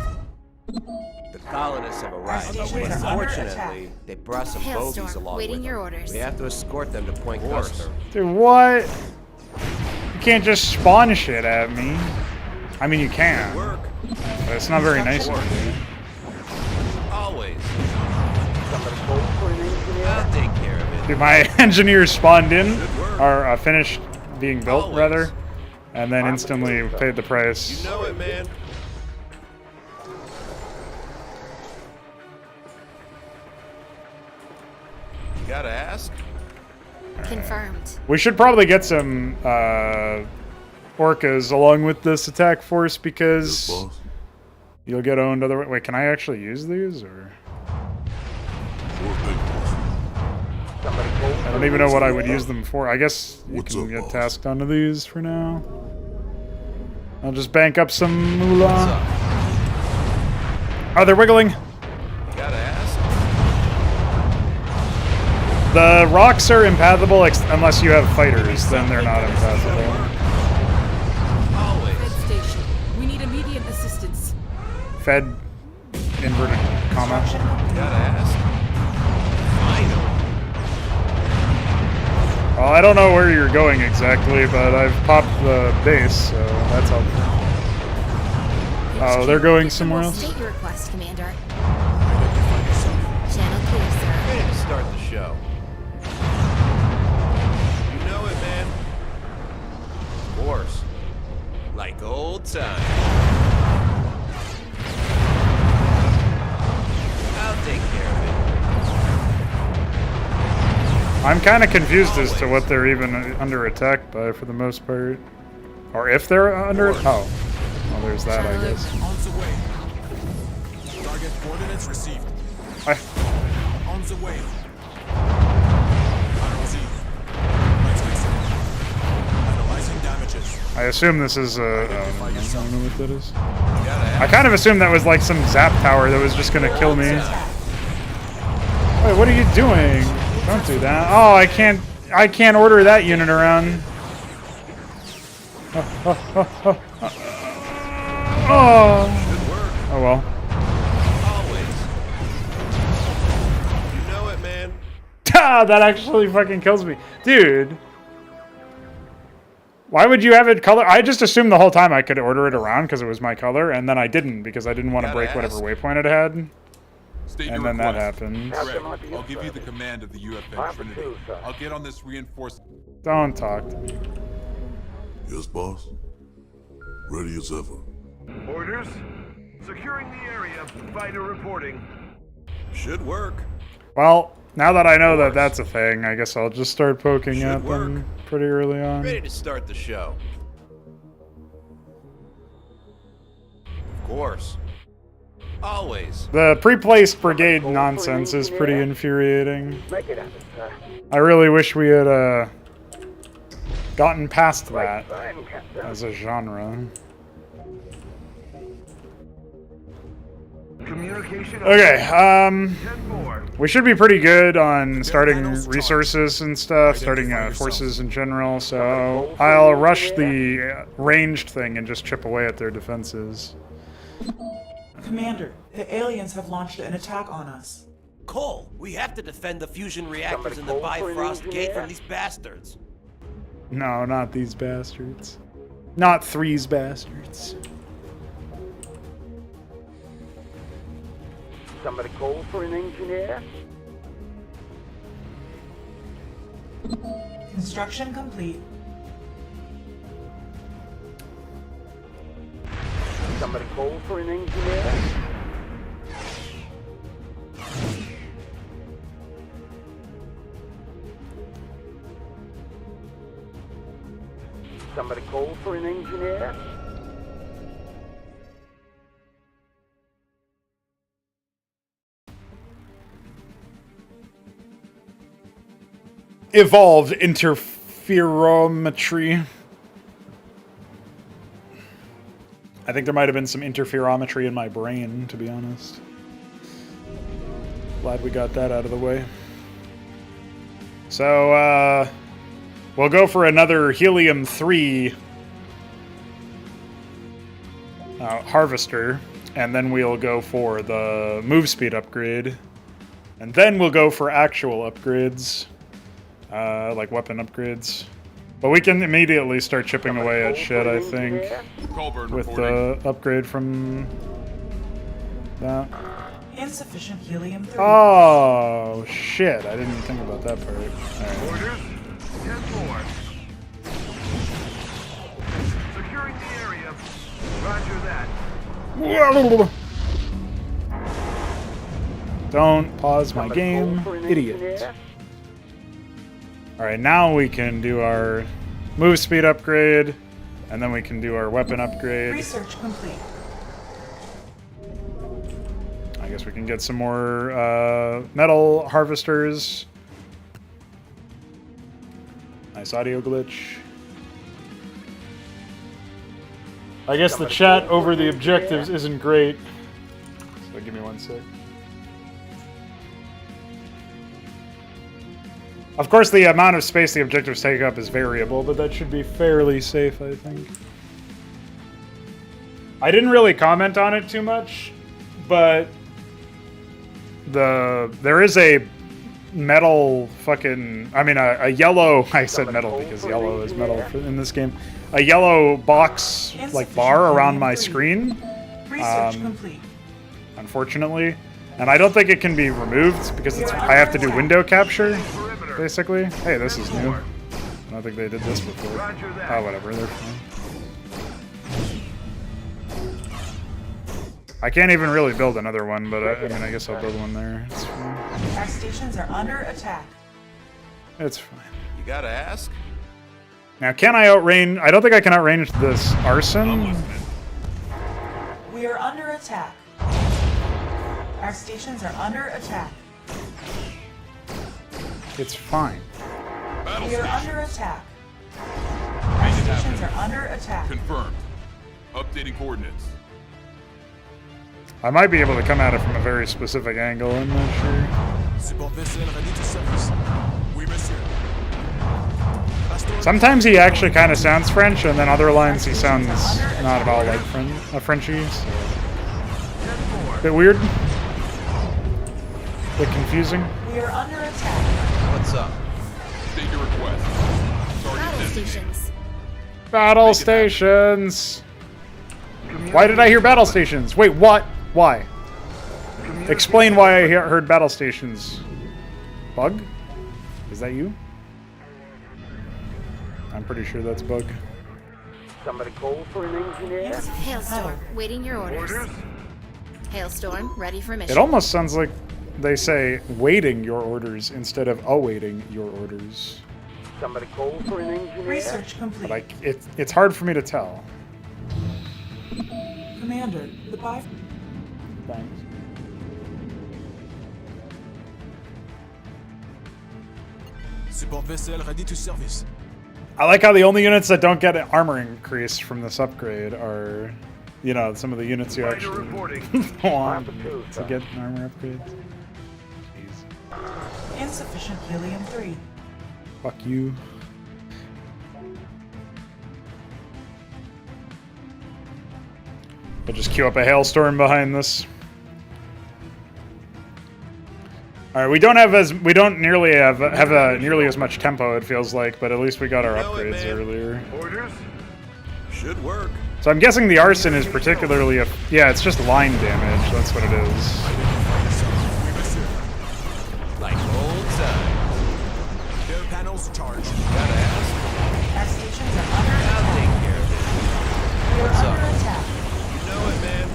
The colonists have arrived. Our stations are under Unfortunately, they brought some bogies Hailstorm, along waiting with your them. orders. We have to escort them to Point Custer. Dude, what? You can't just spawn shit at me. I mean, you can. Work. But it's not very nice of you. Always. Somebody call for an engineer. I'll take care of it. Dude, my engineers spawned in, or finished being built, Always. rather, and then instantly paid the price. You know it, man. Gotta ask. Confirmed. We should probably get some orcas along with this attack force because Yes, boss. you'll get owned other way. Wait, can I actually use these or? Sure thing, boss. I don't even know what I would use them for. I guess you What's can up, get boss? tasked onto these for now. I'll just bank up some moolah. Oh, they're wiggling. Gotta ask. The rocks are impassable unless you have fighters, then they're not impassable. Always. Fed station. We need immediate assistance. Fed, inverted comma. Gotta ask. Finally. Well, I don't know where you're going exactly, but I've popped the base, so that's helpful. Oh, they're going somewhere else? State your request, Commander. Identify yourself. Channel clear, sir. Ready to start the show. You know it, man. Of course. Like old times. I'll take care of it. I'm kind of confused as to what they're even under attack by for the most part. Or if they're under... Oh. Well, there's that, I guess. On the way. Target coordinates received. I... On the way. ROZ. Transmission. Analyzing damages. I assume this is I don't know what that is. Gotta I ask. kind of assumed that was like some zap tower that was just gonna kill me. Wait, what are you doing? Don't do that. Oh, I can't order that unit around. Oh well. Always. You know it, man. Ah, that actually fucking kills me. Dude. Why would you have it color? I just assumed the whole time I could order it around because it was my color, and then I didn't because I didn't want to Gotta break whatever ask. waypoint it had. State And your then that request. happened. Greg, I'll give you the command of the UFN Trinity. I'll get on this reinforced. Don't talk to me. Yes, boss. Ready as ever. Orders? Securing the area. Fighter reporting. Should work. Well, now that I know that that's a thing, I guess I'll just start poking at them work. pretty early on. Ready to start the show. Of course. Always. The pre-placed brigade nonsense is pretty infuriating. Make it happen, sir. I really wish we had gotten past that Fine, Captain. as a genre. Communication. Okay, 10-4. we should be pretty good on starting resources and stuff, starting forces in general, so I'll rush the ranged thing and just chip away at their defenses. Commander, the aliens have launched an attack on us. Cole, we have to defend the fusion reactors in the Somebody call for an Bifrost Gate engineer? from these bastards. No, not these bastards. Not three's bastards. Somebody call for an engineer? Construction complete. Somebody call for an engineer? Somebody call for an engineer? Evolved interferometry. I think there might have been some interferometry in my brain, to be honest. Glad we got that out of the way. So, we'll go for another Helium-3 harvester, and then we'll go for the move speed upgrade, and then we'll go for actual upgrades, like weapon upgrades. But we can immediately start chipping away at shit, I think, Colburn with reporting. the upgrade from that. Insufficient helium-3. Oh, shit. I didn't think about that part. Alright. Orders? 10-4. Securing the area. Roger that. Don't pause my Somebody game, call for an idiot. engineer? Alright, now we can do our move speed upgrade. And then we can do our weapon upgrade. Research complete. I guess we can get some more metal harvesters. Nice audio glitch. I guess the chat over the objectives isn't great. So give me 1 sec. Of course, the amount of space the objectives take up is variable, but that should be fairly safe, I think. I didn't really comment on it too much, but there is a metal fucking, I mean a yellow, I said metal because yellow is metal in this game, a yellow box like bar around my screen, unfortunately, and I don't think it can be removed because I have to do window capture basically. Hey, this is new. I don't think they did this before. Oh, whatever, they're fine. I can't even really build another one, but I mean, I guess I'll build one there. It's fine. Our stations are under attack. It's fine. You gotta ask? Now, can I outrange? I don't think I can outrange this arson. We are under attack. Our stations are under attack. It's fine. We are under attack. Our stations are under attack. Confirmed. Updating coordinates. I might be able to come at it from a very specific angle, I'm not sure. Sometimes he actually kind of sounds French, and then other lines he sounds not at all like Frenchie. So. Bit weird. Bit confusing. We are under attack. What's up? State your request. Battle stations. Battle stations. Why did I hear battle stations? Wait, what? Why? Explain why I heard battle stations. Bug? Is that you? I'm pretty sure that's Bug. Somebody call for an engineer? Hailstorm, waiting your orders. Hailstorm, ready for mission. It almost sounds like they say waiting your orders instead of awaiting your orders. Somebody call for an engineer? Research complete. But it's hard for me to tell. Commander, the buy. Thanks. Support vessel ready to service. I like how the only units that don't get an armor increase from this upgrade are, you know, some of the units you actually want to get armor upgrades. Jeez. Insufficient helium-3. Fuck you. I'll just queue up a hailstorm behind this. All right, we don't nearly have nearly as much tempo, it feels like, but at least we got our upgrades earlier. Orders? Should work. So I'm guessing the arson is particularly yeah, it's just line damage. That's what it is. Like old times. Air panels charged. Gotta ask. Our stations are under I'll attack. take care of it. We are What's under up? attack. You know it, man.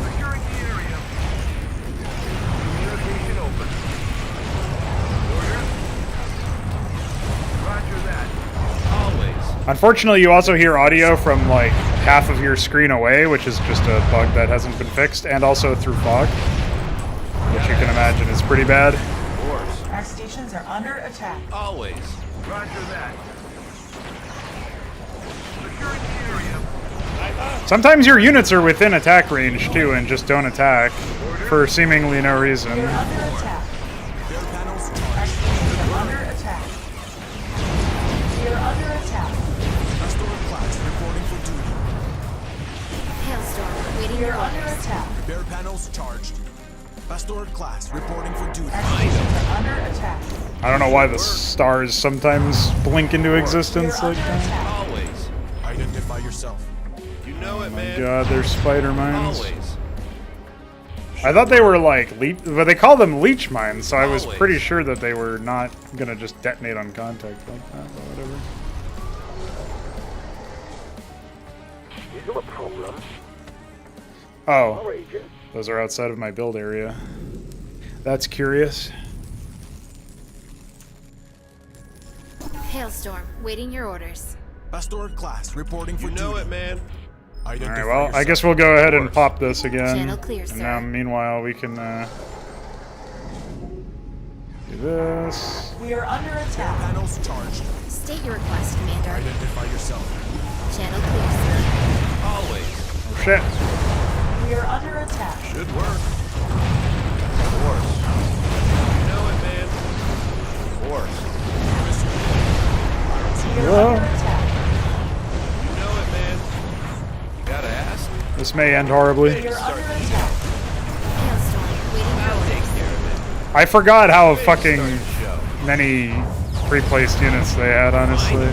Securing the area. Communication open. Orders? Roger that. Always. Unfortunately, you also hear audio from like half of your screen away, which is just a bug that hasn't been fixed, and also through fog, which you can imagine is pretty bad. Of course. Our stations are under attack. Always. Roger that. Securing the area. Sometimes your units are within attack range too, and just don't attack for seemingly no reason. We are under attack. Air panels Our charged. stations are under attack. We are under attack. Custer class reporting for duty. Hailstorm, waiting We your are under orders. attack. Repair panels charged. Pastor class reporting for duty. Our stations are under attack. I don't know why the stars sometimes blink into existence We are like under that. attack. Always. Identify yourself. You know it, man. God, they're spider mines. Always. I thought they were like but they call them leech mines, so I was Always. pretty sure that they were not gonna just detonate on contact like that, but whatever. Is there a problem? Oh, Sorry, Agent. those are outside of my build area. That's curious. Hailstorm, waiting your orders. Pastor class reporting for You know duty. it, man. All right, well, I guess we'll go ahead and pop this again. Channel clear, And sir. now, meanwhile, we can do this. We are under attack. Panels charged. State your request, Commander. Identify yourself. Channel clear, sir. Always. Oh, shit. We are under attack. Should work. Of course. You know it, man. Of course. We are Whoa. under attack. You know it, man. You gotta ask. This may end horribly. We are under attack. Hailstorm, waiting for I'll orders. take care of it. I forgot how Start fucking the show. many pre-placed units they had, honestly.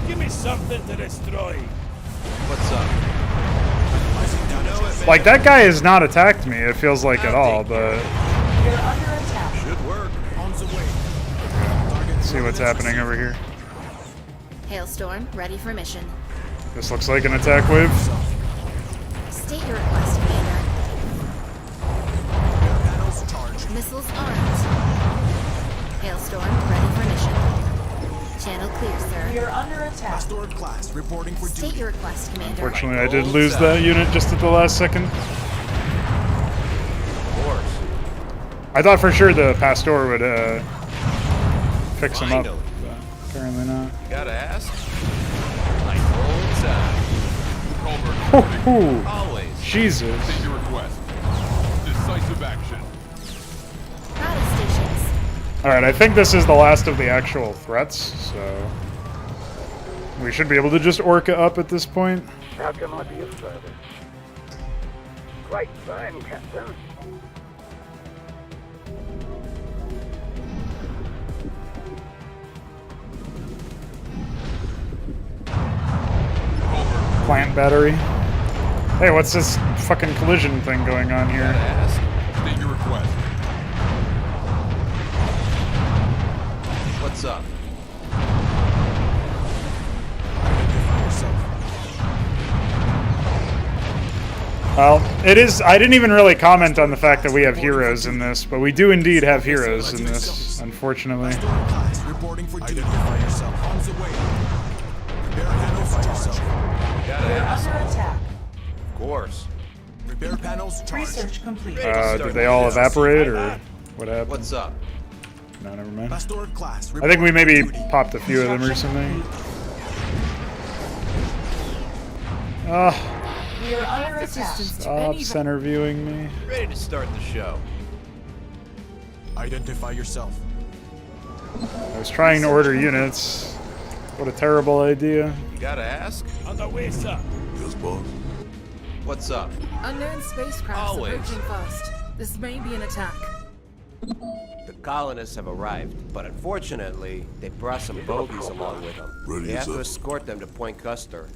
Give me something to destroy. What's up? You know it, man. Like, that guy has not attacked me, it feels like at all, but We are under attack. Should work. On the way. let's see what's happening over here. Hailstorm, ready for mission. This looks like an attack wave. State your request, Commander. Panels charged. Missiles armed. Hailstorm, ready for mission. Channel clear, We sir. are under attack. Pastor class reporting for State duty. your request, Commander. Unfortunately, I did lose that unit just at the last second. Of course. I thought for sure the Pastor would fix him up, Finally. but apparently not. You gotta ask. Like old time. Colbert, Ooh, Always. Jesus. state your request. Decisive action. Battle stations. Alright, I think this is the last of the actual threats, so we should be able to just Orca up at this point. How can I be of service? Great plan, Captain. Plant battery. Hey, what's this fucking collision thing going on Gotta here? ask. State your request. What's up? Identify yourself. Well, it is. I didn't even really comment on the fact that we have heroes in this, but we do indeed have heroes in this, unfortunately. Pastor class reporting for duty. Identify yourself. On the way. Repair panels charged. You gotta We are ask. under attack. Of course. Repair panels charged. Research complete. Did they all evaporate, or what happened? What's up? No, never mind. Pastor class I think we maybe reporting for duty. popped a few of them recently. We are under attack. Assistance to Stop any center viewing me. Ready to start the show. Identify yourself. I was trying to order units. What a terrible idea. You gotta ask. On the way, sir. Yes, boss. What's up? unknown spacecrafts Always. approaching fast. This may be an attack. The colonists have arrived, but unfortunately, they brought some bogies along with them. Ready They as have to up. escort them to Point Custer.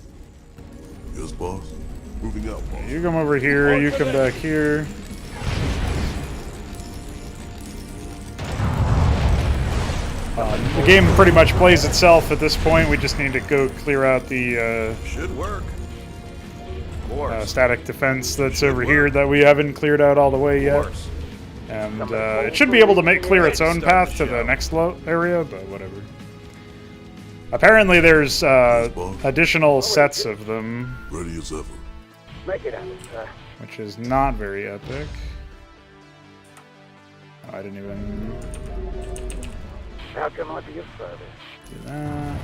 Yes, boss. Moving out, boss. You come over here, you come back here. The game pretty much plays itself at this point. We just need to go clear out the Should work. Of course. static defense that's over here that we haven't cleared out all the way Of yet. course. And it should be able to clear its own path to the next area, but whatever. Apparently there's additional sets of them, Ready as ever. Make it happen, sir. which is not very epic. I didn't even How can I be of service? do that.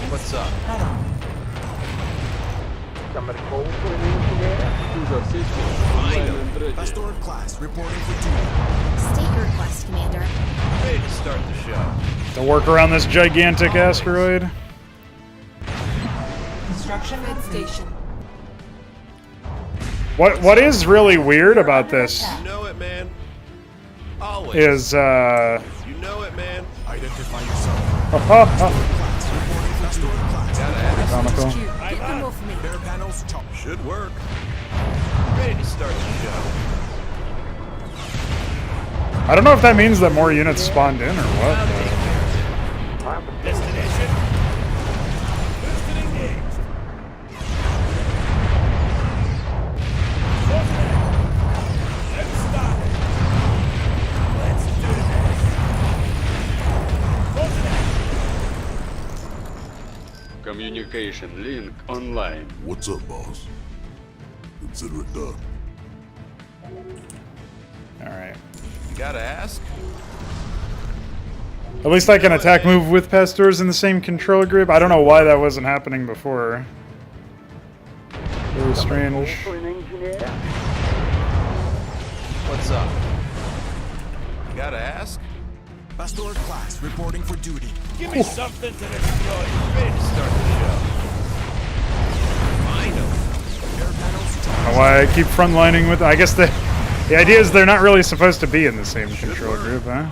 What's up? Somebody called for an engineer? User system online and ready. Pastor class reporting for duty. State your request, Commander. Ready to start the show. To work around this gigantic asteroid. Construction Fed complete. station. What is really weird about this You know it, man. Always. is You know it, man. Identify yourself. Pastor class. Gotta ask. comical. Q, get them off me. Repair panels charged. Should work. Ready to start the show. I don't know if that means that more units spawned in or what. but- Destination. Houston engaged. Let's start it. Let's do this. Communication link online. What's up, boss? Consider it done. Alright. You gotta ask. At least I can attack move with pastors in the same control group. I don't know why that wasn't happening before. Really strange. What's up? You gotta ask. Pastor class reporting for duty. Give me something to destroy. Ready to start the show. Find 'em. Why I keep frontlining with... I guess the idea is they're not really supposed to be in the same control group, huh?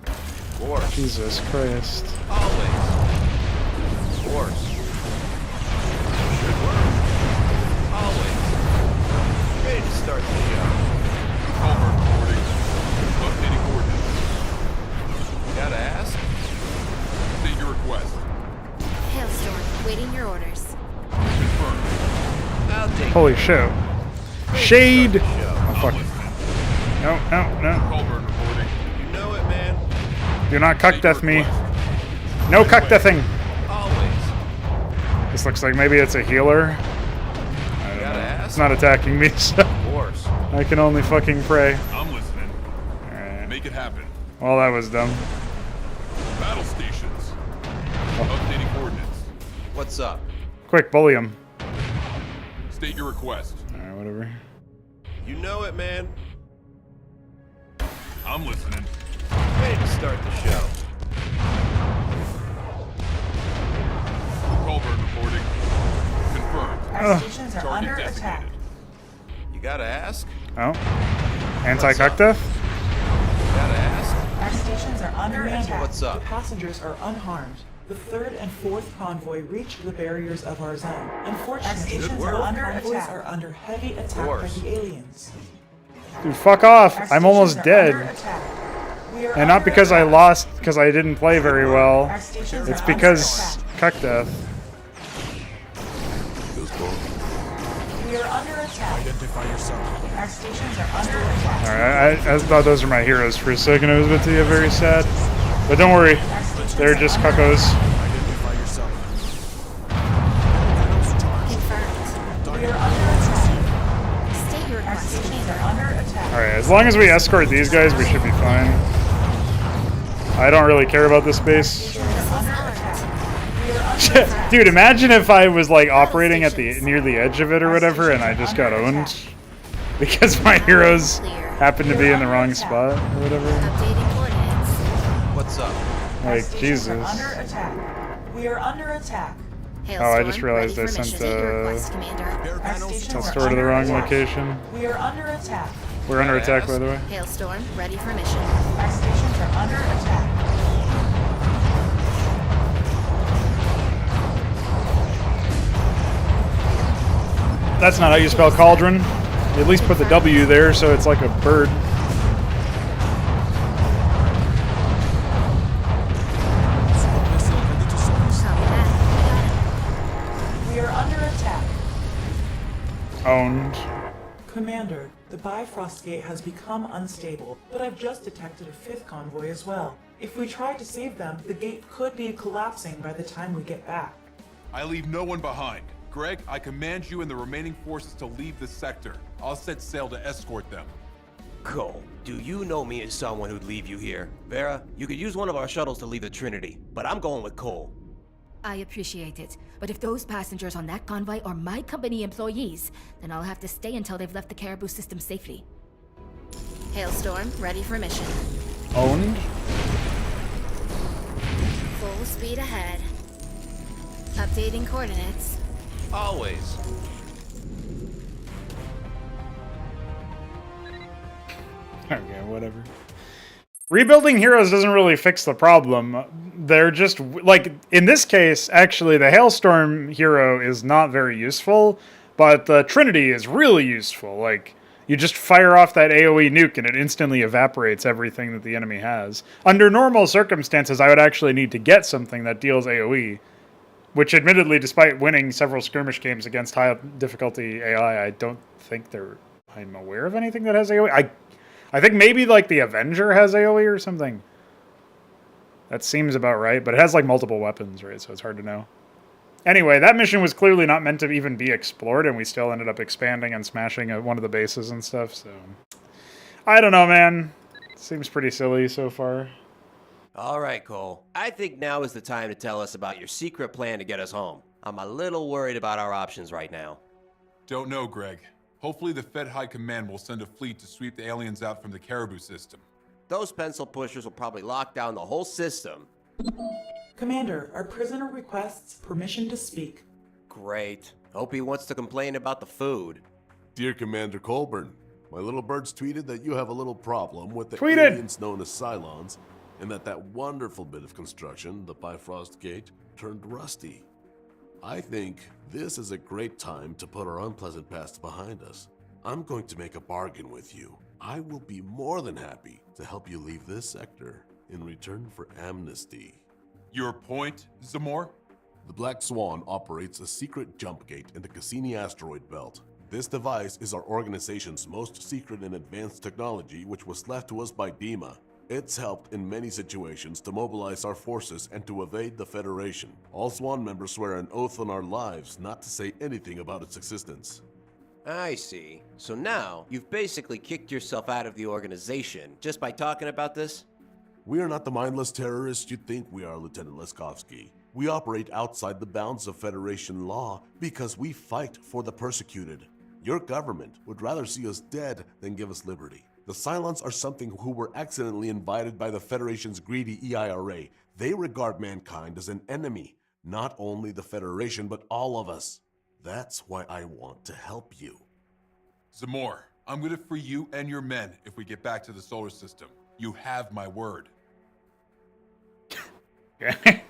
Of course. Jesus Christ. Always. Of course. Should work. Always. Ready to start the show. Culver reporting. Updating coordinates. You gotta ask. State your request. Hailstorm, waiting your orders. Confirmed. I'll take Holy shit. Shade! Show. Oh, fuck. No, no, no. Culver reporting. You know it, man. Do not cuck death me. No cuck deathing! Always. This looks like maybe it's a healer. I don't know. Ask. It's not attacking me, so Of course. I can only fucking pray. I'm listening. Alright. Make it happen. Well, that was dumb. Battle stations. Updating coordinates. What's up? Quick, bully him. State your request. Alright, whatever. You know it, man. I'm listening. Ready to start the show. Culver reporting. Confirmed. Our stations are Target under designated. attack. You gotta ask. Oh. Anti-cuck death? You gotta ask. Our stations are under attack. What's up? The passengers are unharmed. The third and fourth convoy reached the barriers of our zone. Unfortunately, our stations work. are under attack. Are under heavy attack by course. the aliens. Dude, fuck off. Our I'm almost stations are under dead. attack. We are And not under because I attack. lost, because I didn't play very well. Our stations It's are because under cuck death. We are under attack. Identify yourself. Our stations are under attack. Alright, I thought those were my heroes for a second. I was about to get very sad. But don't worry. Our stations They're are just under cuckos. Identify yourself. Confirmed. We are under attack. State your Our request, stations are Commander. under attack. Alright, as long as we escort these guys, we should be fine. I don't really care about this base. Dude, imagine if I was like operating at the near the edge of it or whatever and I just got owned. Because my heroes happened to be in the wrong spot or whatever. Updating coordinates. What's up? Our Like, stations Jesus. are under attack. We are under attack. Hailstorm, Oh, I just realized ready I for sent mission. State your request, Commander. Our stations I'll are store to the under wrong attack. location. We are under attack. We're under attack, by the way. Hailstorm, ready for mission. Our stations are under attack. That's not how you spell cauldron. You at least put the W there so it's like a bird. Copy that. We are under attack. Owned. Commander, the Bifrost Gate has become unstable, but I've just detected a fifth convoy as well. If we try to save them, the gate could be collapsing by the time we get back. I leave no one behind. Greg, I command you and the remaining forces to leave the sector. I'll set sail to escort them. Cole, do you know me as someone who'd leave you here? Vera, you could use one of our shuttles to leave the Trinity, but I'm going with Cole. I appreciate it, but if those passengers on that convoy are my company employees, then I'll have to stay until they've left the Caribou system safely. Hailstorm, ready for mission. Owned? Full speed ahead. Updating coordinates. Always. Okay, whatever. Rebuilding heroes doesn't really fix the problem. They're just, like, in this case, actually, the Hailstorm hero is not very useful, but the Trinity is really useful. Like, you just fire off that AoE nuke and it instantly evaporates everything that the enemy has. Under normal circumstances, I would actually need to get something that deals AoE, which admittedly, despite winning several skirmish games against high difficulty AI, I don't think I'm aware of anything that has AoE. I think maybe like the Avenger has AoE or something. That seems about right, but it has like multiple weapons, right? So it's hard to know. Anyway, that mission was clearly not meant to even be explored, and we still ended up expanding and smashing one of the bases and stuff, so... I don't know, man. Seems pretty silly so far. All right, Cole. I think now is the time to tell us about your secret plan to get us home. I'm a little worried about our options right now. Don't know, Greg. Hopefully the Fed High Command will send a fleet to sweep the aliens out from the Caribou system. Those pencil pushers will probably lock down the whole system. Commander, our prisoner requests permission to speak. Great. Hope he wants to complain about the food. Dear Commander Colburn, my little bird's tweeted that you have a little problem with the Tweeted. aliens known as Cylons, and that wonderful bit of construction, the Bifrost Gate, turned rusty. I think this is a great time to put our unpleasant past behind us. I'm going to make a bargain with you. I will be more than happy to help you leave this sector in return for amnesty. Your point, Zamor? The Black Swan operates a secret jump gate in the Cassini asteroid belt. This device is our organization's most secret and advanced technology, which was left to us by Dima. It's helped in many situations to mobilize our forces and to evade the Federation. All Swan members swear an oath on our lives not to say anything about its existence. I see. So now, you've basically kicked yourself out of the organization just by talking about this? We are not the mindless terrorists you think we are, Lieutenant Leskovsky. We operate outside the bounds of Federation law because we fight for the persecuted. Your government would rather see us dead than give us liberty. The Cylons are something who were accidentally invited by the Federation's greedy EIRA. They regard mankind as an enemy, not only the Federation, but all of us. That's why I want to help you. Zamor, I'm gonna free you and your men if we get back to the solar system. You have my word. Okay.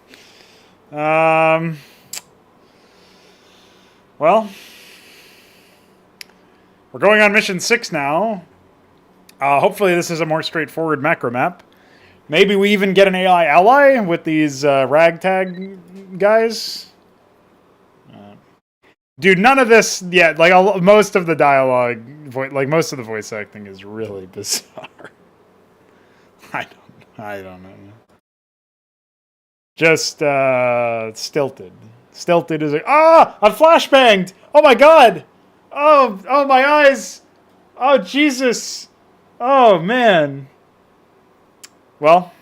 Well, we're going on mission 6 now. Hopefully this is a more straightforward macro map. Maybe we even get an AI ally with these ragtag guys. Dude, none of this yet. Like most of the dialogue, like most of the voice acting is really bizarre. I don't know. Just stilted. Stilted is like, I'm flashbanged. Oh my god. Oh my eyes. Oh Jesus. Oh man. Well,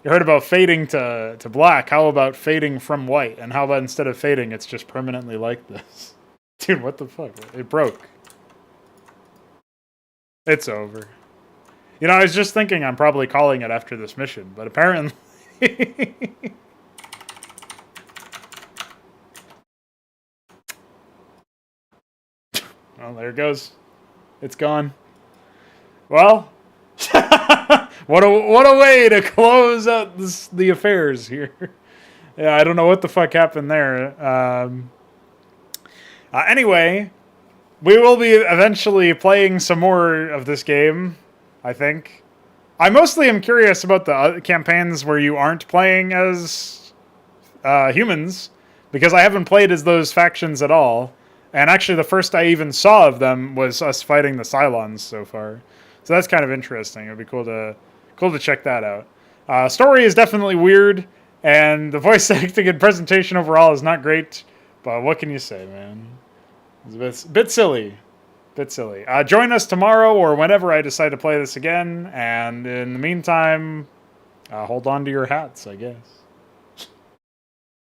you heard about fading to black. How about fading from white? And how about instead of fading, it's just permanently like this? Dude, what the fuck? It broke. It's over. You know, I was just thinking I'm probably calling it after this mission, but apparently... Well, there it goes. It's gone. Well, what a way to close out the affairs here. Yeah, I don't know what the fuck happened there. Anyway, we will be eventually playing some more of this game, I think. I mostly am curious about the other campaigns where you aren't playing as humans, because I haven't played as those factions at all. And actually, the first I even saw of them was us fighting the Cylons so far. So that's kind of interesting. It'd be cool to check that out. Story is definitely weird, and the voice acting and presentation overall is not great. But what can you say, man? It's a bit silly. Join us tomorrow or whenever I decide to play this again. And in the meantime, hold on to your hats, I guess.